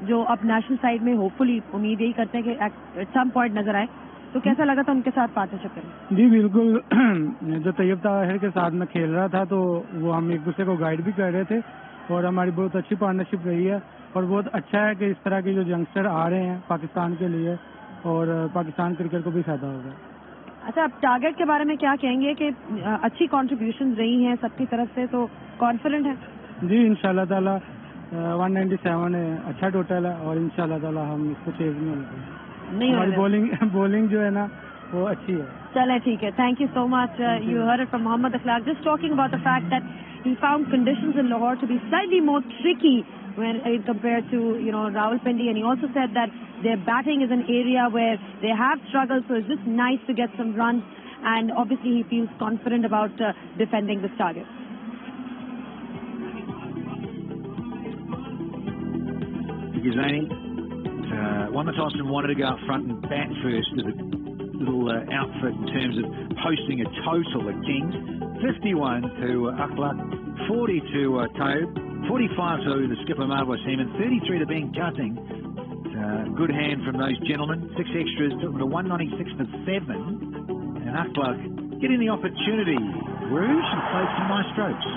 जो अब नेशनल साइड में होपफुली उम्मीद यही करते हैं कि एट सम पॉइंट नजर आए, तो कैसा लगा था उनके साथ पार्टनरशिप करना? जी बिल्कुल जो तैयब ताहिर के साथ मैं खेल रहा था तो वो हम एक दूसरे को गाइड भी कर रहे थे और हमारी बहुत अच्छी पार्टनरशिप रही है और बहुत अच्छा है कि इस तरह के जो यंगस्टर आ रहे हैं पाकिस्तान के लिए और पाकिस्तान क्रिकेट को भी फायदा होगा। अच्छा, अब टारगेट के बारे में क्या कहेंगे कि अच्छी कॉन्ट्रीब्यूशन रही हैं सबकी तरफ से, तो कॉन्फिडेंट है? जी इंशाल्लाह ताला 197 है, अच्छा टोटल है और इंशाल्लाह ताला हम इसको चेज नहीं हमारी बॉलिंग जो है ना वो अच्छी है। चले ठीक है, thank you so much. You heard it from Mohammed Akhlaq just talking about the fact that he found conditions in Lahore to be slightly more tricky when compared to Rawalpindi, and he also said that their batting is an area where they have struggled, so it's just nice to get some runs, and obviously he feels confident about defending this target. Won the toss and wanted to go up front and bat first as a little outfit in terms of posting a total at Kings. 51 to Akhlaq, 40 to Taib, 45 to the skipper Marwa Seaman, 33 to Ben Cutting. Good hand from those gentlemen. 6 extras took them to 196 for 7. And Akhlaq getting the opportunity. Rouge and played some nice strokes.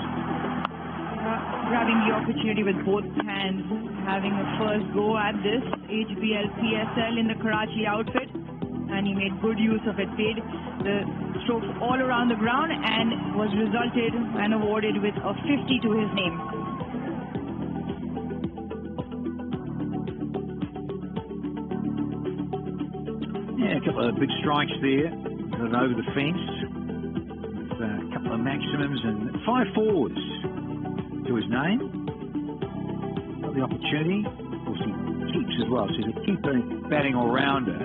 Grabbing the opportunity with both hands, having a first go at this HBL PSL in the Karachi outfit, and he made good use of it. Paid the strokes all around the ground and was resulted and awarded with a 50 to his name. Yeah, a couple of big strikes there, got it over the fence. With a couple of maximums and 5 fours to his name. Got the opportunity. Of course, he keeps as well, so he's a keeper batting all-rounder.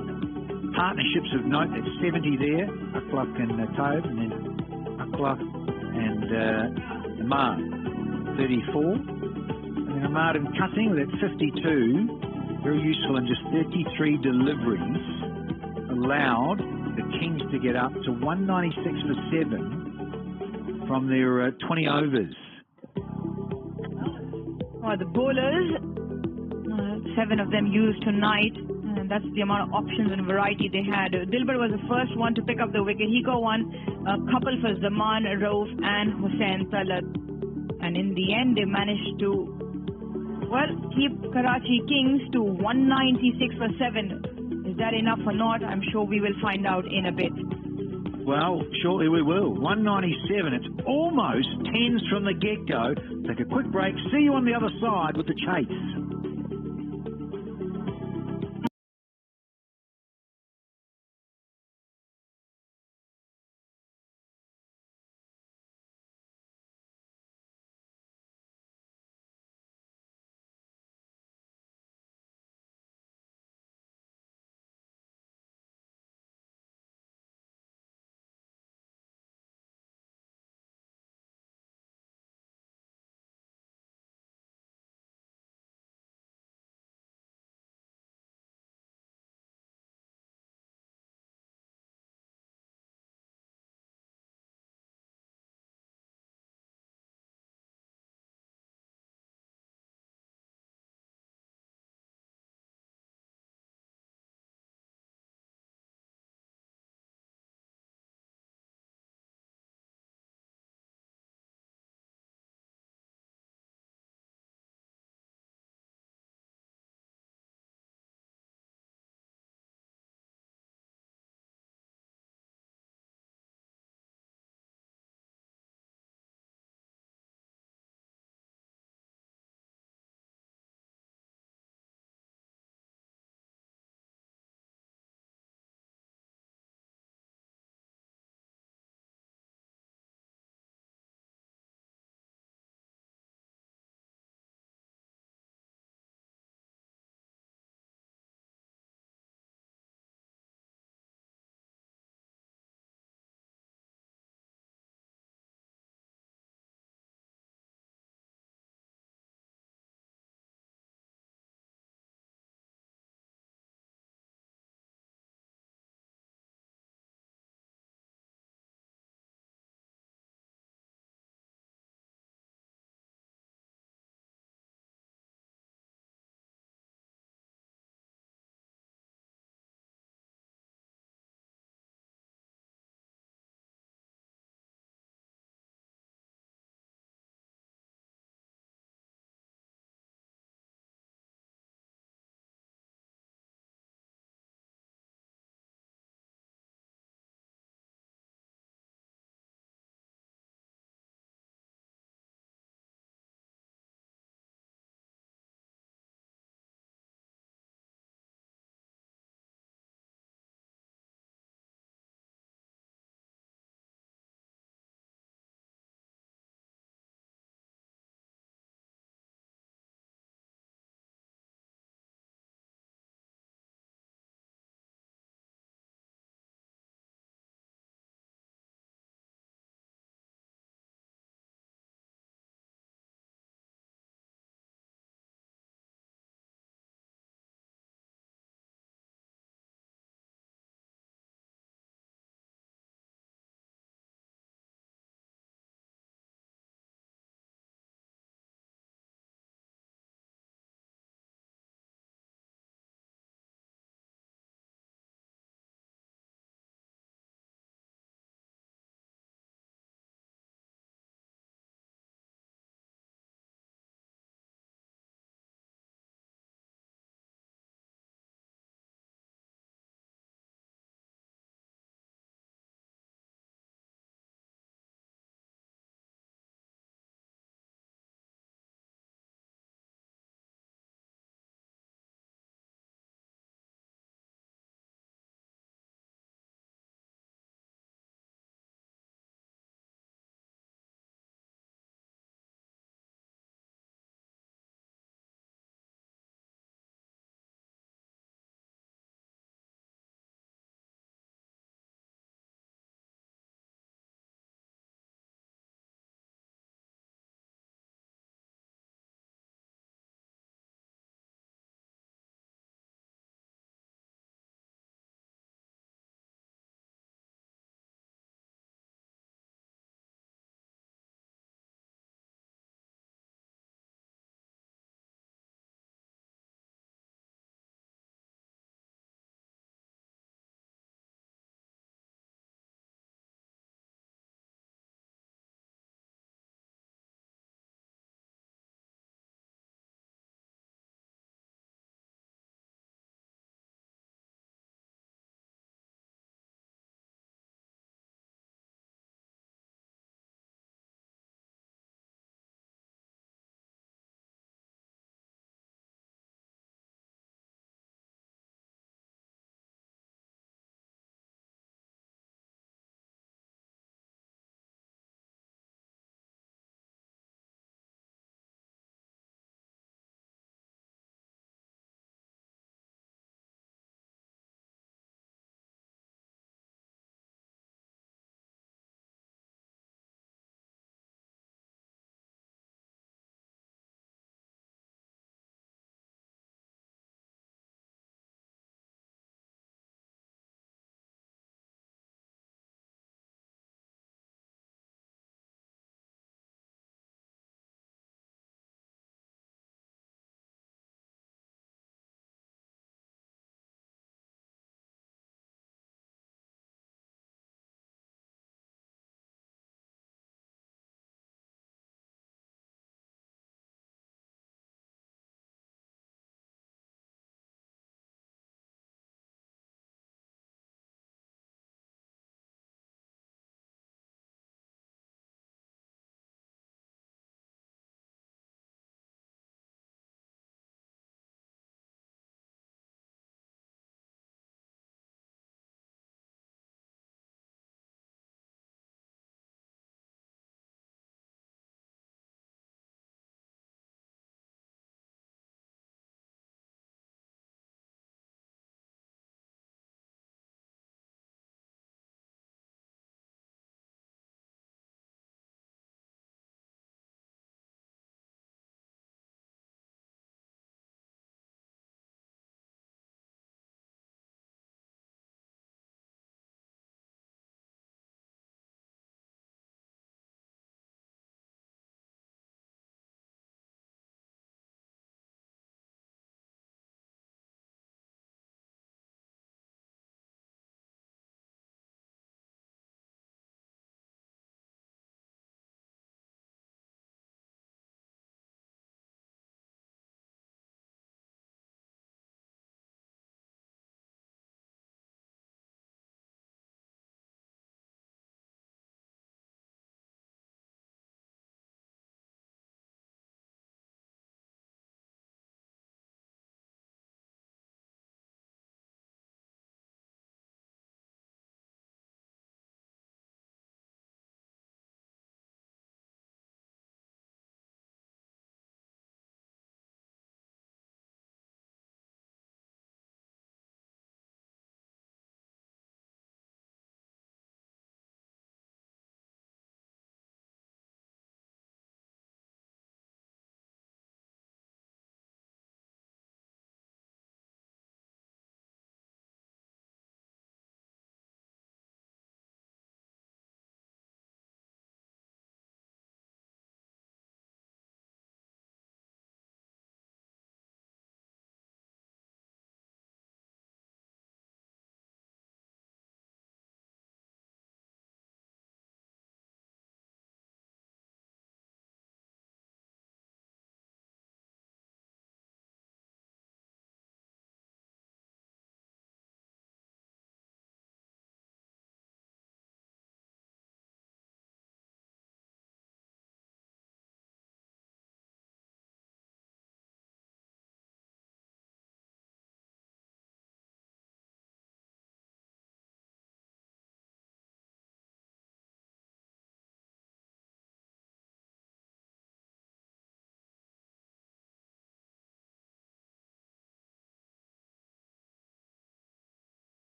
Partnerships of note, that's 70 there, Akhlaq and Taib, and then Akhlaq and Ahmad, 34. And then Ahmad and Cutting with that 52, very useful, and just 33 deliveries allowed the Kings to get up to 196 for 7 from their 20 overs. The bowlers, 7 of them used tonight. And that's the amount of options and variety they had. Dilbar was the first one to pick up the wicket. He got one, a couple for Zaman, Rauf and Hussain Talat. And in the end, they managed to, well, keep Karachi Kings to 196 for 7. Is that enough or not? I'm sure we will find out in a bit. Well, surely we will. 197. It's almost 10s from the get-go. Take a quick break. See you on the other side with the chase.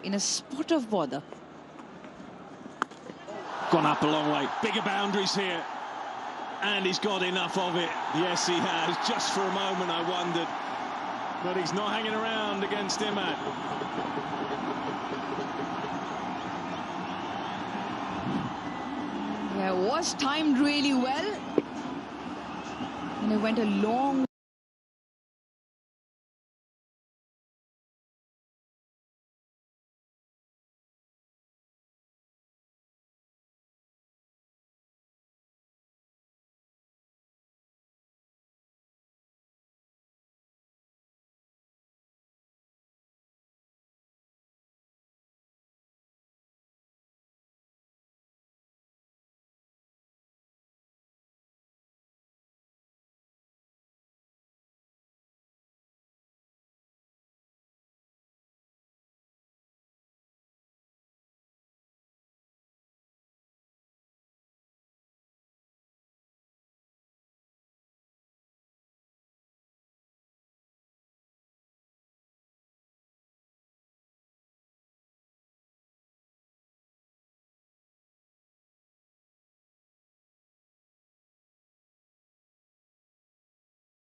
in a spot of bother. Gone up a long way. Bigger boundaries here. And he's got enough of it. Yes, he has. Just for a moment, I wondered. But he's not hanging around against Imad. Yeah, it was timed really well. And it went a long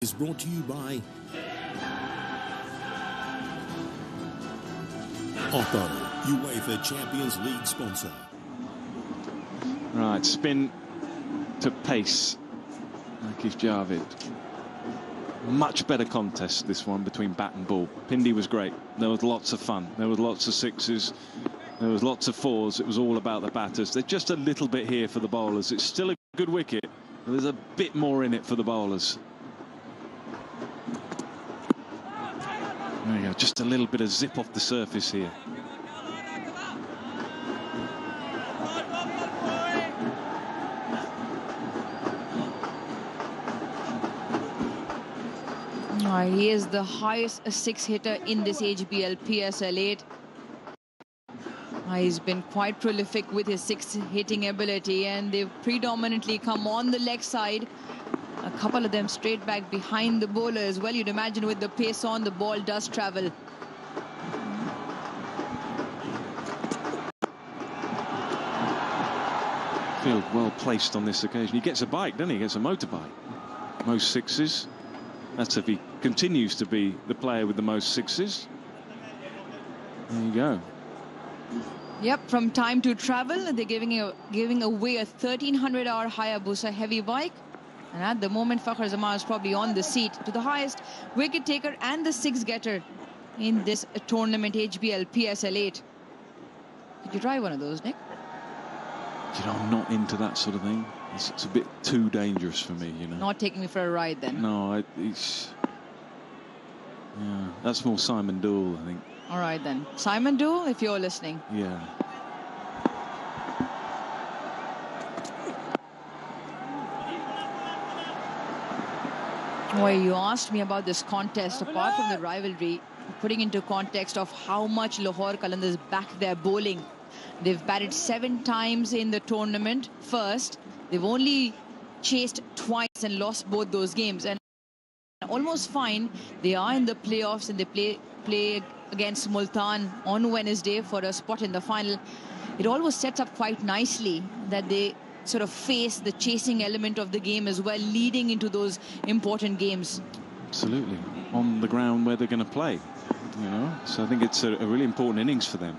is brought to you by Oppo, UEFA Champions League sponsor. Right, spin to pace. Akif Javid. Much better contest, this one, between bat and ball. Pindi was great. There was lots of fun. There was lots of sixes. There was lots of fours. It was all about the batters. There's just a little bit here for the bowlers. It's still a good wicket, but there's a bit more in it for the bowlers. There you go, just a little bit of zip off the surface here. He is the highest six hitter in this HBL PSL 8. He's been quite prolific with his six hitting ability, and they've predominantly come on the leg side. A couple of them straight back behind the bowler as well. You'd imagine with the pace on, the ball does travel. Field well placed on this occasion. He gets a bike, doesn't he? He gets a motorbike. Most sixes. That's if he continues to be the player with the most sixes. There you go. Yep, from time to travel, they're giving away a 1300R Hayabusa heavy bike. And at the moment, Fakhar Zaman is probably on the seat to the highest wicket taker and the six getter in this tournament, HBL PSL 8. Did you try one of those, Nick? You know, I'm not into that sort of thing. It's a bit too dangerous for me, you know. Not taking me for a ride then? No, that's more Simon Dool, I think. All right then. Simon Dool, if you're listening. Yeah. Well, you asked me about this contest, apart from the rivalry, putting into context of how much Lahore Qalandars back their bowling. They've batted 7 times in the tournament first. They've only chased twice and lost both those games. And almost fine. They are in the playoffs and they play against Multan on Wednesday for a spot in the final. It always sets up quite nicely that they sort of face the chasing element of the game as well, leading into those important games. Absolutely. On the ground where they're going to play, you know. So I think it's a really important innings for them.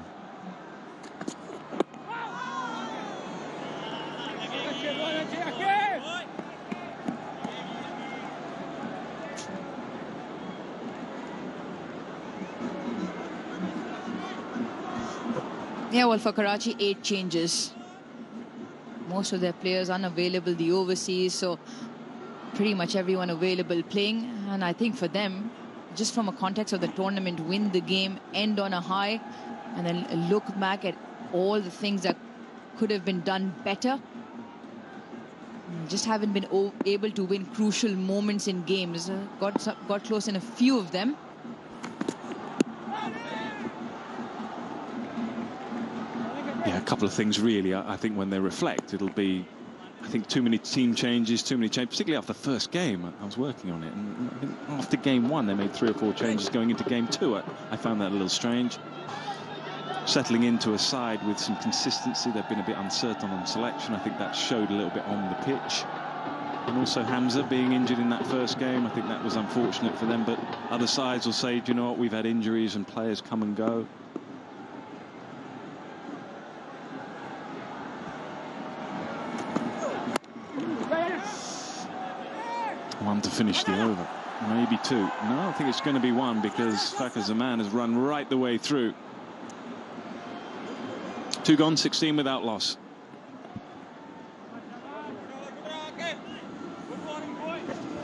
Yeah, well, for Karachi, 8 changes. Most of their players unavailable, the overseas, so pretty much everyone available playing. And I think for them, just from a context of the tournament, win the game, end on a high, and then look back at all the things that could have been done better. Just haven't been able to win crucial moments in games. Got close in a few of them. Yeah, a couple of things really. I think when they reflect, it'll be, I think, too many team changes, particularly after the first game. I was working on it, and I think after game 1 they made 3 or 4 changes going into game 2. I found that a little strange. settling into a side with some consistency. They've been a bit uncertain on selection. I think that showed a little bit on the pitch. And also Hamza being injured in that first game, I think that was unfortunate for them. But other sides will say, do you know what, we've had injuries and players come and go. One to finish the over, maybe two. No, I think it's going to be one because Fakhar Zaman has run right the way through. 2 gone, 16 without loss.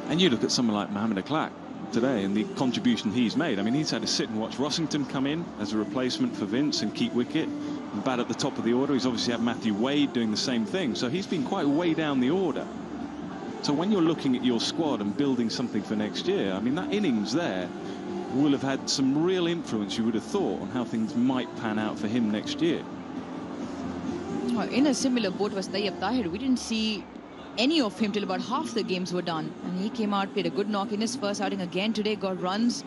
And you look at someone like Mohamed Akhlaq today and the contribution he's made. I mean, he's had to sit and watch Rossington come in as a replacement for Vince and keep wicket and bat at the top of the order. He's obviously had Matthew Wade doing the same thing. So he's been quite way down the order. So when you're looking at your squad and building something for next year, I mean, that innings there will have had some real influence, you would have thought, on how things might pan out for him next year. In a similar boat was Tayyab Tahir. We didn't see any of him till about half the games were done. And he came out, played a good knock in his first outing again today, got runs.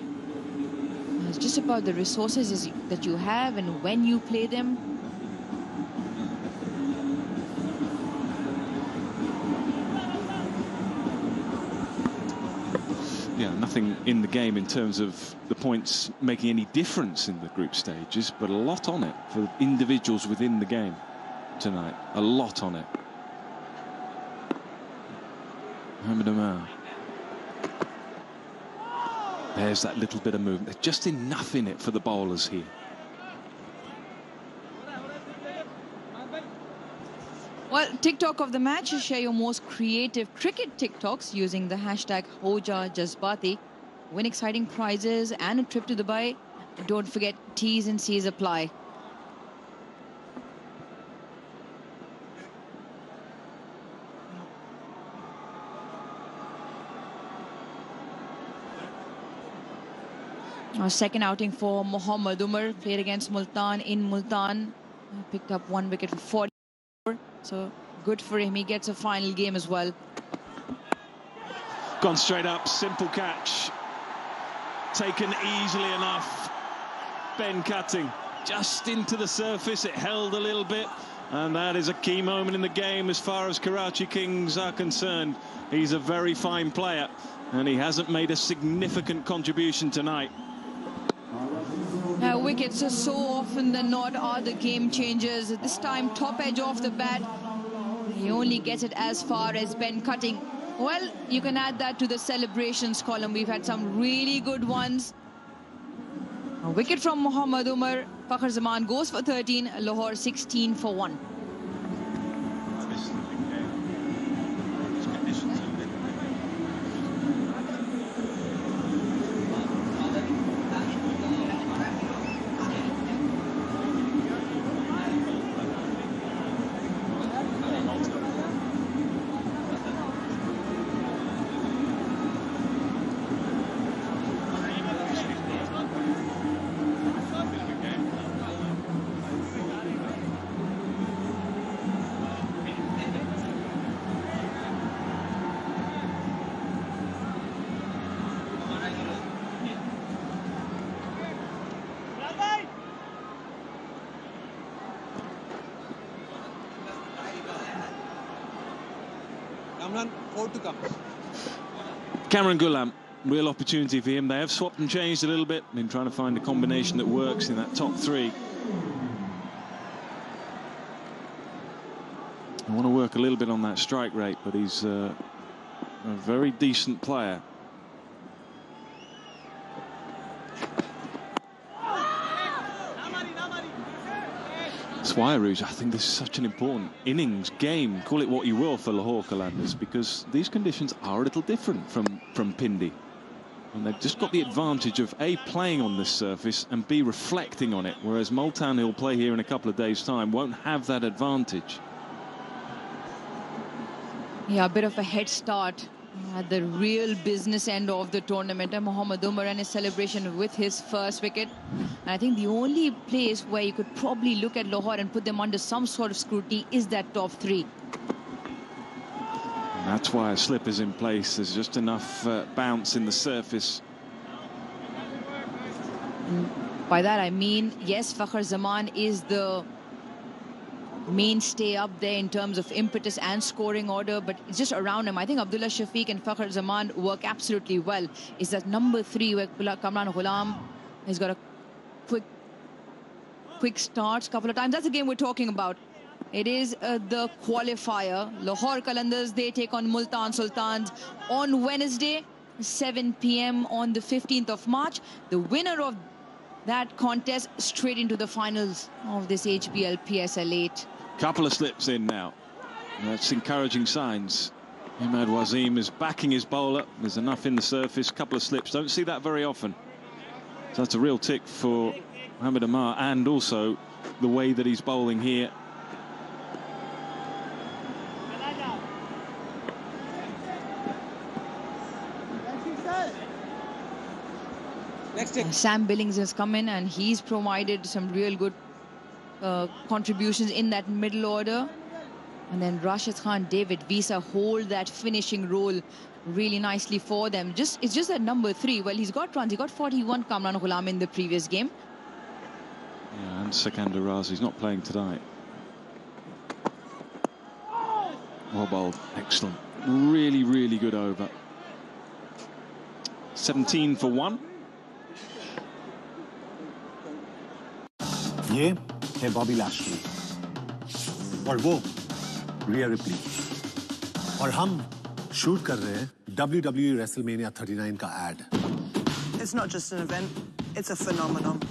It's just about the resources that you have and when you play them. Yeah, nothing in the game in terms of the points making any difference in the group stages, but a lot on it for individuals within the game tonight. A lot on it. Mohamed Omar. There's that little bit of movement. There's just enough in it for the bowlers here. Well, TikTok of the match, share your most creative cricket TikToks using the hashtag #HojaJazbati. Win exciting prizes and a trip to Dubai. Don't forget, T's and C's apply. Our second outing for Mohammad Umar, played against Multan in Multan. Picked up 1 wicket for 44. So good for him. He gets a final game as well. Gone straight up, simple catch. Taken easily enough. Ben cutting just into the surface. It held a little bit. And that is a key moment in the game as far as Karachi Kings are concerned. He's a very fine player. And he hasn't made a significant contribution tonight. Wickets so often than not are the game changers. This time, top edge off the bat. He only gets it as far as Ben cutting. Well, you can add that to the celebrations column. We've had some really good ones. A wicket from Mohammad Umar. Fakhar Zaman goes for 13. Lahore 16 for 1. Cameron Gullam, real opportunity for him. They have swapped and changed a little bit. Been trying to find a combination that works in that top 3. I want to work a little bit on that strike rate, but he's a very decent player. That's why, Aruj, I think this is such an important innings game, call it what you will, for Lahore Qalandars, because these conditions are a little different from Pindi. And they've just got the advantage of A, playing on this surface, and B, reflecting on it, whereas Multan, who'll play here in a couple of days' time, won't have that advantage. Yeah, a bit of a head start at the real business end of the tournament. And Mohammad Umar and his celebration with his first wicket. And I think the only place where you could probably look at Lahore and put them under some sort of scrutiny is that top 3. And that's why a slip is in place. There's just enough bounce in the surface. By that I mean, yes, Fakhr Zaman is the mainstay up there in terms of impetus and scoring order, but it's just around him. I think Abdullah Shafiq and Fakhr Zaman work absolutely well. It's that number 3 where Kamran Ghulam has got a quick starts couple of times. That's the game we're talking about. It is the qualifier. Lahore Qalandars, they take on Multan Sultans on Wednesday, 7 p.m. on the 15th of March. The winner of that contest straight into the finals of this HBL PSL 8. Couple of slips in now. That's encouraging signs. Imad Wazim is backing his bowler. There's enough in the surface. Couple of slips. Don't see that very often. So that's a real tick for Mohamed Amar, and also the way that he's bowling here. Sam Billings has come in and he's provided some real good contributions in that middle order. And then Rashid Khan, David Visa hold that finishing role really nicely for them. It's just that number 3. Well, he's got runs. He got 41, Kamran Ghulam, in the previous game. Yeah, and Sikander Razi's not playing tonight. Well bowled. Excellent. Really, really good over. 17 for 1. ये है बॉबी लाश्ली और वो रिया replay और हम shoot कर रहे हैं WWE WrestleMania 39 का add. It's not just an event, it's a phenomenon.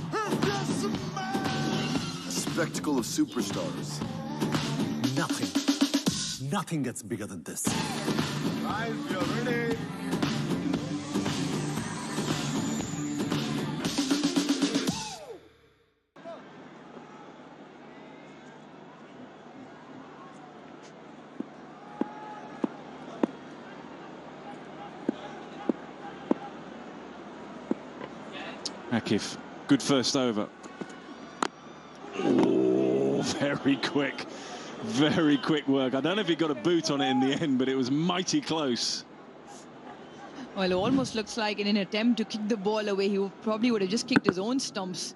A spectacle of superstars. Nothing gets bigger than this. Guys, we are ready. Akif, good first over. Oh, very quick work. I don't know if he got a boot on it in the end, but it was mighty close. Well, it almost looks like in an attempt to kick the ball away, he probably would have just kicked his own stumps.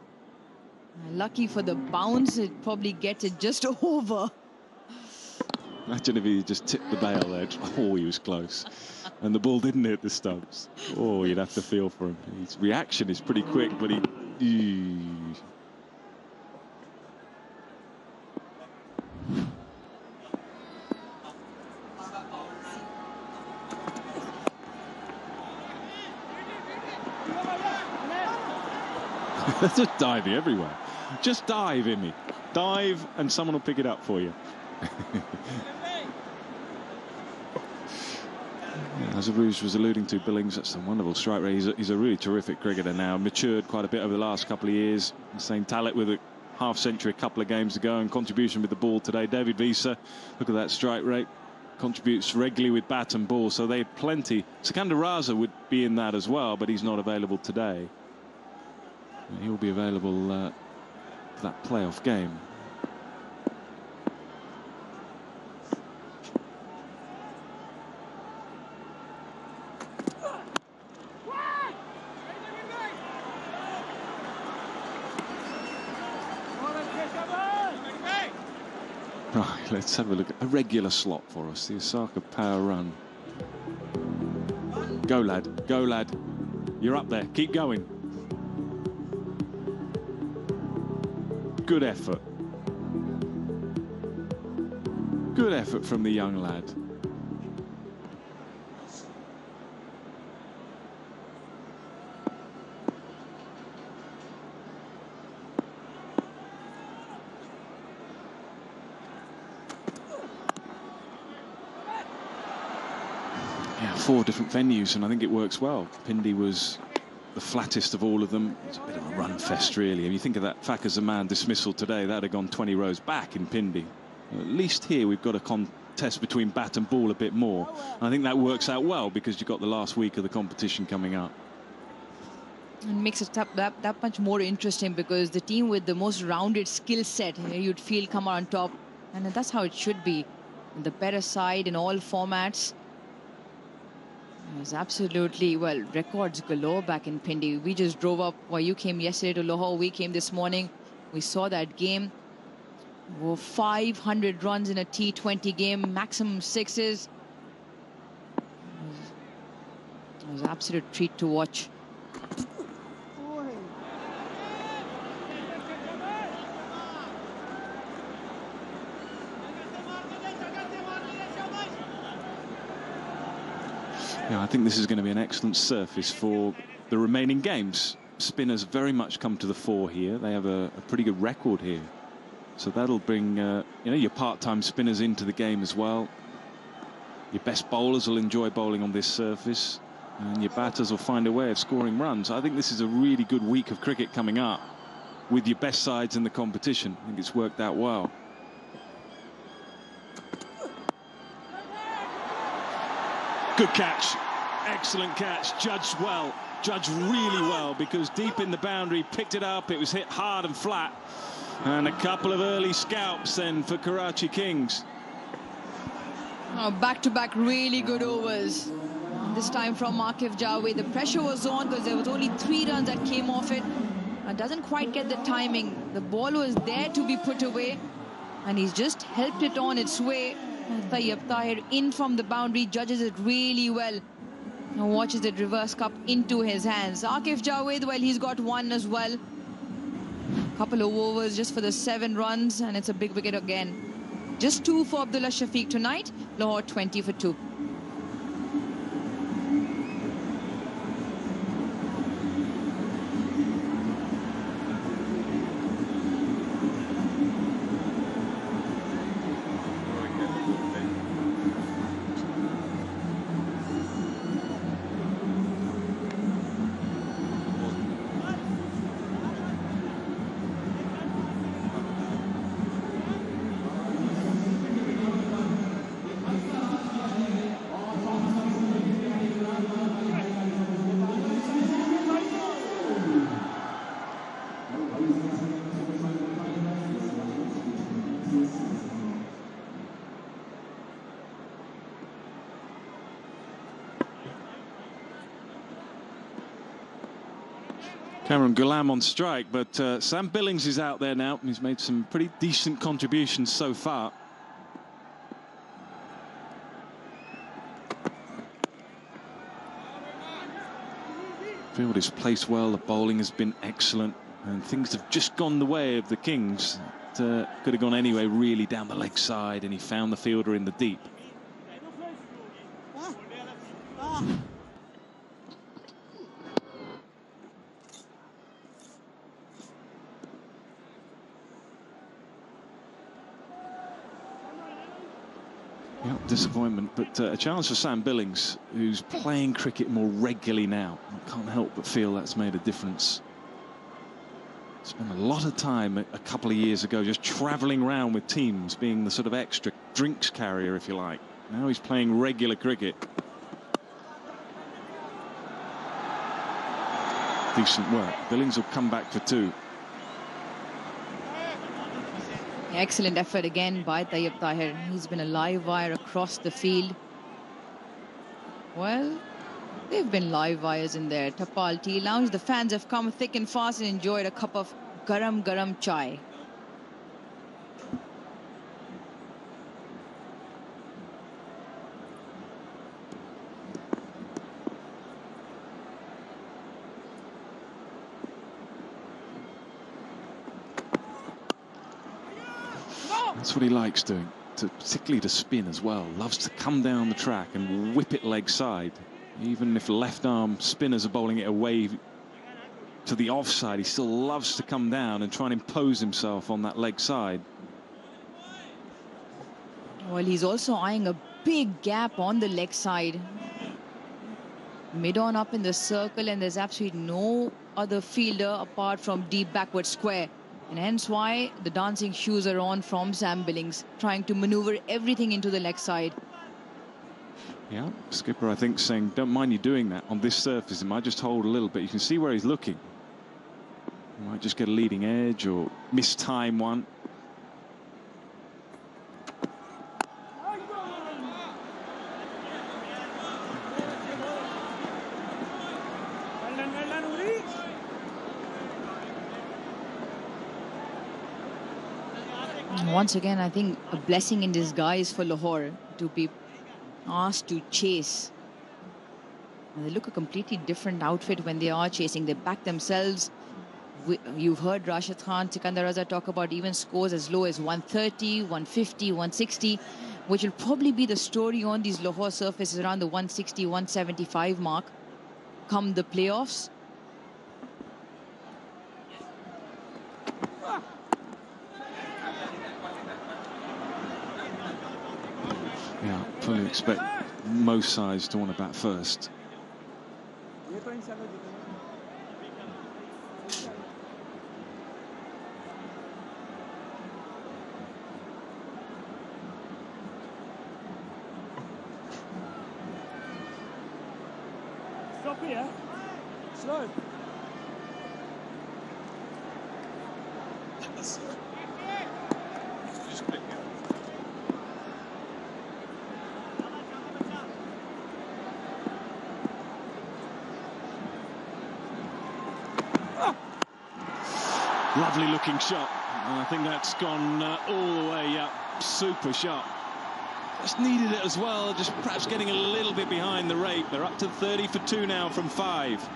Lucky for the bounce, it probably gets it just over. Imagine if he just tipped the bail edge. Oh, he was close. And the ball didn't hit the stumps. Oh, you'd have to feel for him. His reaction is pretty quick, but he... Just diving everywhere. Just dive, Imi. Dive and someone will pick it up for you. As Arouge was alluding to, Billings, that's a wonderful strike rate. He's a really terrific cricketer now. Matured quite a bit over the last couple of years. Same talent with a half-century a couple of games ago, and contribution with the ball today. David Visa, look at that strike rate. Contributes regularly with bat and ball, so they had plenty. Sikander Raza would be in that as well, but he's not available today. He'll be available for that playoff game. Right, let's have a look at a regular slot for us. The Osaka power run. Go, lad. Go, lad. You're up there. Keep going. Good effort. Good effort from the young lad. Yeah, 4 different venues, and I think it works well. Pindi was the flattest of all of them. It's a bit of a run fest, really. If you think of that Fakhr Zaman dismissal today, that'd have gone 20 rows back in Pindi. At least here we've got a contest between bat and ball a bit more. And I think that works out well because you've got the last week of the competition coming up. And makes it that much more interesting because the team with the most rounded skill set, you'd feel, come on top. And that's how it should be. The better side in all formats. It was absolutely, well, records galore back in Pindi. We just drove up, well, you came yesterday to Lahore, we came this morning. We saw that game. 500 runs in a T20 game, maximum sixes. It was an absolute treat to watch. Yeah, I think this is going to be an excellent surface for the remaining games. Spinners very much come to the fore here. They have a pretty good record here. So that'll bring your part-time spinners into the game as well. Your best bowlers will enjoy bowling on this surface, and your batters will find a way of scoring runs. I think this is a really good week of cricket coming up with your best sides in the competition. I think it's worked out well. Good catch, excellent catch, judged well, judged really well, because deep in the boundary, picked it up, it was hit hard and flat. And a couple of early scalps then for Karachi Kings. Oh, back-to-back really good overs. This time from Akif Javed. The pressure was on because there was only 3 runs that came off it. And doesn't quite get the timing. The ball was there to be put away, and he's just helped it on its way. Tayyab Tahir in from the boundary, judges it really well. Now watches it reverse cup into his hands. Akif Javed, well, he's got 1 as well. Couple of overs just for the 7 runs, and it's a big wicket again. Just 2 for Abdullah Shafiq tonight. Lahore 20 for 2. Cameron Ghulam on strike, but Sam Billings is out there now. He's made some pretty decent contributions so far. Field is placed well, the bowling has been excellent, and things have just gone the way of the Kings. It could have gone anyway, really, down the leg side, and he found the fielder in the deep. Yeah, disappointment, but a chance for Sam Billings, who's playing cricket more regularly now. I can't help but feel that's made a difference. Spent a lot of time a couple of years ago just travelling around with teams, being the sort of extra drinks carrier, if you like. Now he's playing regular cricket. Decent work. Billings will come back for 2. Excellent effort again by Tayyab Tahir. He's been a live wire across the field. Well, they've been live wires in there. Tapal Tea Lounge. The fans have come thick and fast and enjoyed a cup of garam chai. That's what he likes doing, particularly to spin as well. Loves to come down the track and whip it leg side. Even if left arm spinners are bowling it away to the offside, he still loves to come down and try and impose himself on that leg side. Well, he's also eyeing a big gap on the leg side. Mid-on up in the circle, and there's absolutely no other fielder apart from deep backward square. And hence why the dancing shoes are on from Sam Billings, trying to maneuver everything into the leg side. Yeah, skipper, I think, saying, don't mind you doing that on this surface. It might just hold a little bit. You can see where he's looking. He might just get a leading edge or mistime one. Once again, I think a blessing in disguise for Lahore to be asked to chase. They look a completely different outfit when they are chasing. They back themselves. You've heard Rashid Khan, Sikandar Raza talk about even scores as low as 130, 150, 160, which will probably be the story on these Lahore surfaces around the 160, 175 mark come the playoffs. Yeah, fully expect most sides to want to bat first. Stop here. Slow. Lovely looking shot. And I think that's gone all the way up. Super shot. Just needed it as well. Just perhaps getting a little bit behind the rate. They're up to 30 for 2 now from 5.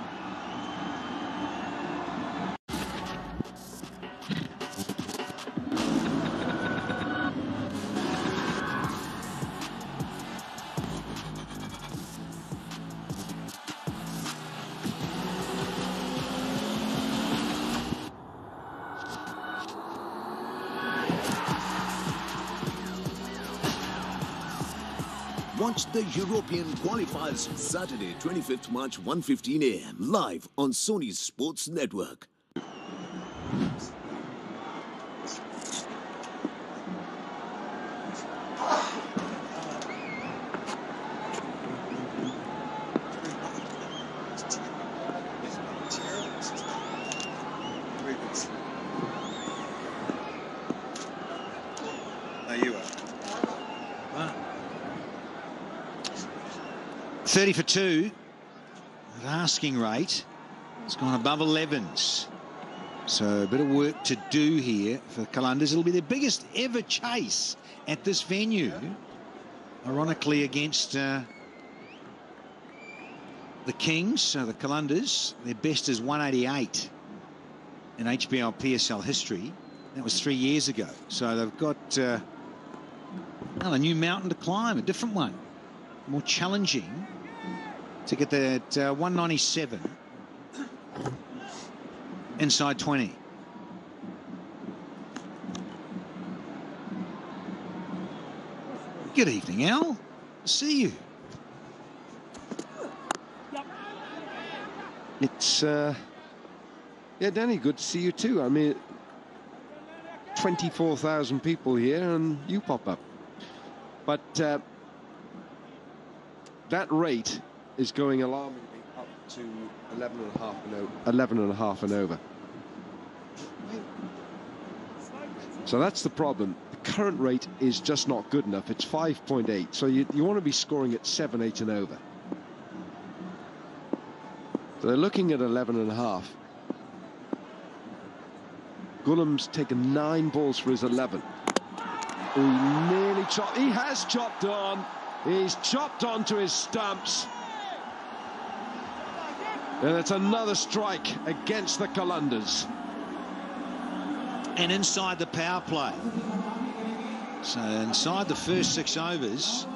Watch the European qualifiers Saturday, 25th March, 1:15 a.m. live on Sony's Sports Network. You are. 30 for 2 at asking rate. It's gone above 11s. So a bit of work to do here for Qalandars. It'll be their biggest ever chase at this venue. Ironically against the Kings, so the Qalandars. Their best is 188 in HBL PSL history. That was 3 years ago. So they've got a new mountain to climb, a different one. More challenging to get that 197 inside 20. Good evening, Al. See you. It's yeah, Danny, good to see you too. I mean, 24,000 people here and you pop up. But that rate is going alarmingly up to 11.5 and over. So that's the problem. The current rate is just not good enough. It's 5.8. So you want to be scoring at 7, 8 and over. So they're looking at 11.5. Ghulam's taken 9 balls for his 11. He nearly chopped. He has chopped on. He's chopped onto his stumps. And it's another strike against the Qalandars. And inside the power play. So inside the first 6 overs,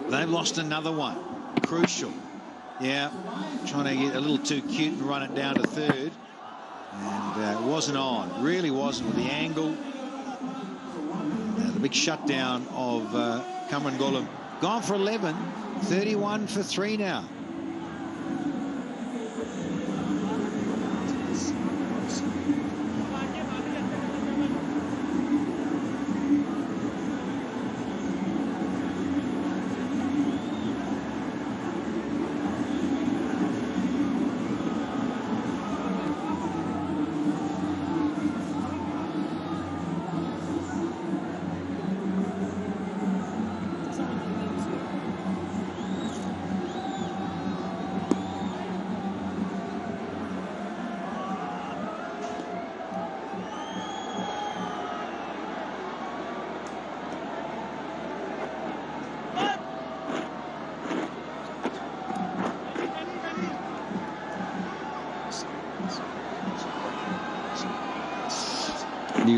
they've lost another one. Crucial. Yeah, trying to get a little too cute and run it down to third. And it wasn't on. Really wasn't with the angle. The big shutdown of Kamran Ghulam. Gone for 11. 31 for 3 now.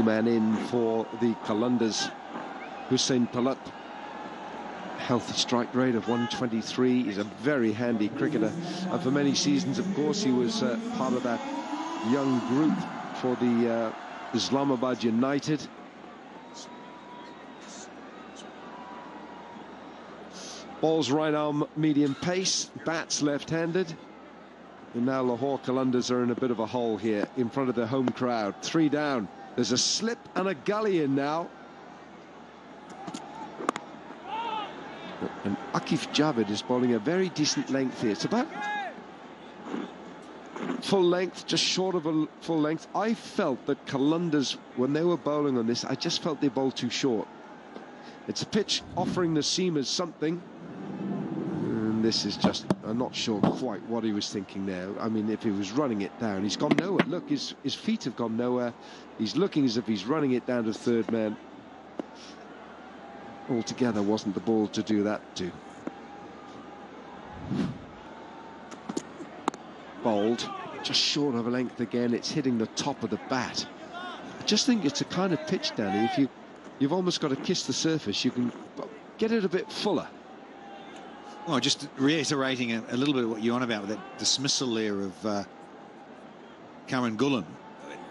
man in for the Qalandars, Hussein Talat. Healthy strike rate of 123. He's a very handy cricketer, and for many seasons, of course, he was part of that young group for the Islamabad United. Ball's right arm medium pace, bats left-handed. And now Lahore Qalandars are in a bit of a hole here in front of their home crowd. 3 down. There's a slip and a gully in now. And Akif Javed is bowling a very decent length here. It's about full length, just short of a full length. I felt that Qalandars, when they were bowling on this, I just felt they bowled too short. It's a pitch offering the seamers something. And this is just, I'm not sure quite what he was thinking there. I mean, if he was running it down, he's gone nowhere. Look, his feet have gone nowhere. He's looking as if he's running it down to third man. Altogether wasn't the ball to do that to. Bowled, just short of a length again. It's hitting the top of the bat. I just think it's a kind of pitch, Danny, if you've almost got to kiss the surface, you can get it a bit fuller. Well, just reiterating a little bit of what you're on about with that dismissal there of Karan Gullan.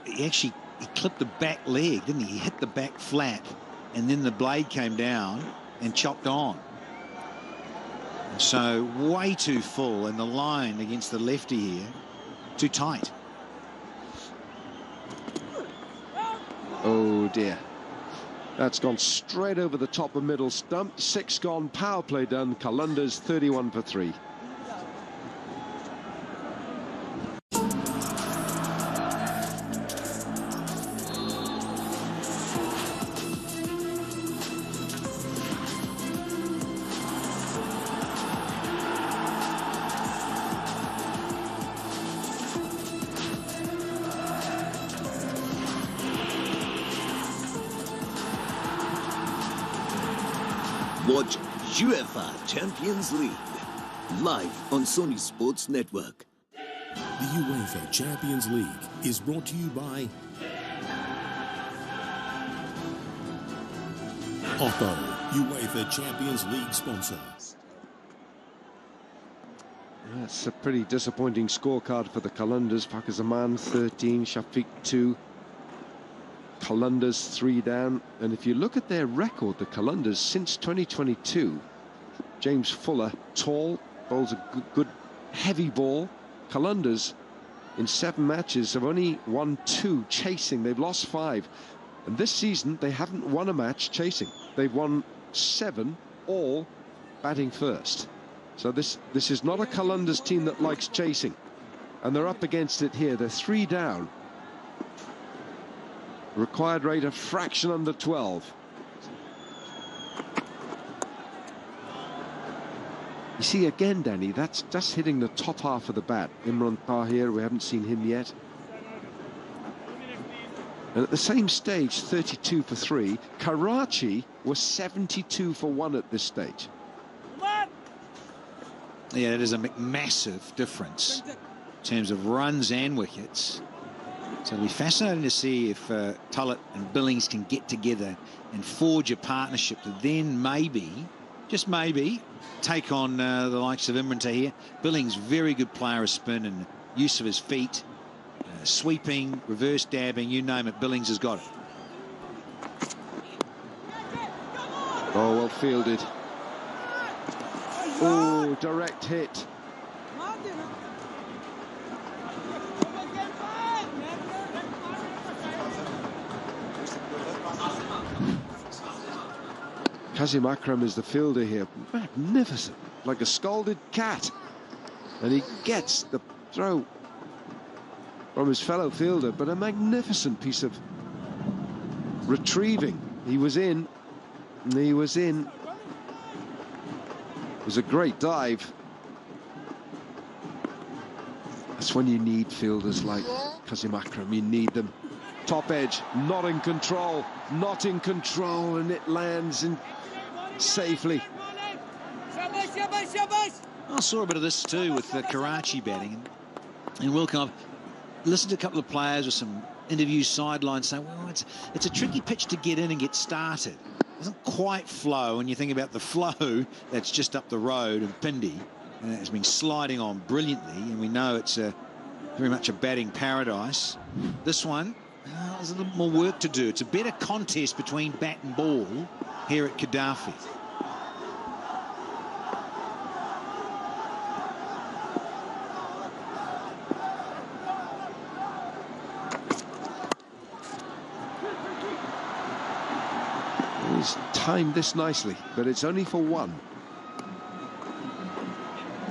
He clipped the back leg, didn't he? He hit the back flat, and then the blade came down and chopped on. And so way too full, and the line against the lefty here, too tight. Oh dear. That's gone straight over the top of middle stump. 6 gone, power play done. Qalandars 31 for 3. Watch UEFA Champions League live on Sony Sports Network. The UEFA Champions League is brought to you by Oppo, UEFA Champions League sponsor. That's a pretty disappointing scorecard for the Qalandars. Pakistan 13, Shafiq 2. Qalandars 3 down, and if you look at their record, the Qalandars since 2022, James Fuller, tall, bowls a good heavy ball. Qalandars in 7 matches have only won 2 chasing. They've lost 5, and this season they haven't won a match chasing. They've won 7, all batting first. So this is not a Qalandars team that likes chasing, and they're up against it here. They're 3 down. Required rate a fraction under 12. You see again, Danny, that's just hitting the top half of the bat. Imran Tahir, we haven't seen him yet. And at the same stage, 32 for 3. Karachi was 72 for 1 at this stage. Yeah, it is a massive difference in terms of runs and wickets. So it'll be fascinating to see if Tullett and Billings can get together and forge a partnership to then maybe, just maybe, take on the likes of Imran Tahir. Billings, very good player of spin and use of his feet, sweeping, reverse dabbing, you name it, Billings has got it. Oh, well fielded. Oh, direct hit. Kazim Akram is the fielder here. Magnificent, like a scalded cat. And he gets the throw from his fellow fielder, but a magnificent piece of retrieving. He was in, and he was in. It was a great dive. That's when you need fielders like Kazim Akram. You need them. Top edge, not in control, and it lands in safely. I saw a bit of this too with Karachi batting, and Wilco, I've listened to a couple of players with some interviews sideline saying, well, it's a tricky pitch to get in and get started. It doesn't quite flow, and you think about the flow that's just up the road in Pindi, and it's been sliding on brilliantly, and we know it's very much a batting paradise. This one, there's a little more work to do. It's a better contest between bat and ball here at Gaddafi. He's timed this nicely, but it's only for one.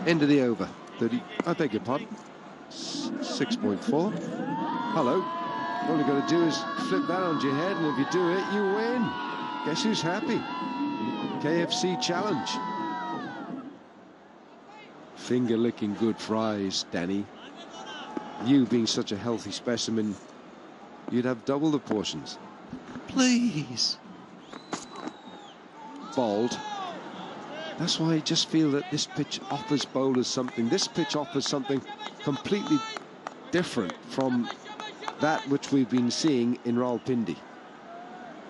End of the over. 30. I beg your pardon. 6.4. Hello. All you got to do is flip that onto your head, and if you do it, you win. Guess who's happy? KFC challenge. Finger-licking good fries, Danny. You being such a healthy specimen, you'd have double the portions. Please. Bowled. That's why I just feel that this pitch offers bowlers something. This pitch offers something completely different from that which we've been seeing in Rawalpindi,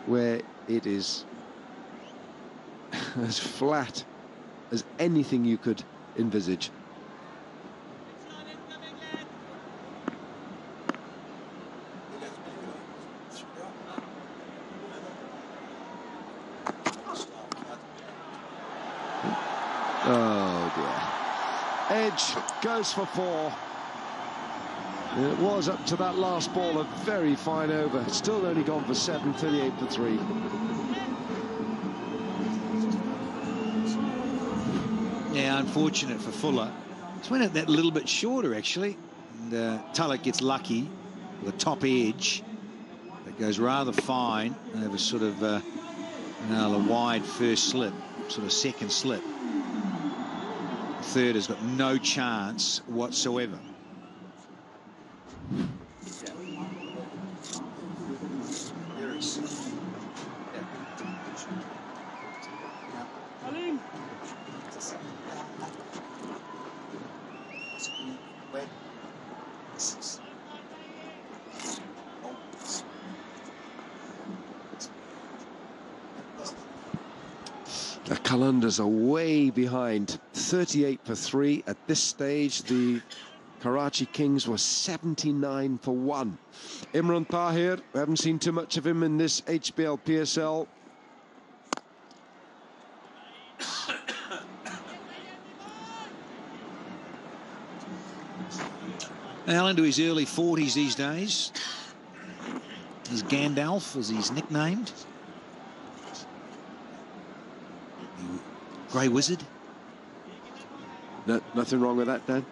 where it is as flat as anything you could envisage. Oh dear. Edge goes for 4. It was up to that last ball a very fine over. Still only gone for 7, 38 for 3. Yeah, unfortunate for Fuller. It's went out that little bit shorter actually. And Tulloch gets lucky with a top edge that goes rather fine over sort of a wide first slip, sort of second slip. Third has got no chance whatsoever. The Qalandars are way behind, 38 for 3. At this stage, the Karachi Kings were 79 for 1. Imran Tahir, we haven't seen too much of him in this HBL PSL. Now into his early 40s these days. As Gandalf, as he's nicknamed. Grey Wizard. No, nothing wrong with that, Dan.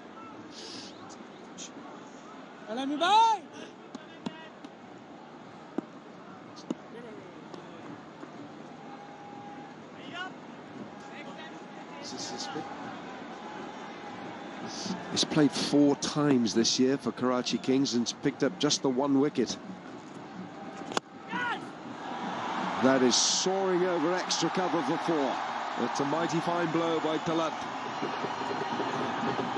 He's played 4 times this year for Karachi Kings and picked up just the 1 wicket. That is soaring over extra cover for 4. That's a mighty fine blow by Talat.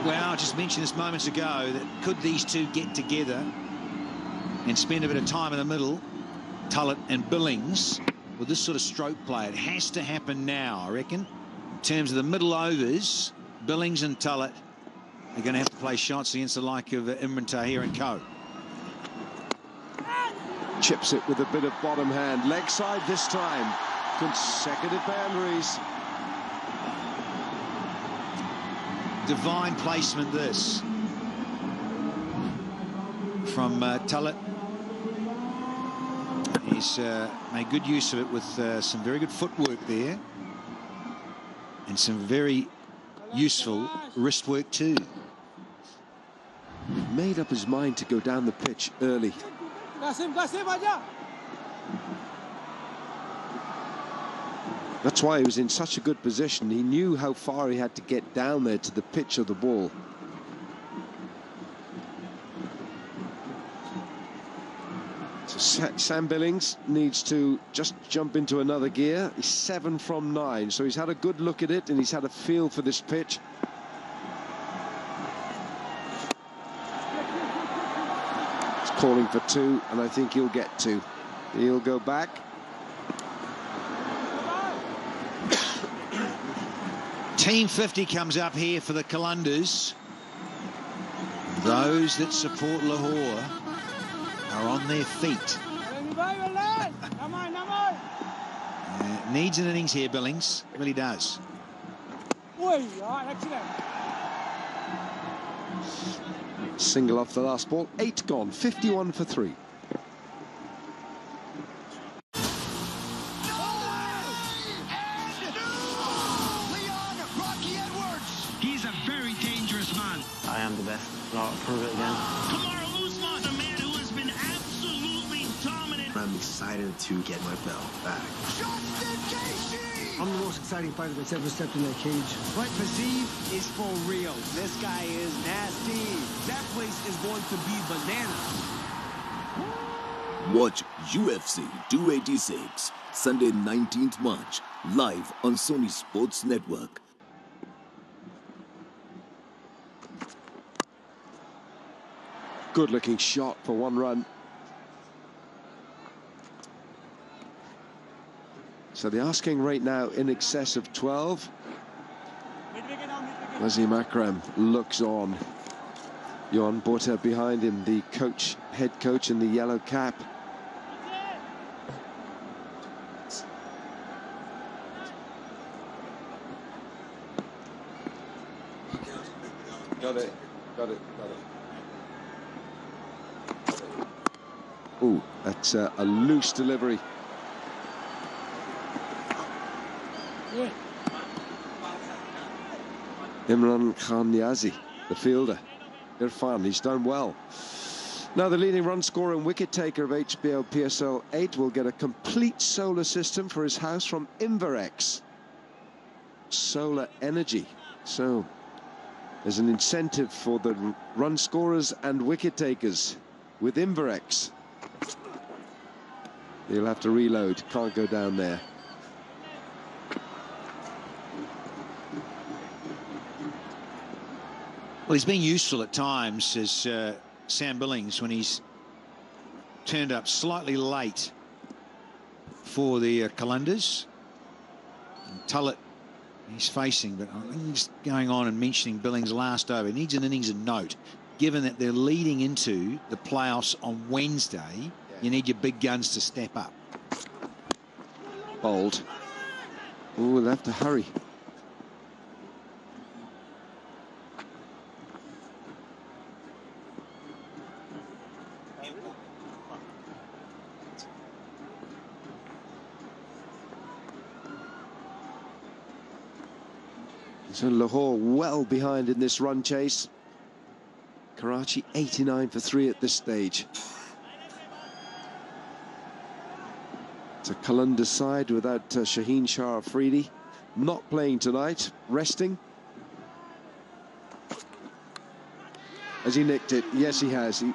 Well, I just mentioned this moments ago that could these two get together and spend a bit of time in the middle, Tullett and Billings, with this sort of stroke play. It has to happen now, I reckon. In terms of the middle overs, Billings and Tullett are going to have to play shots against the like of Imran Tahir and co. Chips it with a bit of bottom hand. Leg side this time. Consecutive boundaries. Divine placement this from Tullett. He's made good use of it with some very good footwork there and some very useful wrist work too. Made up his mind to go down the pitch early. That's why he was in such a good position. He knew how far he had to get down there to the pitch of the ball. So Sam Billings needs to just jump into another gear. He's 7 from 9, so he's had a good look at it and he's had a feel for this pitch. It's calling for 2, and I think he'll get 2. He'll go back. Team 50 comes up here for the Qalandars. Those that support Lahore are on their feet. Needs an innings here, Billings. Really does. Single off the last ball. 8 gone. 51 for 3. He's a very dangerous man. I am the best. I'll prove it again. The man who has been absolutely dominant. I'm excited to get my belt back. I'm the most exciting fighter that's ever stepped in that cage. But Pazeev is for real. This guy is nasty. That place is going to be bananas. Watch UFC 286, Sunday 19th March, live on Sony Sports Network. Good looking shot for 1 run. So the asking rate now in excess of 12. Nazim Akram looks on. Johan Botha behind him, the coach, head coach in the yellow cap. Got it. Ooh, that's a loose delivery. Imran Khan Niazi, the fielder. Irfan, he's done well. Now the leading run scorer and wicket taker of HBL PSL 8 will get a complete solar system for his house from Inverex. Solar energy. So there's an incentive for the run scorers and wicket takers with Inverex. He'll have to reload, can't go down there. Well, he's been useful at times as Sam Billings when he's turned up slightly late for the Qalandars. Tullett he's facing, but I think he's going on and mentioning Billings' last over. He needs an innings of note, given that they're leading into the playoffs on Wednesday. You need your big guns to step up. Bold. Oh, we'll have to hurry. So Lahore well behind in this run chase. Karachi 89 for 3 at this stage. It's a Qalandar side without Shaheen Shah Afridi. Not playing tonight, resting. Has he nicked it? Yes, he has. He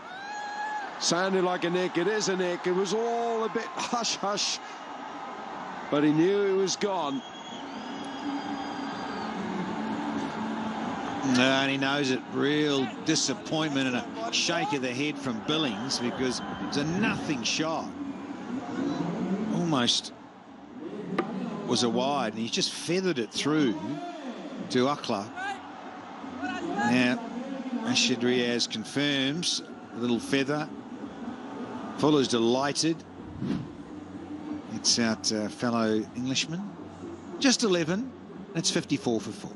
sounded like a nick. It is a nick. It was all a bit hush-hush. But he knew it was gone. No, and he knows it. Real disappointment and a shake of the head from Billings because it was a nothing shot. Almost was a wide, and he just feathered it through to Akla. Now, Rashid Riaz confirms a little feather. Fuller's delighted. It's out fellow Englishman. Just 11. That's 54 for 4.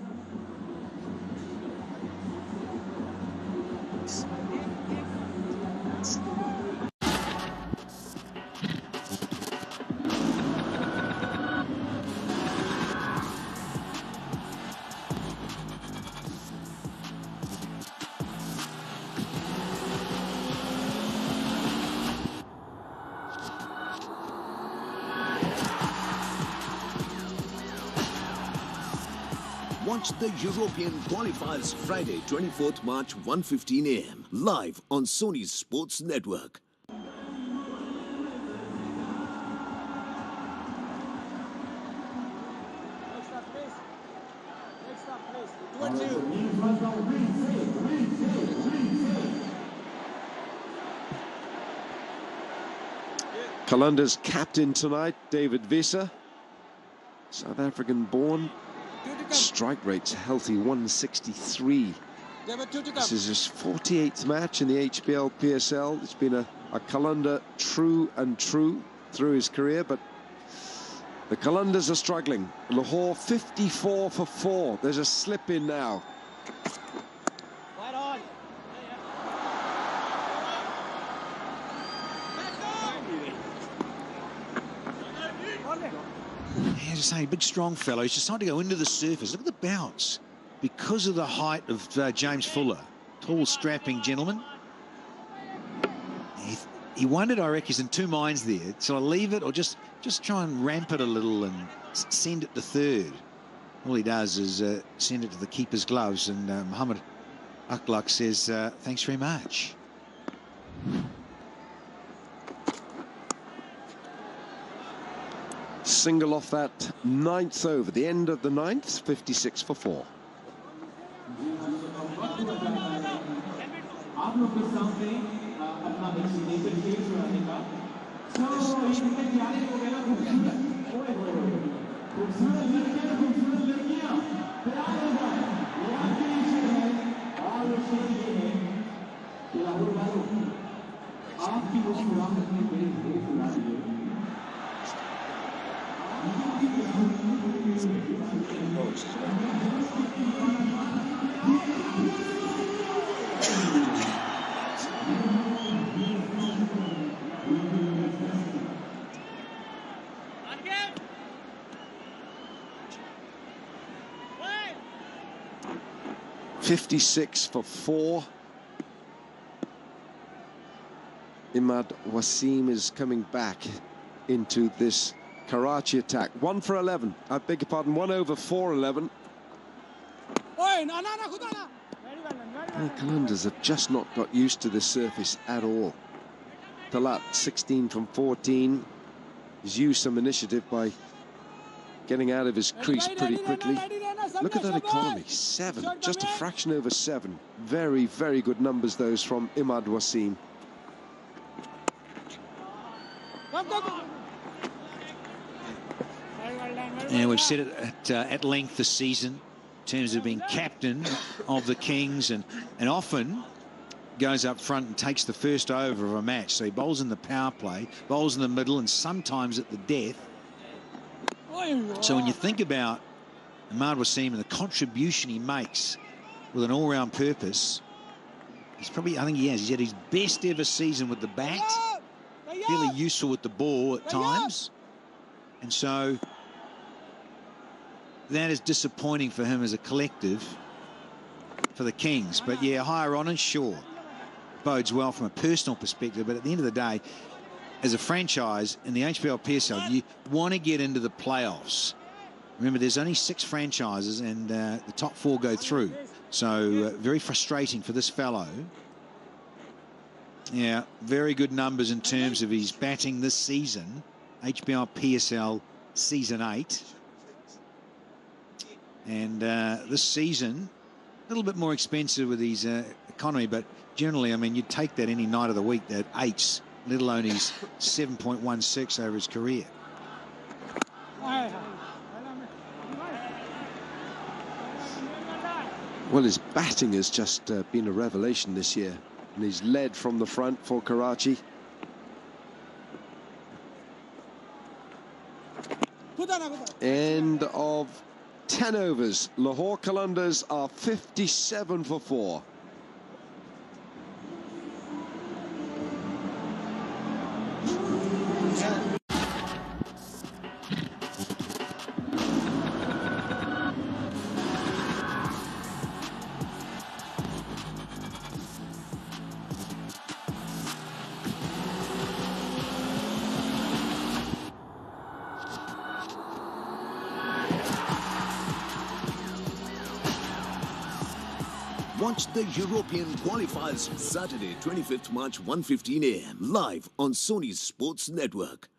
Watch the European qualifiers Friday, 24th March, 1:15 a.m. live on Sony Sports Network. Qalander's captain tonight, David Visa, South African born. Strike rate's healthy, 163. This is his 48th match in the HBL PSL. It's been a Qalander true through his career, but the Qalanders are struggling. Lahore 54 for 4. There's a slip in now. As I say, big strong fellow. He's just starting to go into the surface. Look at the bounce. Because of the height of James Fuller, tall, strapping gentleman. He wondered, I reckon, he's in two minds there. So I leave it or just try and ramp it a little and send it to third. All he does is send it to the keeper's gloves, and Mohammed Akhlaq says, thanks very much. Single off that 9th over, the end of the 9th, 56 for 4. $56 for 4. Imad Wasim is coming back into this Karachi attack. 1 for 11. I beg your pardon, 1 over 4-11. The Qalanders have just not got used to this surface at all. Talat, 16 from 14. He's used some initiative by getting out of his crease pretty quickly. Look at that economy, 7, just a fraction over 7. Very, very good numbers, those from Imad Wasim. And we've said it at length this season in terms of being captain of the Kings, and often goes up front and takes the first over of a match. So he bowls in the power play, bowls in the middle, and sometimes at the death. So when you think about Imad Wasim and the contribution he makes with an all-round purpose, he's probably, I think he has, he's had his best ever season with the bat, fairly useful with the ball at times. And so that is disappointing for him as a collective for the Kings. But yeah, higher on, and sure, bodes well from a personal perspective. But at the end of the day, as a franchise in the HBL PSL, you want to get into the playoffs. Remember, there's only 6 franchises, and the top 4 go through. So very frustrating for this fellow. Yeah, very good numbers in terms of his batting this season. HBL PSL Season 8. And this season, a little bit more expensive with his economy, but generally, I mean, you'd take that any night of the week, that 8s, let alone his 7.16 over his career. Well, his batting has just been a revelation this year, and he's led from the front for Karachi. End of 10 overs. Lahore Qalandars are 57 for 4. Watch the European qualifiers Saturday, 25th March, 1:15 a.m. live on Sony's Sports Network.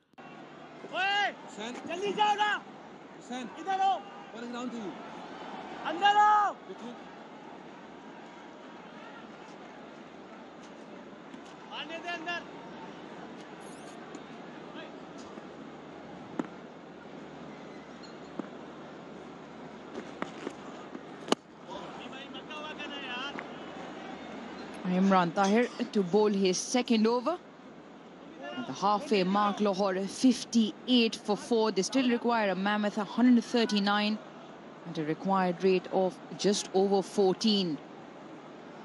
Imran Tahir to bowl his second over. At the halfway mark, Lahore 58 for 4. They still require a mammoth 139 at a required rate of just over 14.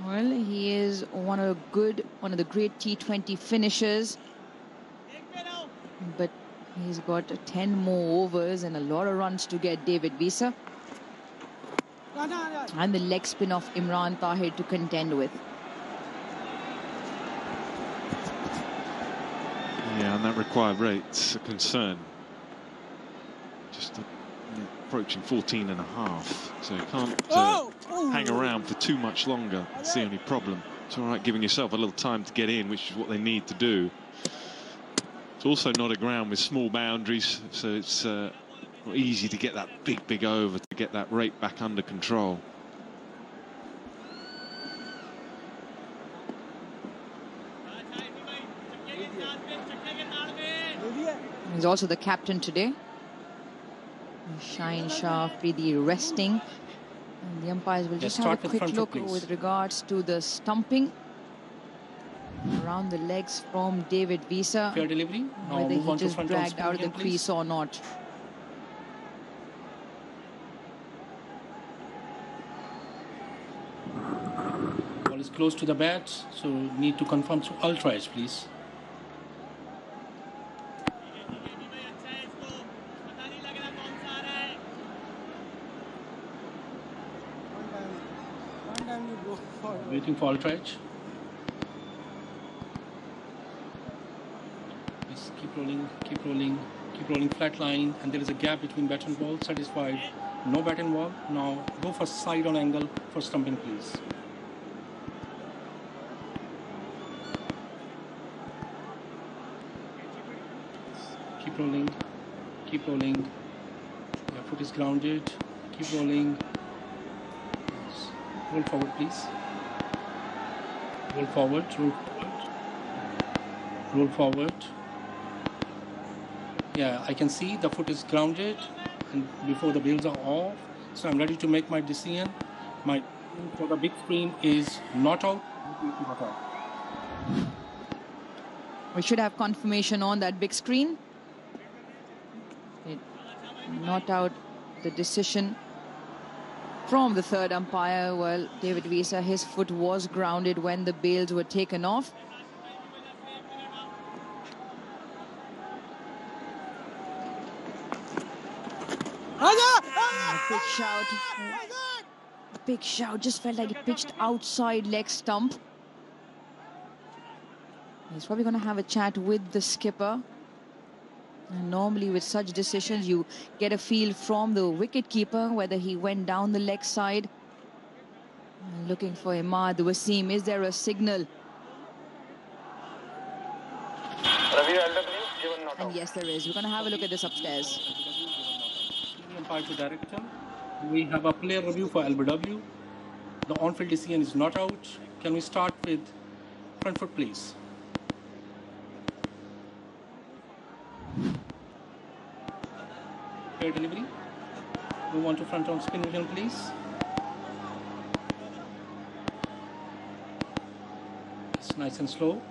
Well, he is one of the great T20 finishers, but he's got 10 more overs and a lot of runs to get David Visa. And the leg spin of Imran Tahir to contend with. Yeah, and that required rate's a concern. Just approaching 14.5, so you can't hang around for too much longer. That's the only problem. It's all right giving yourself a little time to get in, which is what they need to do. It's also not a ground with small boundaries, so it's not easy to get that big over, to get that rate back under control. He's also the captain today. Shaheen Shah Afridi resting. And the umpires will just have a quick look with regards to the stumping around the legs from David Visa. Fair delivery. Whether he just dragged out of the crease or not. Ball is close to the bat, so need to confirm through ultra edge, please. Waiting for ultra edge. Just keep rolling flat line, and there is a gap between bat and ball. Satisfied. No bat and ball. Now go for side on angle for stumping, please. Keep rolling. Your foot is grounded. Keep rolling. Roll forward, please. Roll forward. Yeah, I can see the foot is grounded and before the bails are off. So I'm ready to make my decision. My for the big screen is not out. We should have confirmation on that big screen. Not out, the decision from the third umpire. Well, David Visa, his foot was grounded when the bails were taken off. Big shout, just felt like it pitched outside leg stump. He's probably going to have a chat with the skipper. And normally with such decisions, you get a feel from the wicketkeeper whether he went down the leg side. Looking for Imad Wasim. Is there a signal? And yes, there is. We're going to have a look at this upstairs. Umpire to director. We have a player review for LBW. The on-field decision is not out. Can we start with front foot, please? Fair delivery. Move on to front on spin vision, please. It's nice and slow.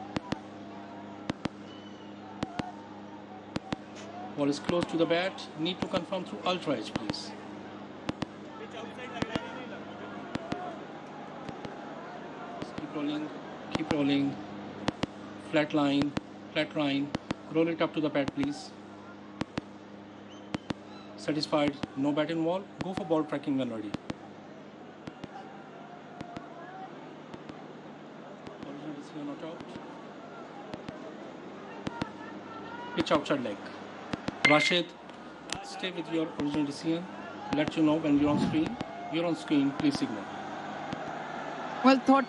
Ball is close to the bat. Need to confirm through ultra edge, please. Keep rolling. Flat line. Roll it up to the bat, please. Satisfied, no bat in wall. Go for ball tracking when ready. Original decision not out. Pitch outside leg. Rashid, stay with your original decision. Let you know when you're on screen. You're on screen, please signal. Well thought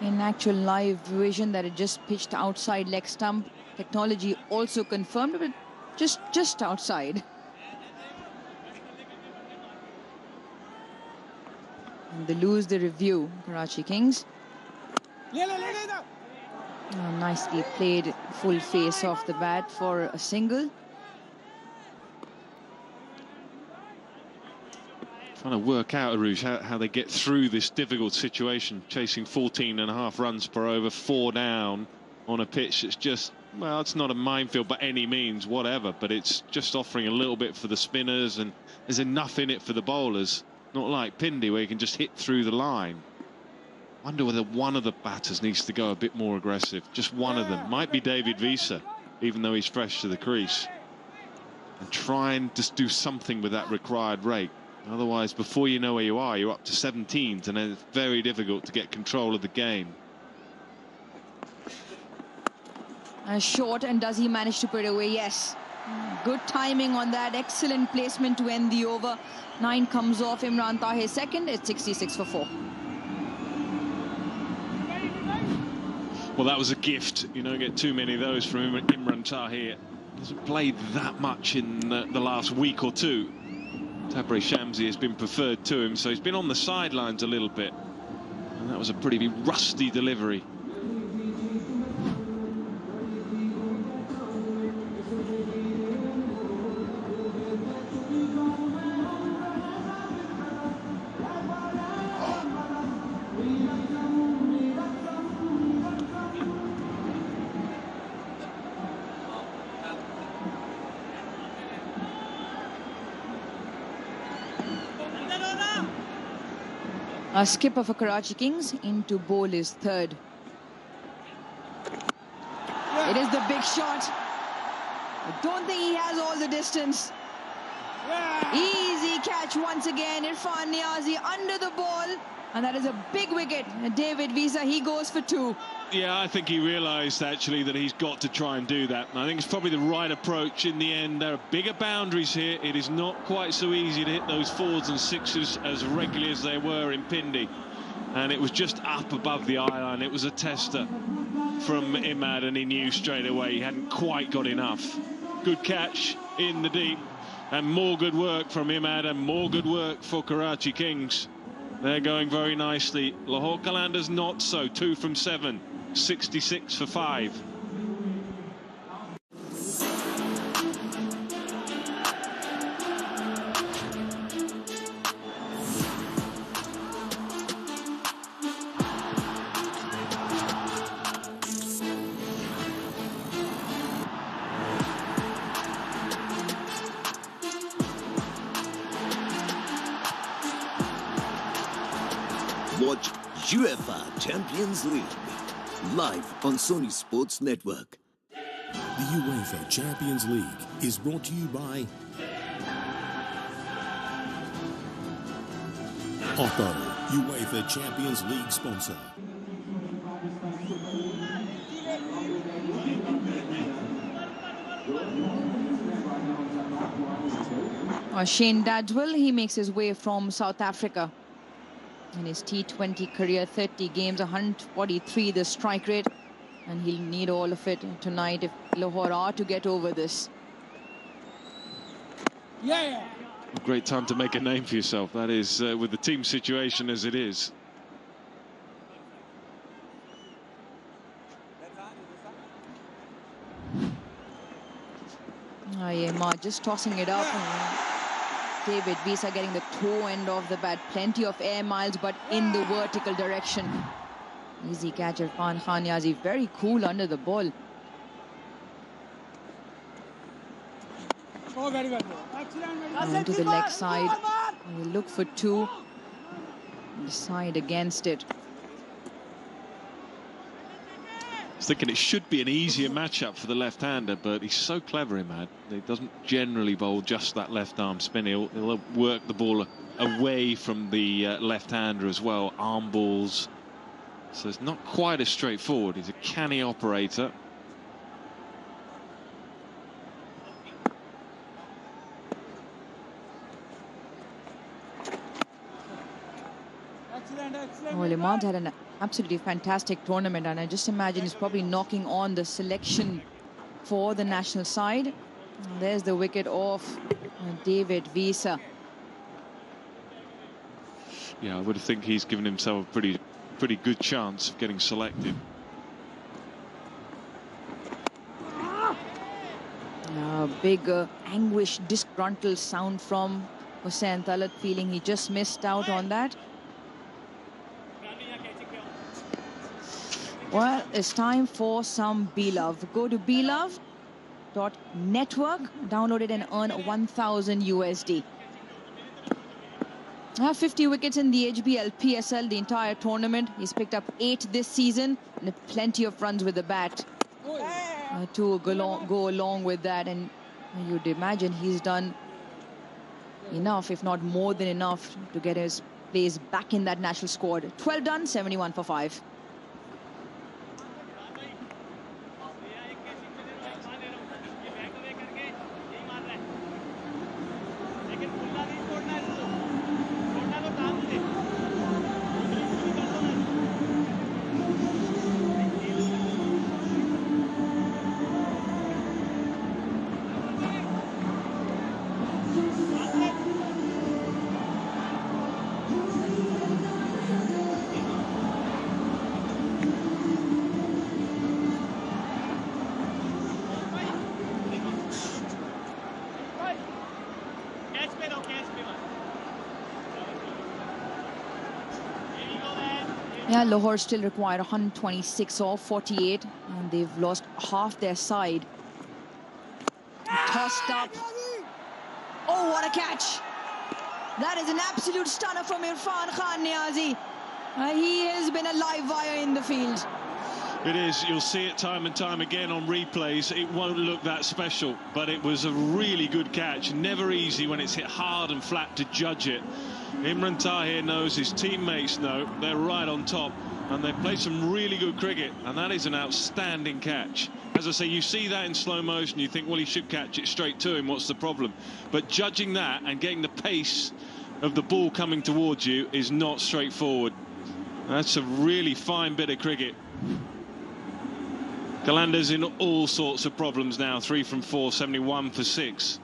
in actual live vision that it just pitched outside leg stump. Technology also confirmed, but just outside. And they lose the review, Karachi Kings. Nicely played, full face off the bat for a single. Trying to work out, Arouge, how they get through this difficult situation, chasing 14.5 runs per over, 4 down on a pitch that's just, well, it's not a minefield by any means, whatever, but it's just offering a little bit for the spinners, and there's enough in it for the bowlers. Not like Pindi, where you can just hit through the line. Wonder whether one of the batters needs to go a bit more aggressive. Just one of them. Might be David Visa, even though he's fresh to the crease. And try and just do something with that required rate. Otherwise, before you know where you are, you're up to 17s, and then it's very difficult to get control of the game. Short, and does he manage to put it away? Yes. Good timing on that. Excellent placement to end the over. 9 comes off. Imran Tahir second. It's 66 for 4. Well, that was a gift. You don't get too many of those from Imran Tahir. Hasn't played that much in the last week or two. Tabré Shamsi has been preferred to him, so he's been on the sidelines a little bit. And that was a pretty rusty delivery. A skipper for Karachi Kings into bowl is third. It is the big shot. I don't think he has all the distance. Easy catch once again. Irfan Niazi under the ball. And that is a big wicket. David Visa, he goes for 2. Yeah, I think he realised actually that he's got to try and do that. And I think it's probably the right approach in the end. There are bigger boundaries here. It is not quite so easy to hit those 4s and 6s as regularly as they were in Pindi. And it was just up above the eye line. It was a tester from Imad, and he knew straight away he hadn't quite got enough. Good catch in the deep, and more good work from Imad, and more good work for Karachi Kings. They're going very nicely. Lahore Qalandars not so. 2 from 7. 66 for 5. Watch UEFA Champions League live on Sony Sports Network. The UEFA Champions League is brought to you by Otto, UEFA Champions League sponsor. Shane Dadwell, he makes his way from South Africa. In his T20 career, 30 games, 143 the strike rate, and he'll need all of it tonight if Lahore are to get over this. A great time to make a name for yourself, that is, with the team situation as it is. Just tossing it up. David Visa getting the toe end of the bat. Plenty of air miles, but in the vertical direction. Easy catch. Irfan Niazi very cool under the ball. Oh, very good. And to the leg side. He'll look for 2. Decide against it. I was thinking it should be an easier matchup for the left-hander, but he's so clever, Imad. He doesn't generally bowl just that left-arm spin. He'll work the ball away from the left-hander as well, arm balls. So it's not quite as straightforward. He's a canny operator. Well, Imad had an absolutely fantastic tournament, and I just imagine he's probably knocking on the selection for the national side. And there's the wicket off David Visa. Yeah, I would think he's given himself a pretty good chance of getting selected. Big anguish, disgruntled sound from Hussain Talat feeling he just missed out on that. Well, it's time for some BeLove. Go to belove.network, download it and earn 1,000 USD. 50 wickets in the HBL PSL, the entire tournament. He's picked up 8 this season and plenty of runs with the bat to go along with that. And you'd imagine he's done enough, if not more than enough, to get his place back in that national squad. 12 done, 71 for 5. Yeah, Lahore still required 126 off 48, and they've lost half their side. Tossed up. Oh, what a catch! That is an absolute stunner from Irfan Khan Niazi. He has been a live wire in the field. It is. You'll see it time and time again on replays. It won't look that special, but it was a really good catch. Never easy when it's hit hard and flat to judge it. Imran Tahir knows, his teammates know, they're right on top, and they play some really good cricket, and that is an outstanding catch. As I say, you see that in slow motion, you think, well, he should catch it straight to him, what's the problem? But judging that and getting the pace of the ball coming towards you is not straightforward. That's a really fine bit of cricket. Qalander's in all sorts of problems now. 3 from 4, 71 for 6.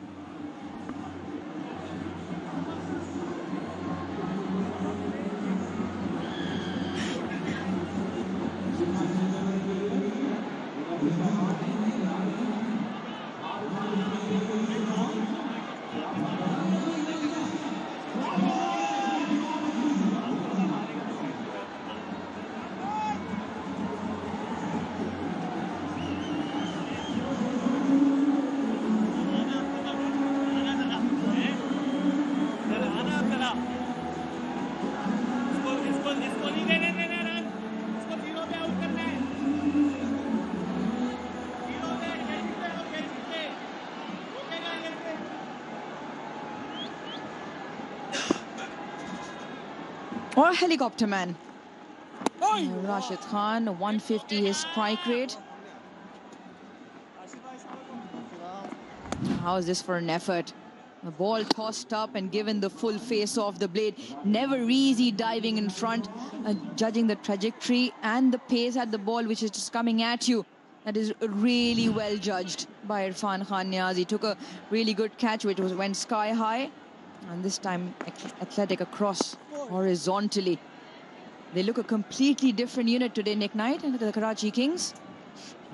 Or helicopter man. Rashid Khan, 150 his strike rate. How is this for an effort? The ball tossed up and given the full face off the blade. Never easy diving in front, judging the trajectory and the pace at the ball which is just coming at you. That is really well judged by Irfan Khan Niazi. Took a really good catch which went sky high, and this time athletic across horizontally. They look a completely different unit today, Nick Knight, and the Karachi Kings.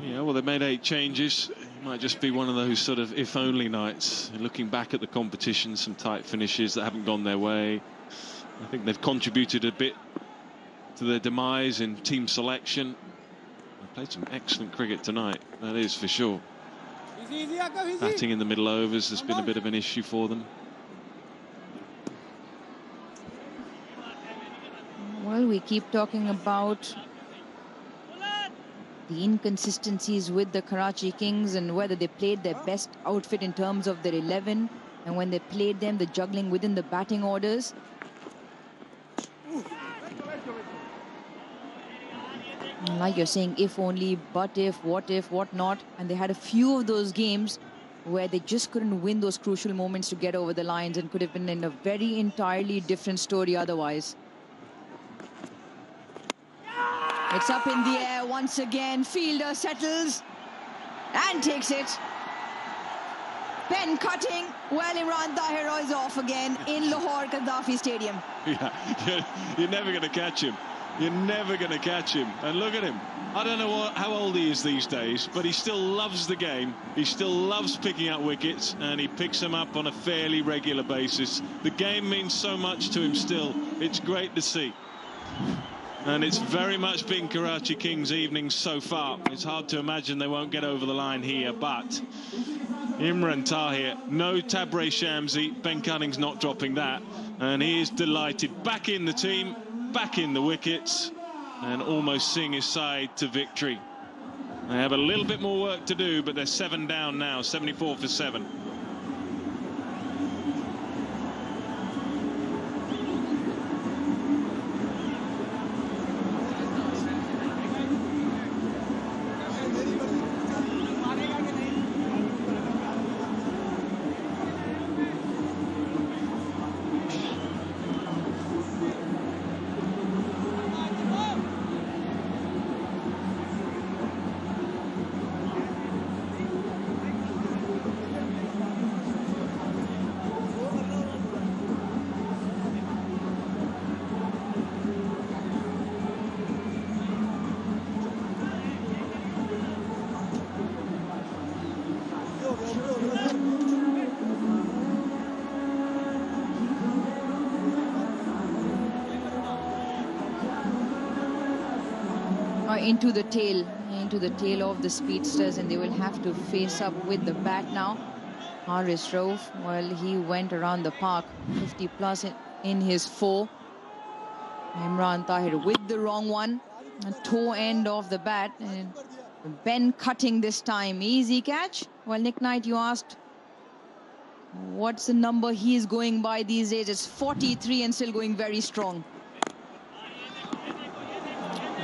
Yeah, well, they made 8 changes. It might just be one of those sort of if-only nights. Looking back at the competition, some tight finishes that haven't gone their way. I think they've contributed a bit to their demise in team selection. They played some excellent cricket tonight, that is for sure. Batting in the middle overs has been a bit of an issue for them. Well, we keep talking about the inconsistencies with the Karachi Kings and whether they played their best outfit in terms of their 11, and when they played them, the juggling within the batting orders. Like you're saying, if only, but if, what not. And they had a few of those games where they just couldn't win those crucial moments to get over the lines, and could have been in a very entirely different story otherwise. It's up in the air once again. Fielder settles and takes it. Pen cutting. Well, Imran Tahir is off again in Lahore Gaddafi Stadium. Yeah, you're never going to catch him. You're never going to catch him. And look at him. I don't know how old he is these days, but he still loves the game. He still loves picking up wickets, and he picks them up on a fairly regular basis. The game means so much to him still. It's great to see. And it's very much been Karachi Kings' evening so far. It's hard to imagine they won't get over the line here, but Imran Tahir, no Tabreh Shamsi. Ben Cunning's not dropping that, and he is delighted. Back in the team, back in the wickets, and almost seeing his side to victory. They have a little bit more work to do, but they're 7 down now, 74 for 7. Into the tail of the speedsters, and they will have to face up with the bat now. Haris Rauf, well, he went around the park 50 plus in his 4. Imran Tahir with the wrong one, a toe end of the bat, and Ben cutting this time. Easy catch. Well, Nick Knight, you asked what's the number he is going by these days. It's 43 and still going very strong.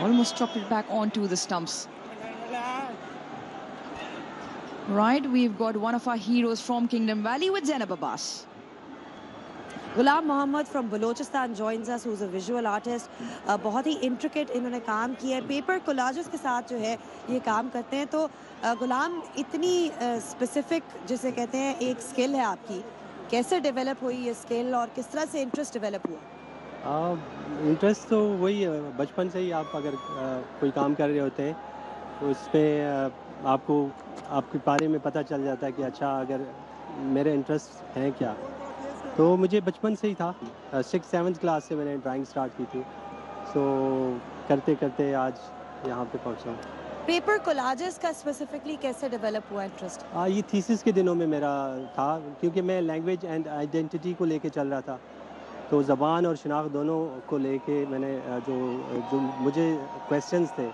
Almost chopped it back onto the stumps. Right, we've got one of our heroes from Kingdom Valley with Zainab Abbas. Ghulam Mohammed from Balochistan joins us, who's a visual artist. बहुत ही intricate इन्होंने काम किया है. Paper collages के साथ जो है ये काम करते हैं. तो गुलाम, इतनी specific जिसे कहते हैं एक skill है आपकी. कैसे develop हुई ये skill और किस तरह से interest develop हुआ? इंटरेस्ट तो वही है, बचपन से ही आप अगर कोई काम कर रहे होते हैं तो उसमें आपको आपके बारे में पता चल जाता है कि अच्छा अगर मेरे इंटरेस्ट हैं क्या. तो मुझे बचपन से ही था, 6th-7th क्लास से मैंने ड्राइंग स्टार्ट की थी. सो करते करते आज यहाँ पे पहुँचा हूँ. पेपर कोलाजेस का स्पेसिफिकली कैसे डेवलप हुआ इंटरेस्ट? ये थीसिस के दिनों में मेरा था, क्योंकि मैं लैंग्वेज एंड आइडेंटिटी को लेके चल रहा था. तो ज़बान और शनाख्त दोनों को लेके मैंने जो मुझे क्वेश्चंस थे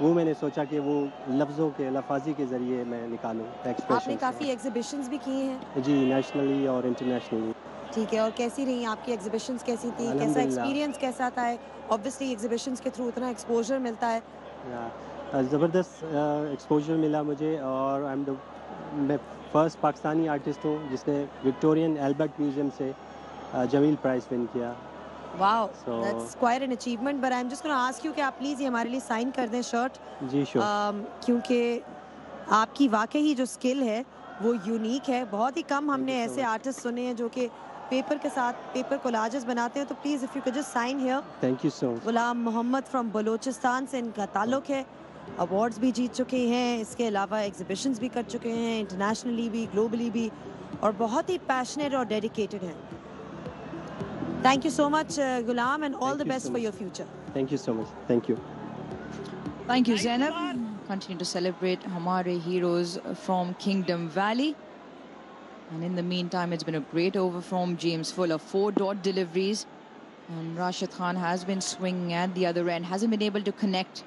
वो मैंने सोचा कि वो लफ्ज़ों के लफाजी के ज़रिए मैं निकालूं. आपने काफ़ी एग्जीबिशंस भी किए हैं? जी, नेशनली और इंटरनेशनली. ठीक है, और कैसी रही आपकी एग्जीबिशंस? कैसी थी, कैसा एक्सपीरियंस कैसा था? ऑब्वियसली एग्जीबिशंस के थ्रू इतना एक्सपोजर मिलता है. ज़बरदस्त एक्सपोजर मिला मुझे, और मैं फर्स्ट पाकिस्तानी आर्टिस्ट हूँ जिसने विक्टोरियन एल्बर्ट म्यूज़ियम से जमील प्राइज़ विन किया. Wow, that's quite an achievement. But I am just gonna ask you कि आप प्लीज़ ये हमारे लिए साइन कर दें शर्ट. जी श्योर. क्योंकि आपकी वाकई जो स्किल है वो यूनिक है. बहुत ही कम हमने ऐसे आर्टिस्ट सुने हैं जो कि पेपर के साथ पेपर कोलाजेस बनाते हैं. तो please if you could just sign here. Thank you so much. Ghulam Mohammad from Balochistan से इनका ताल्लुक़ है. अवार्ड्स भी जीत चुके हैं, इसके अलावा एग्जीबिशंस भी कर चुके हैं, इंटरनेशनली भी, ग्लोबली भी, और बहुत ही पैशनेट और डेडिकेटेड हैं. Thank you so much, Ghulam, and all the best for your future. Thank you so much. Thank you. Thank you, Zainab. Continue to celebrate Hamare heroes from Kingdom Valley. And in the meantime, it's been a great over from James Fuller. 4 dot deliveries. And Rashid Khan has been swinging at the other end. Hasn't been able to connect.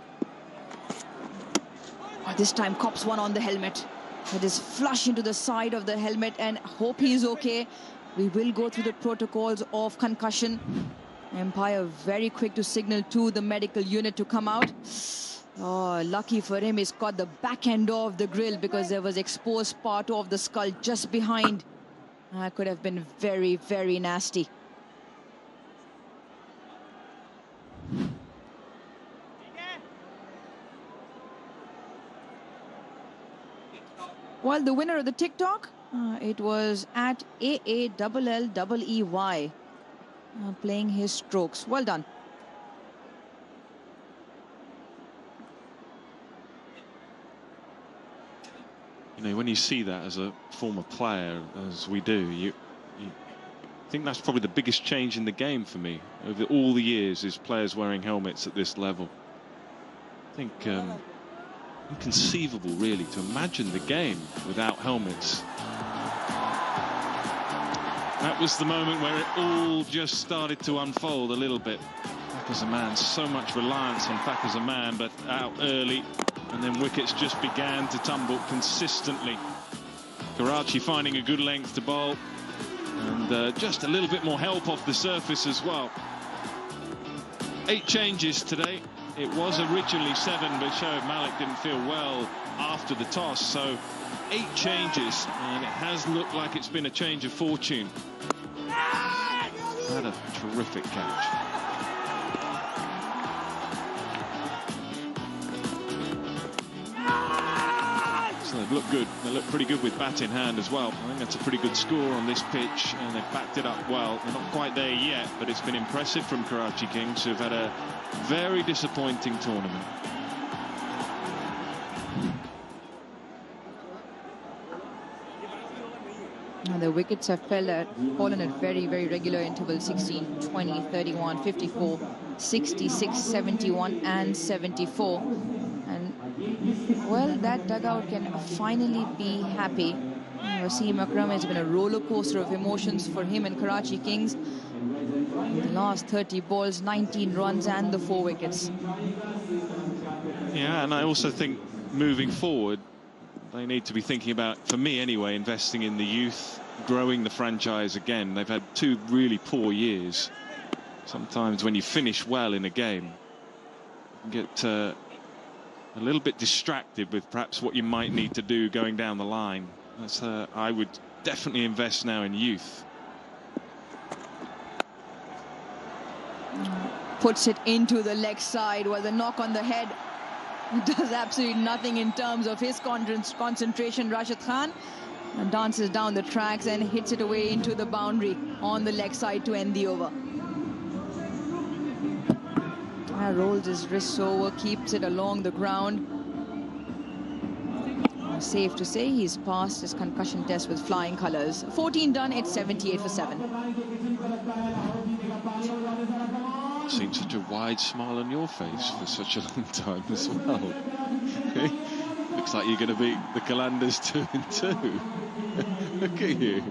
This time, cops one on the helmet. It is flush into the side of the helmet, and hope he is okay. We will go through the protocols of concussion. Empire very quick to signal to the medical unit to come out. Oh, lucky for him, he's got the back end of the grill because there was exposed part of the skull just behind. That could have been very, very nasty. Well, the winner of the TikTok, it was at AALLEY, playing his strokes. Well done. know, when you see that as a former player, as we do, you think that's probably the biggest change in the game for me over all the years, is players wearing helmets at this level. I think inconceivable, really, to imagine the game without helmets. That was the moment where it all just started to unfold a little bit. Paki as a man, so much reliance on Paki as a man, but out early, and then wickets just began to tumble consistently. Karachi finding a good length to bowl, and just a little bit more help off the surface as well. 8 changes today. It was originally 7, but Shoaib Malik didn't feel well after the toss, so 8 changes, and it has looked like it's been a change of fortune. What a terrific catch. So they've looked good. They look pretty good with bat in hand as well. I think that's a pretty good score on this pitch, and they've backed it up well. They're not quite there yet, but it's been impressive from Karachi Kings, who've had a very disappointing tournament. Now the wickets have fallen at very, very regular intervals: 16, 20, 31, 54, 66, 71 and 74. And, well, that dugout can finally be happy. Wasim Akram has been a roller coaster of emotions for him and Karachi Kings. In the last 30 balls, 19 runs and the 4 wickets. Yeah, and I also think moving forward, they need to be thinking about, for me anyway, investing in the youth, growing the franchise again. They've had 2 really poor years. Sometimes when you finish well in a game, you get a little bit distracted with perhaps what you might need to do going down the line. That's, I would definitely invest now in youth. Puts it into the leg side, while the knock on the head does absolutely nothing in terms of his concentration. Rashid Khan dances down the tracks and hits it away into the boundary on the leg side to end the over. Rolls his wrists over, keeps it along the ground. Safe to say he's passed his concussion test with flying colours. 14 done, it's 78 for 7. Seen such a wide smile on your face for such a long time as well. Looks like you're going to beat the Qalanders 2-2. Look at you.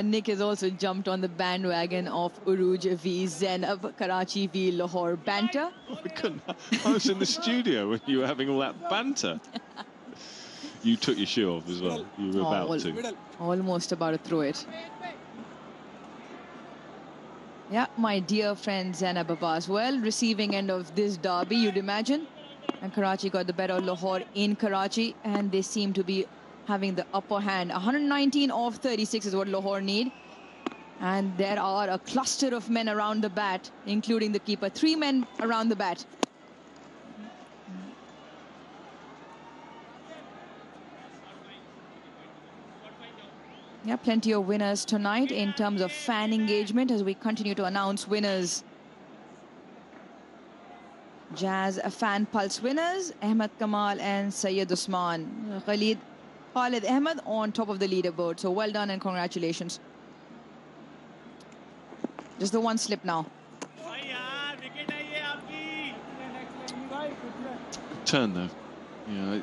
Nick has also jumped on the bandwagon of Uruj v Zainab, Karachi v Lahore banter. I was in the studio when you were having all that banter. You took your shoe off as well. You were about to. Almost about to throw it. Yeah, my dear friend Zainab Abbas. Well, receiving end of this derby, you'd imagine. And Karachi got the better of Lahore in Karachi, and they seem to be having the upper hand. 119 off 36 is what Lahore need. And there are a cluster of men around the bat, including the keeper. 3 men around the bat. Yeah, plenty of winners tonight in terms of fan engagement as we continue to announce winners. Jazz Fan Pulse winners, Ahmed Kamal and Syed Usman. Khalid Ahmed on top of the leaderboard. So well done and congratulations. Just the one slip now. Turn though. You know,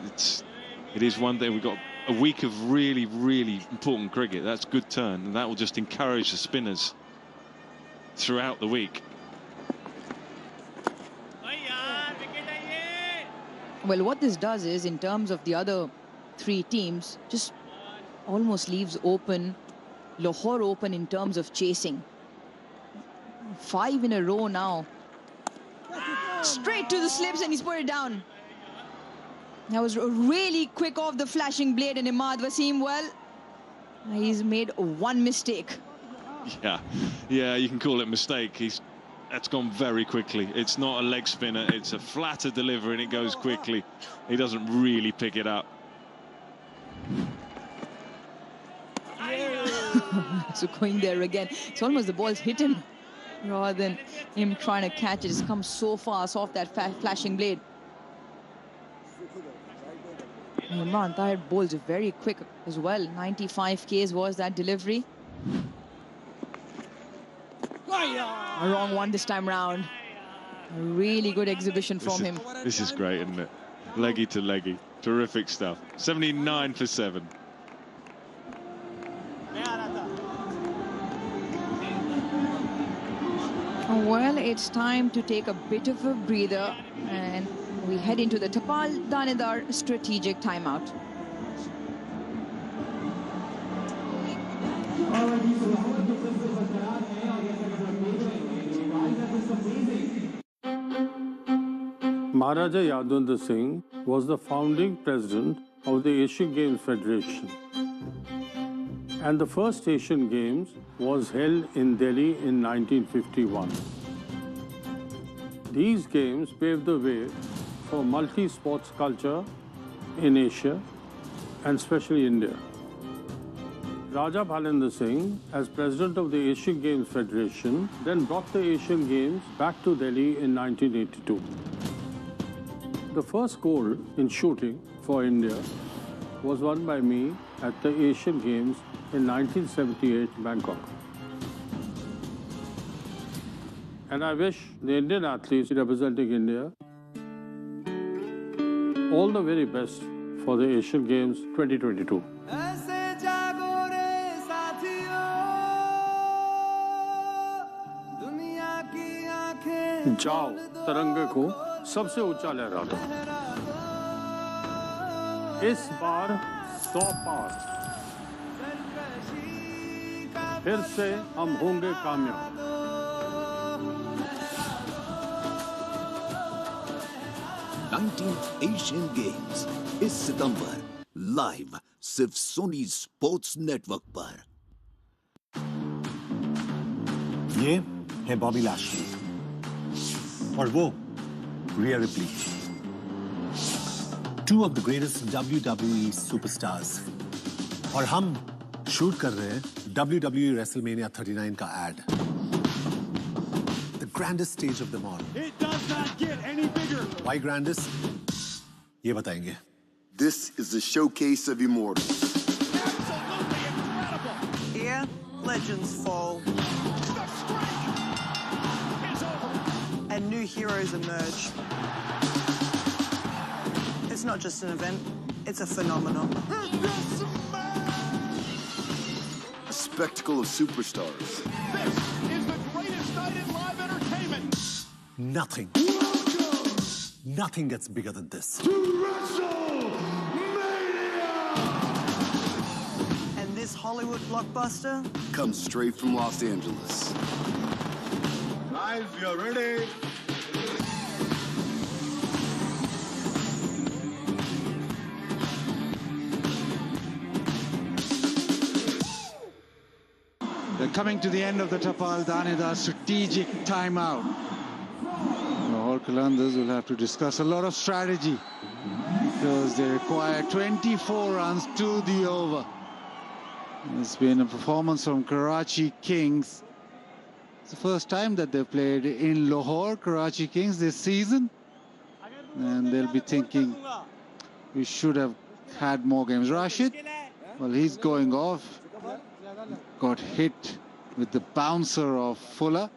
it is one day. We've got a week of really, really important cricket. That's good turn, and that will just encourage the spinners throughout the week. Well, what this does is, in terms of the other 3 teams, just almost leaves open Lahore open in terms of chasing. 5 in a row now. Straight to the slips, and he's put it down. That was really quick off the flashing blade, and Imad Wasim, well, he's made 1 mistake. Yeah, you can call it a mistake. That's gone very quickly. It's not a leg spinner, it's a flatter delivery, and it goes quickly. He doesn't really pick it up. So going there again, it's almost the ball's hit him rather than him trying to catch it. It's come so fast off that flashing blade. Imran Tahir bowls very quick as well. 95 Ks was that delivery. A wrong one this time round. A really good exhibition from him. This is great, isn't it? Leggy to leggy. Terrific stuff. 79 for 7. Well, it's time to take a bit of a breather and we head into the Tapal Danedar strategic timeout. Maharaja Yadavendra Singh was the founding president of the Asian Games Federation. And the first Asian Games was held in Delhi in 1951. These games paved the way for multi-sports culture in Asia and especially India. Raja Bhalendra Singh, as president of the Asian Games Federation, then brought the Asian Games back to Delhi in 1982. The first gold in shooting for India was won by me at the Asian Games in 1978 Bangkok. And I wish the Indian athletes representing India all the very best for the Asian Games 2022. जाओ तिरंगे को सबसे ऊंचा लहरा दो। इस बार 100 पार फिर से हम होंगे कामयाब। 19th Asian Games इस सितंबर लाइव सिर्फ सोनी स्पोर्ट्स नेटवर्क पर। ये है बॉबी लैशली और वो रिया replay, two of the greatest WWE superstars, और हम शूट कर रहे हैं WWE WrestleMania 39 का add. The grandest stage of them all. It does not get any bigger. Why grandest? ये बताएंगे। This is the showcase of immortals. Absolutely incredible. Here, legends fall. The streak is over. And new heroes emerge. It's not just an event, it's a phenomenon. A spectacle of superstars. This is the greatest night in live entertainment. Nothing gets bigger than this. To WrestleMania! And this Hollywood blockbuster Comes straight from Los Angeles. Guys, you're ready. They're coming to the end of the Tapal Danedar strategic timeout. Lahore Qalandars will have to discuss a lot of strategy because they require 24 runs to the over. It's been a performance from Karachi Kings. It's the first time that they've played in Lahore, Karachi Kings, this season. And they'll be thinking, we should have had more games. Rashid, well, he's going off. Got hit with the bouncer of Fuller.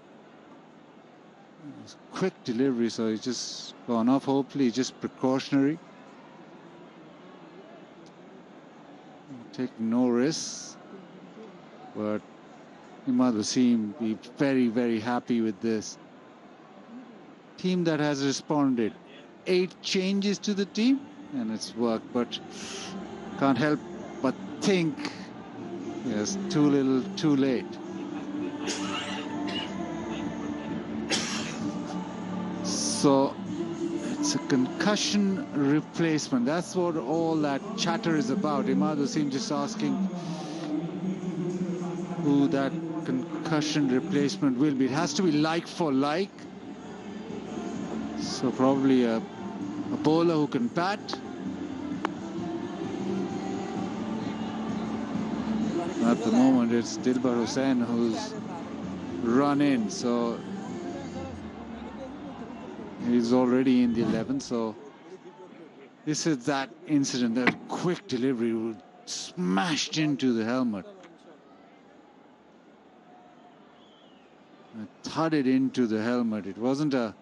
It was a quick delivery, so he's just gone off. Hopefully, just precautionary. Taking no risks. But Imad Wasim be very, very happy with this. Team that has responded. 8 changes to the team, and it's worked. But can't help but think, yes, too little, too late. So it's a concussion replacement. That's what all that chatter is about. Imad Wasim just asking who that concussion replacement will be. It has to be like for like. So probably a bowler who can bat. At the moment, it's Dilbar Hussain who's run in, so he's already in the 11. So This is that incident, that quick delivery smashed into the helmet. It thudded into the helmet. It wasn't a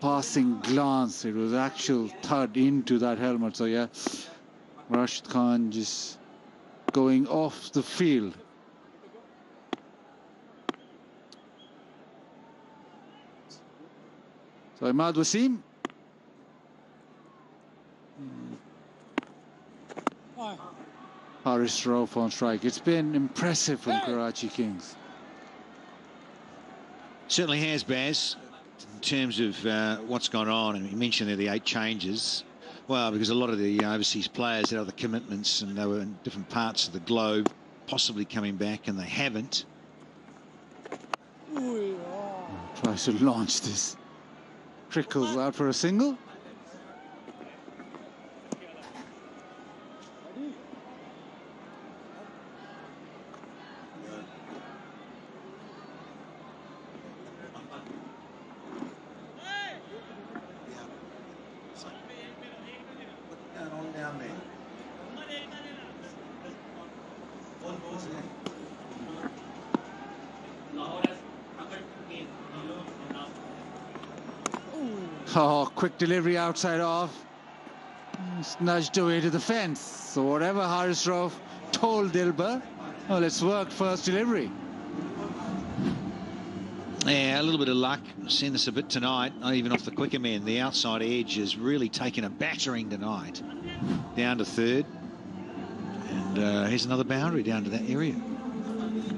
passing glance. It was actual thud into that helmet. So yeah, Rashid Khan just going off the field. So Imad Wasim. Haris Rauf on strike. It's been impressive from Karachi Kings. Certainly has, Baz, in terms of what's gone on. And you mentioned there the 8 changes. Well, because a lot of the overseas players had other commitments and they were in different parts of the globe, possibly coming back, and they haven't. Tries to launch this. Trickles out for a single. Oh, quick delivery outside off. It's nudged away to the fence. So whatever Haris Rauf told Dilbar, well, it's worked first delivery. Yeah, a little bit of luck. I've seen this a bit tonight, not even off the quicker men. The outside edge has really taken a battering tonight. Down to third. And here's another boundary down to that area.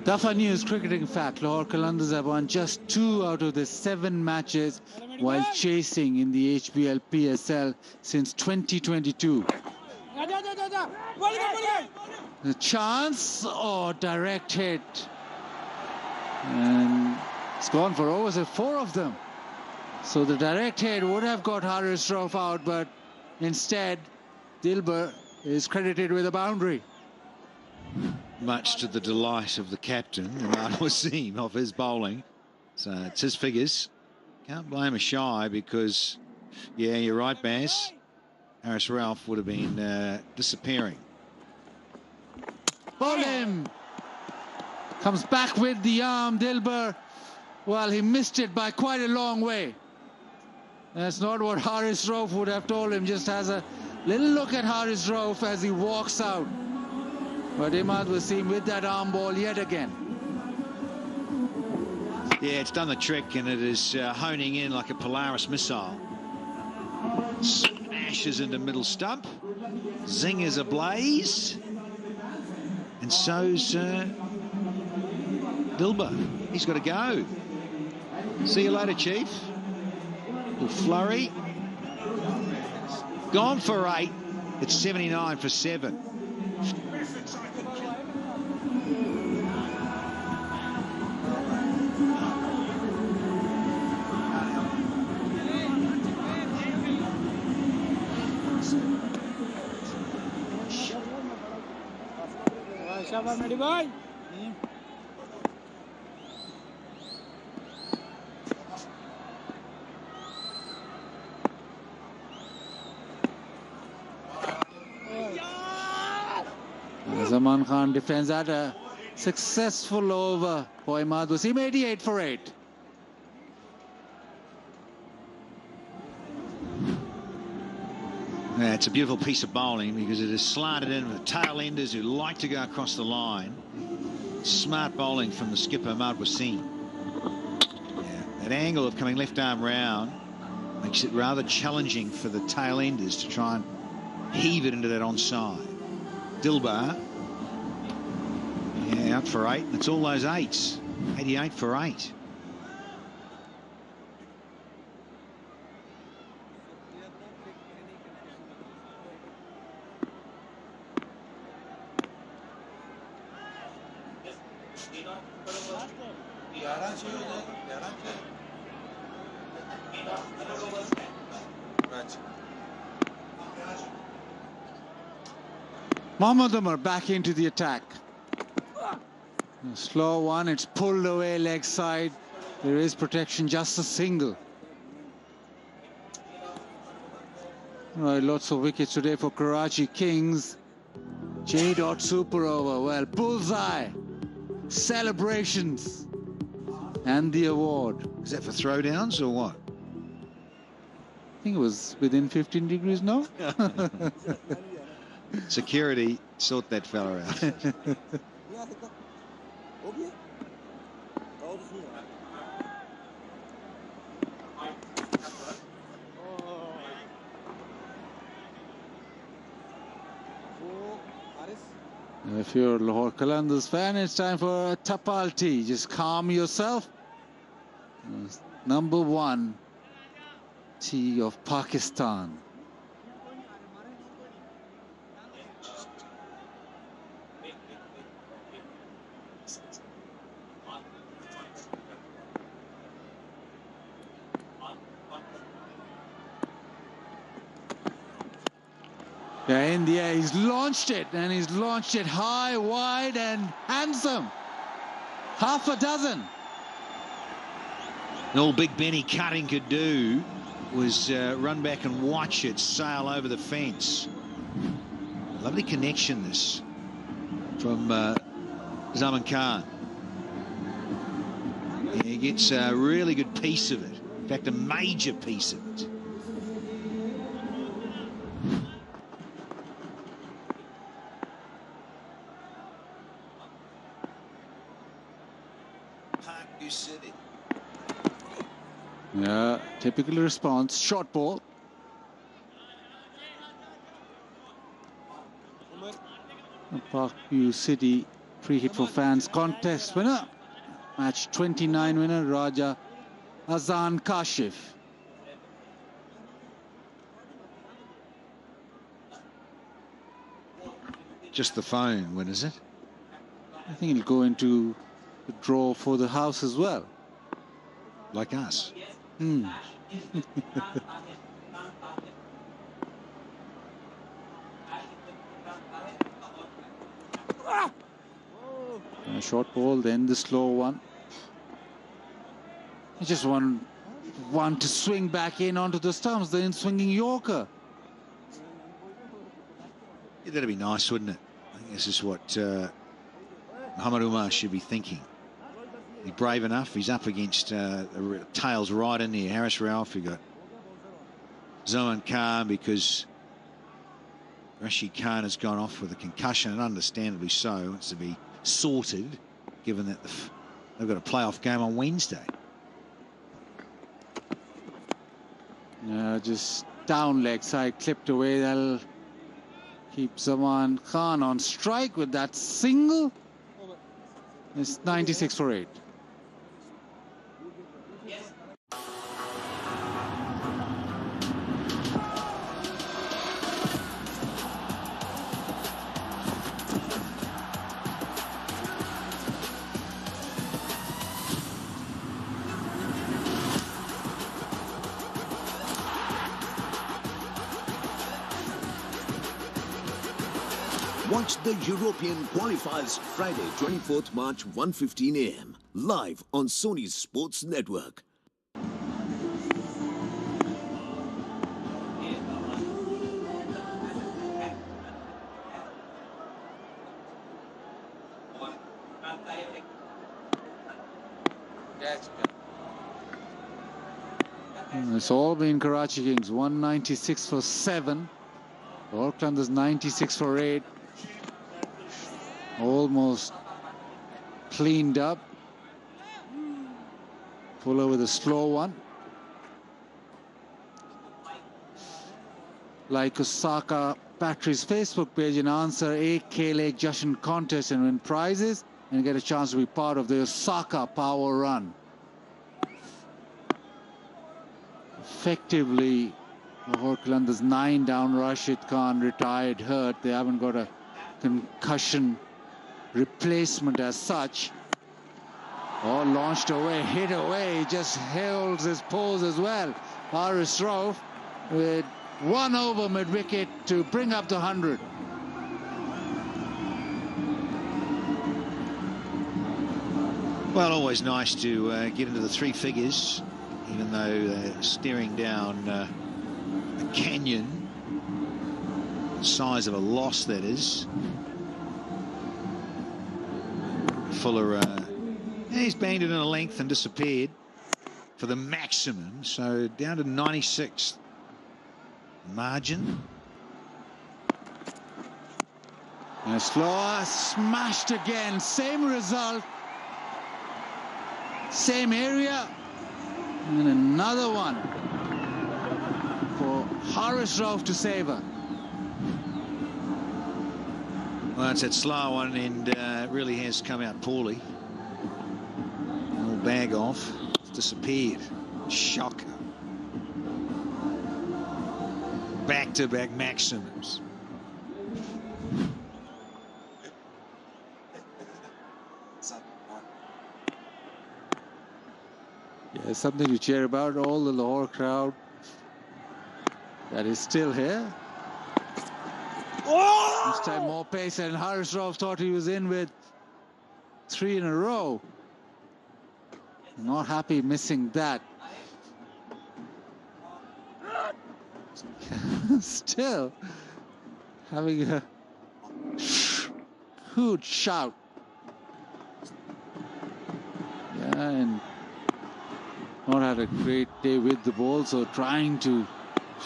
Dafa News cricketing fact: Lahore Qalandars have won just 2 out of the 7 matches while chasing in the HBL PSL since 2022. The chance, or direct hit, and it's gone for overs at 4 of them. So the direct hit would have got Haris Rauf out, but instead Dilbar is credited with a boundary. Much to the delight of the captain, Imad Wasim, of his bowling. So it's his figures. Can't blame a shy because, yeah, you're right, Baz. Haris Rauf would have been disappearing. Bowl him! Comes back with the arm, Dilbar. Well, he missed it by quite a long way. That's not what Haris Rauf would have told him. Just has a little look at Haris Rauf as he walks out. But Imad Wasim with that arm ball yet again. Yeah, it's done the trick, and it is honing in like a Polaris missile. Smashes into middle stump. Zingers ablaze. And so's Dilbar. He's got to go. See you later, Chief. Little flurry. Gone for 8. It's 79 for 7. Zaman Khan defends that. A successful over for Imad Wasim, 88 for 8. Yeah, it's a beautiful piece of bowling because it is slanted in with tail enders who like to go across the line. Smart bowling from the skipper, Imad Wasim. Yeah, that angle of coming left arm round makes it rather challenging for the tail enders to try and heave it into that onside. Dilbar, yeah, out for 8. It's all those 8s. 88 for 8. Mohammad Umar back into the attack. A slow one, it's pulled away leg side. There is protection, just a single. Right, lots of wickets today for Karachi Kings. J. Super over. Well, bullseye. Celebrations. And the award. Is that for throwdowns or what? I think it was within 15 degrees, no? Security, sort that fella out. If you're a Lahore Qalandars fan, it's time for a tapal tea. Just calm yourself. Number 1 tea of Pakistan. Yeah, in the air, he's launched it, and he's launched it high, wide, and handsome. Half a dozen. And all Big Benny Cutting could do was run back and watch it sail over the fence. Lovely connection this from Zaman Khan. He gets a really good piece of it. In fact, a major piece of it. Paki City. Yeah, typical response. Short ball. Paki City free hit for fans. Contest winner. Match 29 winner Raja Azan Kashif. Just the phone win, is it? I think it'll go into the draw for the house as well. Like us. A short ball, then the slow one. He just want to swing back in onto the stumps, the in-swinging Yorker. Yeah, that'd be nice, wouldn't it? I think this is what Muhammad Umar should be thinking. He's brave enough. He's up against the tails right in there. Harris Ralph, you got Zaman Khan, because Rashid Khan has gone off with a concussion, and understandably so. It's to be sorted, given that they've got a playoff game on Wednesday. Just down leg side, clipped away. That'll keep Zaman Khan on strike with that single. It's 96 for 8. Watch the European qualifiers Friday, 24th March, 1:15 a.m. live on Sony's Sports Network. It's all been Karachi Kings. 196 for 7. Auckland is 96 for 8. Almost cleaned up. Fuller with a slow one. Like Osaka Battery's Facebook page and answer a K-Lake Justin contest and win prizes and get a chance to be part of the Osaka Power Run. Effectively, Lahore Qalandars 9 down. Rashid Khan retired hurt. They haven't got a concussion replacement as such. Oh, launched away, hit away. He just holds his pose as well. Haris Rauf with 1 over mid-wicket to bring up the 100. Well, always nice to get into the 3 figures, even though they're staring down a canyon size of a loss, that is. Fuller, he's banged it in a length and disappeared for the maximum. So down to 96 margin. And slower, smashed again. Same result. Same area. And another one for Haris Rauf to savour. Well, it's that slow one, and really has come out poorly. All bag off. It's disappeared. Shocker. Back-to-back maximums. Yeah, something to cheer about. All the Lahore crowd that is still here. Oh! This time more pace, and Haris Rauf thought he was in with 3 in a row. Not happy missing that. Still having a huge shout. Yeah, and not had a great day with the ball, so trying to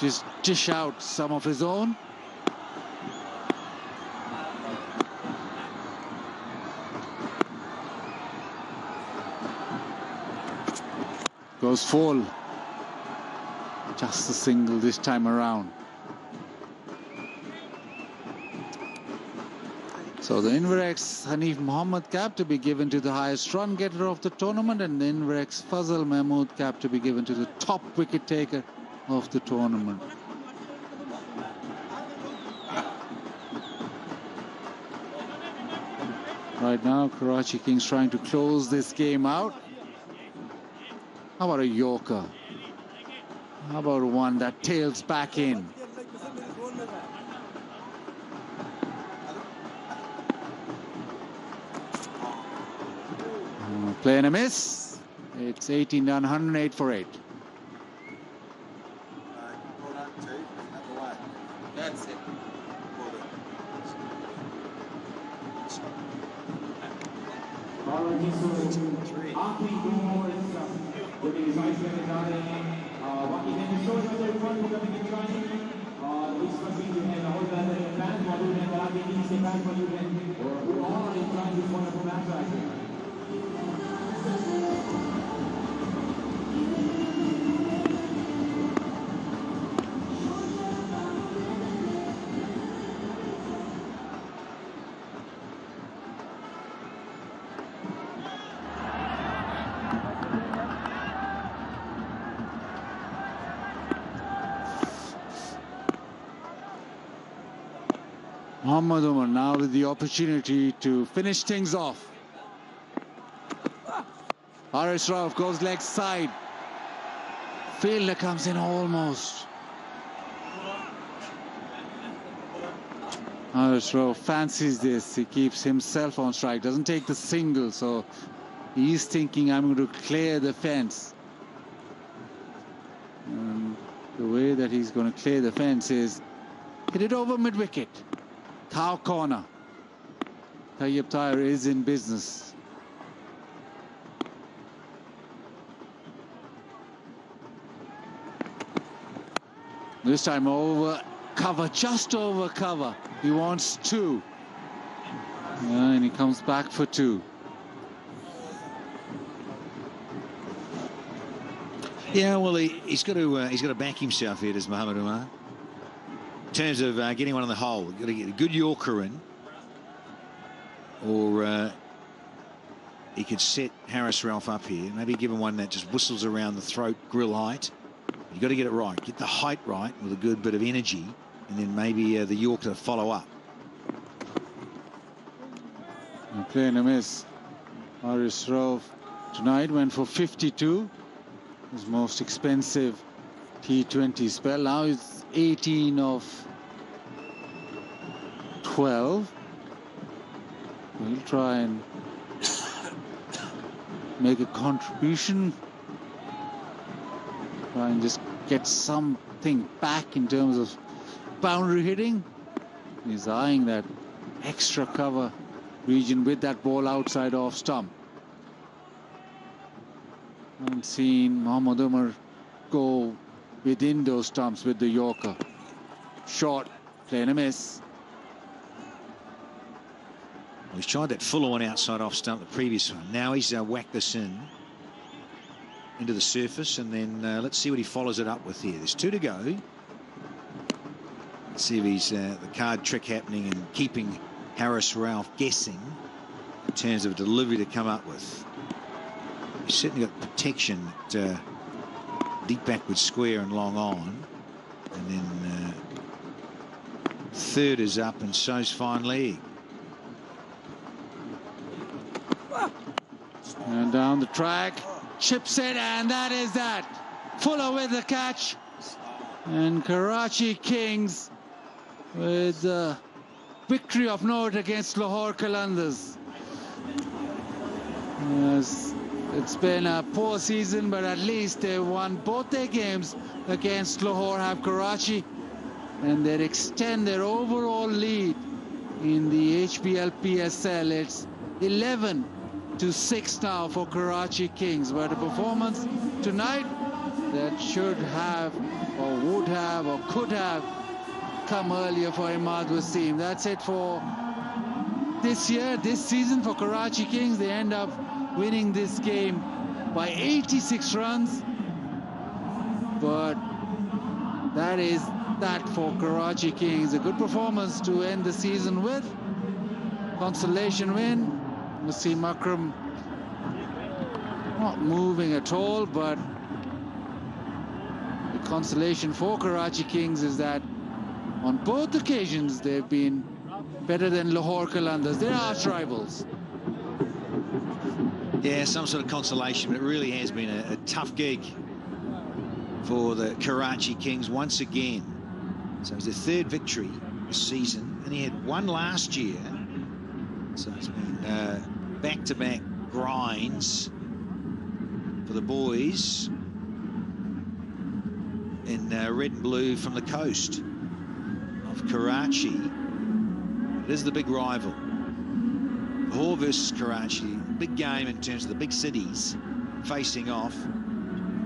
just dish out some of his own. Goes full. Just a single this time around. So the Inverex Hanif Mohammed cap to be given to the highest run getter of the tournament, and the Inverex Fazal Mahmood cap to be given to the top wicket taker of the tournament. Right now, Karachi Kings trying to close this game out. How about a Yorker? How about one that tails back in? Play and a miss. It's 18 done, 108 for 8. That's it. Muhammad Umar now with the opportunity to finish things off. Haris Rauf goes leg side. Fielder comes in almost. Haris Rauf fancies this. He keeps himself on strike. Doesn't take the single, so he's thinking, I'm going to clear the fence. And the way that he's going to clear the fence is hit it over mid-wicket. Cow corner. Tayyib Tahir is in business. This time over cover, just over cover. He wants 2. And he comes back for 2. Yeah, well, he's got to back himself here, does Mohamed Umar. In terms of getting one on the hole, you've got to get a good Yorker in, or he could set Haris Rauf up here. Maybe give him one that just whistles around the throat, grill height. You've got to get it right. Get the height right with a good bit of energy, and then maybe the Yorker to follow up. And playing a miss. Haris Rauf tonight went for 52. His most expensive T20 spell. Now it's 18 of 12. He'll try and make a contribution. Try and just get something back in terms of boundary hitting. He's eyeing that extra cover region with that ball outside off stump. Haven't seen Mohammad Umar go within those stumps with the Yorker. Short, playing a miss. Well, he's tried that fuller one outside off stump, the previous one. Now he's whacked this into the surface, and then let's see what he follows it up with here. There's 2 to go. Let's see if he's the card trick happening and keeping Harris Ralph guessing in terms of delivery to come up with. He's certainly got protection at deep backward square and long on. And then third is up, and so's fine leg. And down the track, chips it, and that is that. Fuller with the catch. And Karachi Kings with the victory of note against Lahore Qalandars. Yes, it's been a poor season, but at least they won both their games against Lahore, have Karachi, and they extend their overall lead in the HBL PSL. It's 11-6 now for Karachi Kings, but a performance tonight that should have, or would have, or could have come earlier for Imad Wasim. That's it for this year, this season for Karachi Kings. They end up winning this game by 86 runs, but that is that for Karachi Kings. A good performance to end the season with. Consolation win. Wasim Akram not moving at all, but the consolation for Karachi Kings is that on both occasions they've been better than Lahore Qalandars. They're arch rivals. Yeah, some sort of consolation, but it really has been a tough gig for the Karachi Kings once again. So it's their third victory this season, and he had one last year. So it's been back-to-back grinds for the boys in red and blue from the coast of Karachi. It is the big rival. Lahore versus Karachi, big game in terms of the big cities facing off.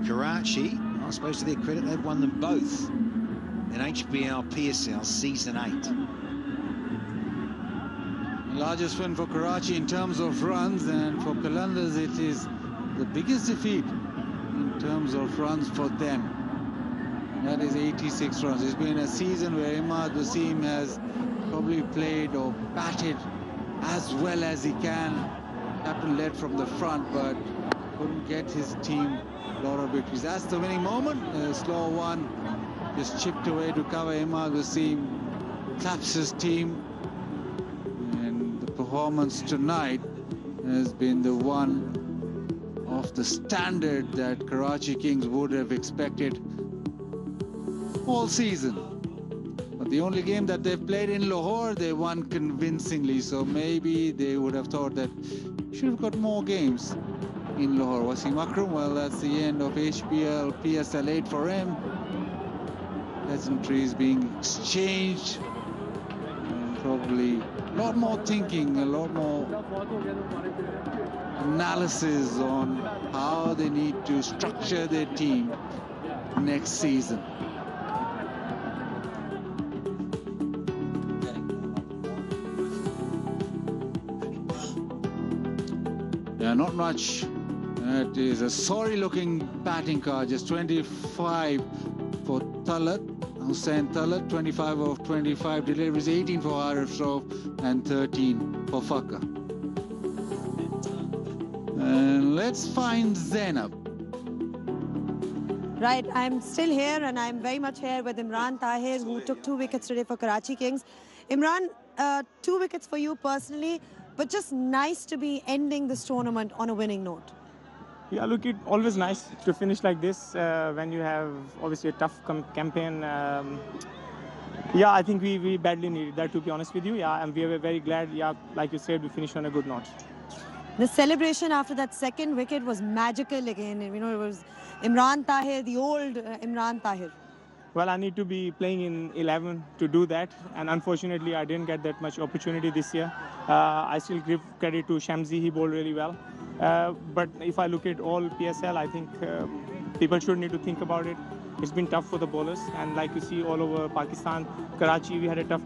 Karachi, I suppose to their credit, they've won them both in HBL PSL Season 8. Largest win for Karachi in terms of runs, and for Qalandars it is the biggest defeat in terms of runs for them. That is 86 runs. It's been a season where Imad Wasim has probably played or batted as well as he can. Captain led from the front, but couldn't get his team a lot of victories. That's the winning moment. A slow one, just chipped away to cover. Imad Wasim claps his team. And the performance tonight has been the one of the standard that Karachi Kings would have expected all season. But the only game that they've played in Lahore, they won convincingly. So maybe they would have thought that should have got more games in Lahore. Wasim Akram, well, that's the end of HBL PSL 8 for him. Pleasantries being exchanged. And probably a lot more thinking, a lot more analysis on how they need to structure their team next season. Yeah, not much. That is a sorry-looking batting card. Just 25 for Talat, Hussain Talat. 25 of 25 deliveries, 18 for Arif Shroff, and 13 for Fakka. And let's find Zainab. Right, I'm still here, and I'm very much here with Imran Tahir, who took 2 wickets today for Karachi Kings. Imran, 2 wickets for you personally, but just nice to be ending this tournament on a winning note. Yeah, look, it's always nice to finish like this when you have obviously a tough campaign. Yeah, I think we badly needed that, to be honest with you. Yeah, and we were very glad, yeah, like you said, we finished on a good note. The celebration after that second wicket was magical again. You know, it was Imran Tahir, the old Imran Tahir. well, I need to be playing in 11 to do that, and unfortunately, I didn't get that much opportunity this year. I still give credit to Shamsi; he bowled really well. But if I look at all PSL, I think people should need to think about it. It's been tough for the bowlers, and like you see all over Pakistan, Karachi, we had a tough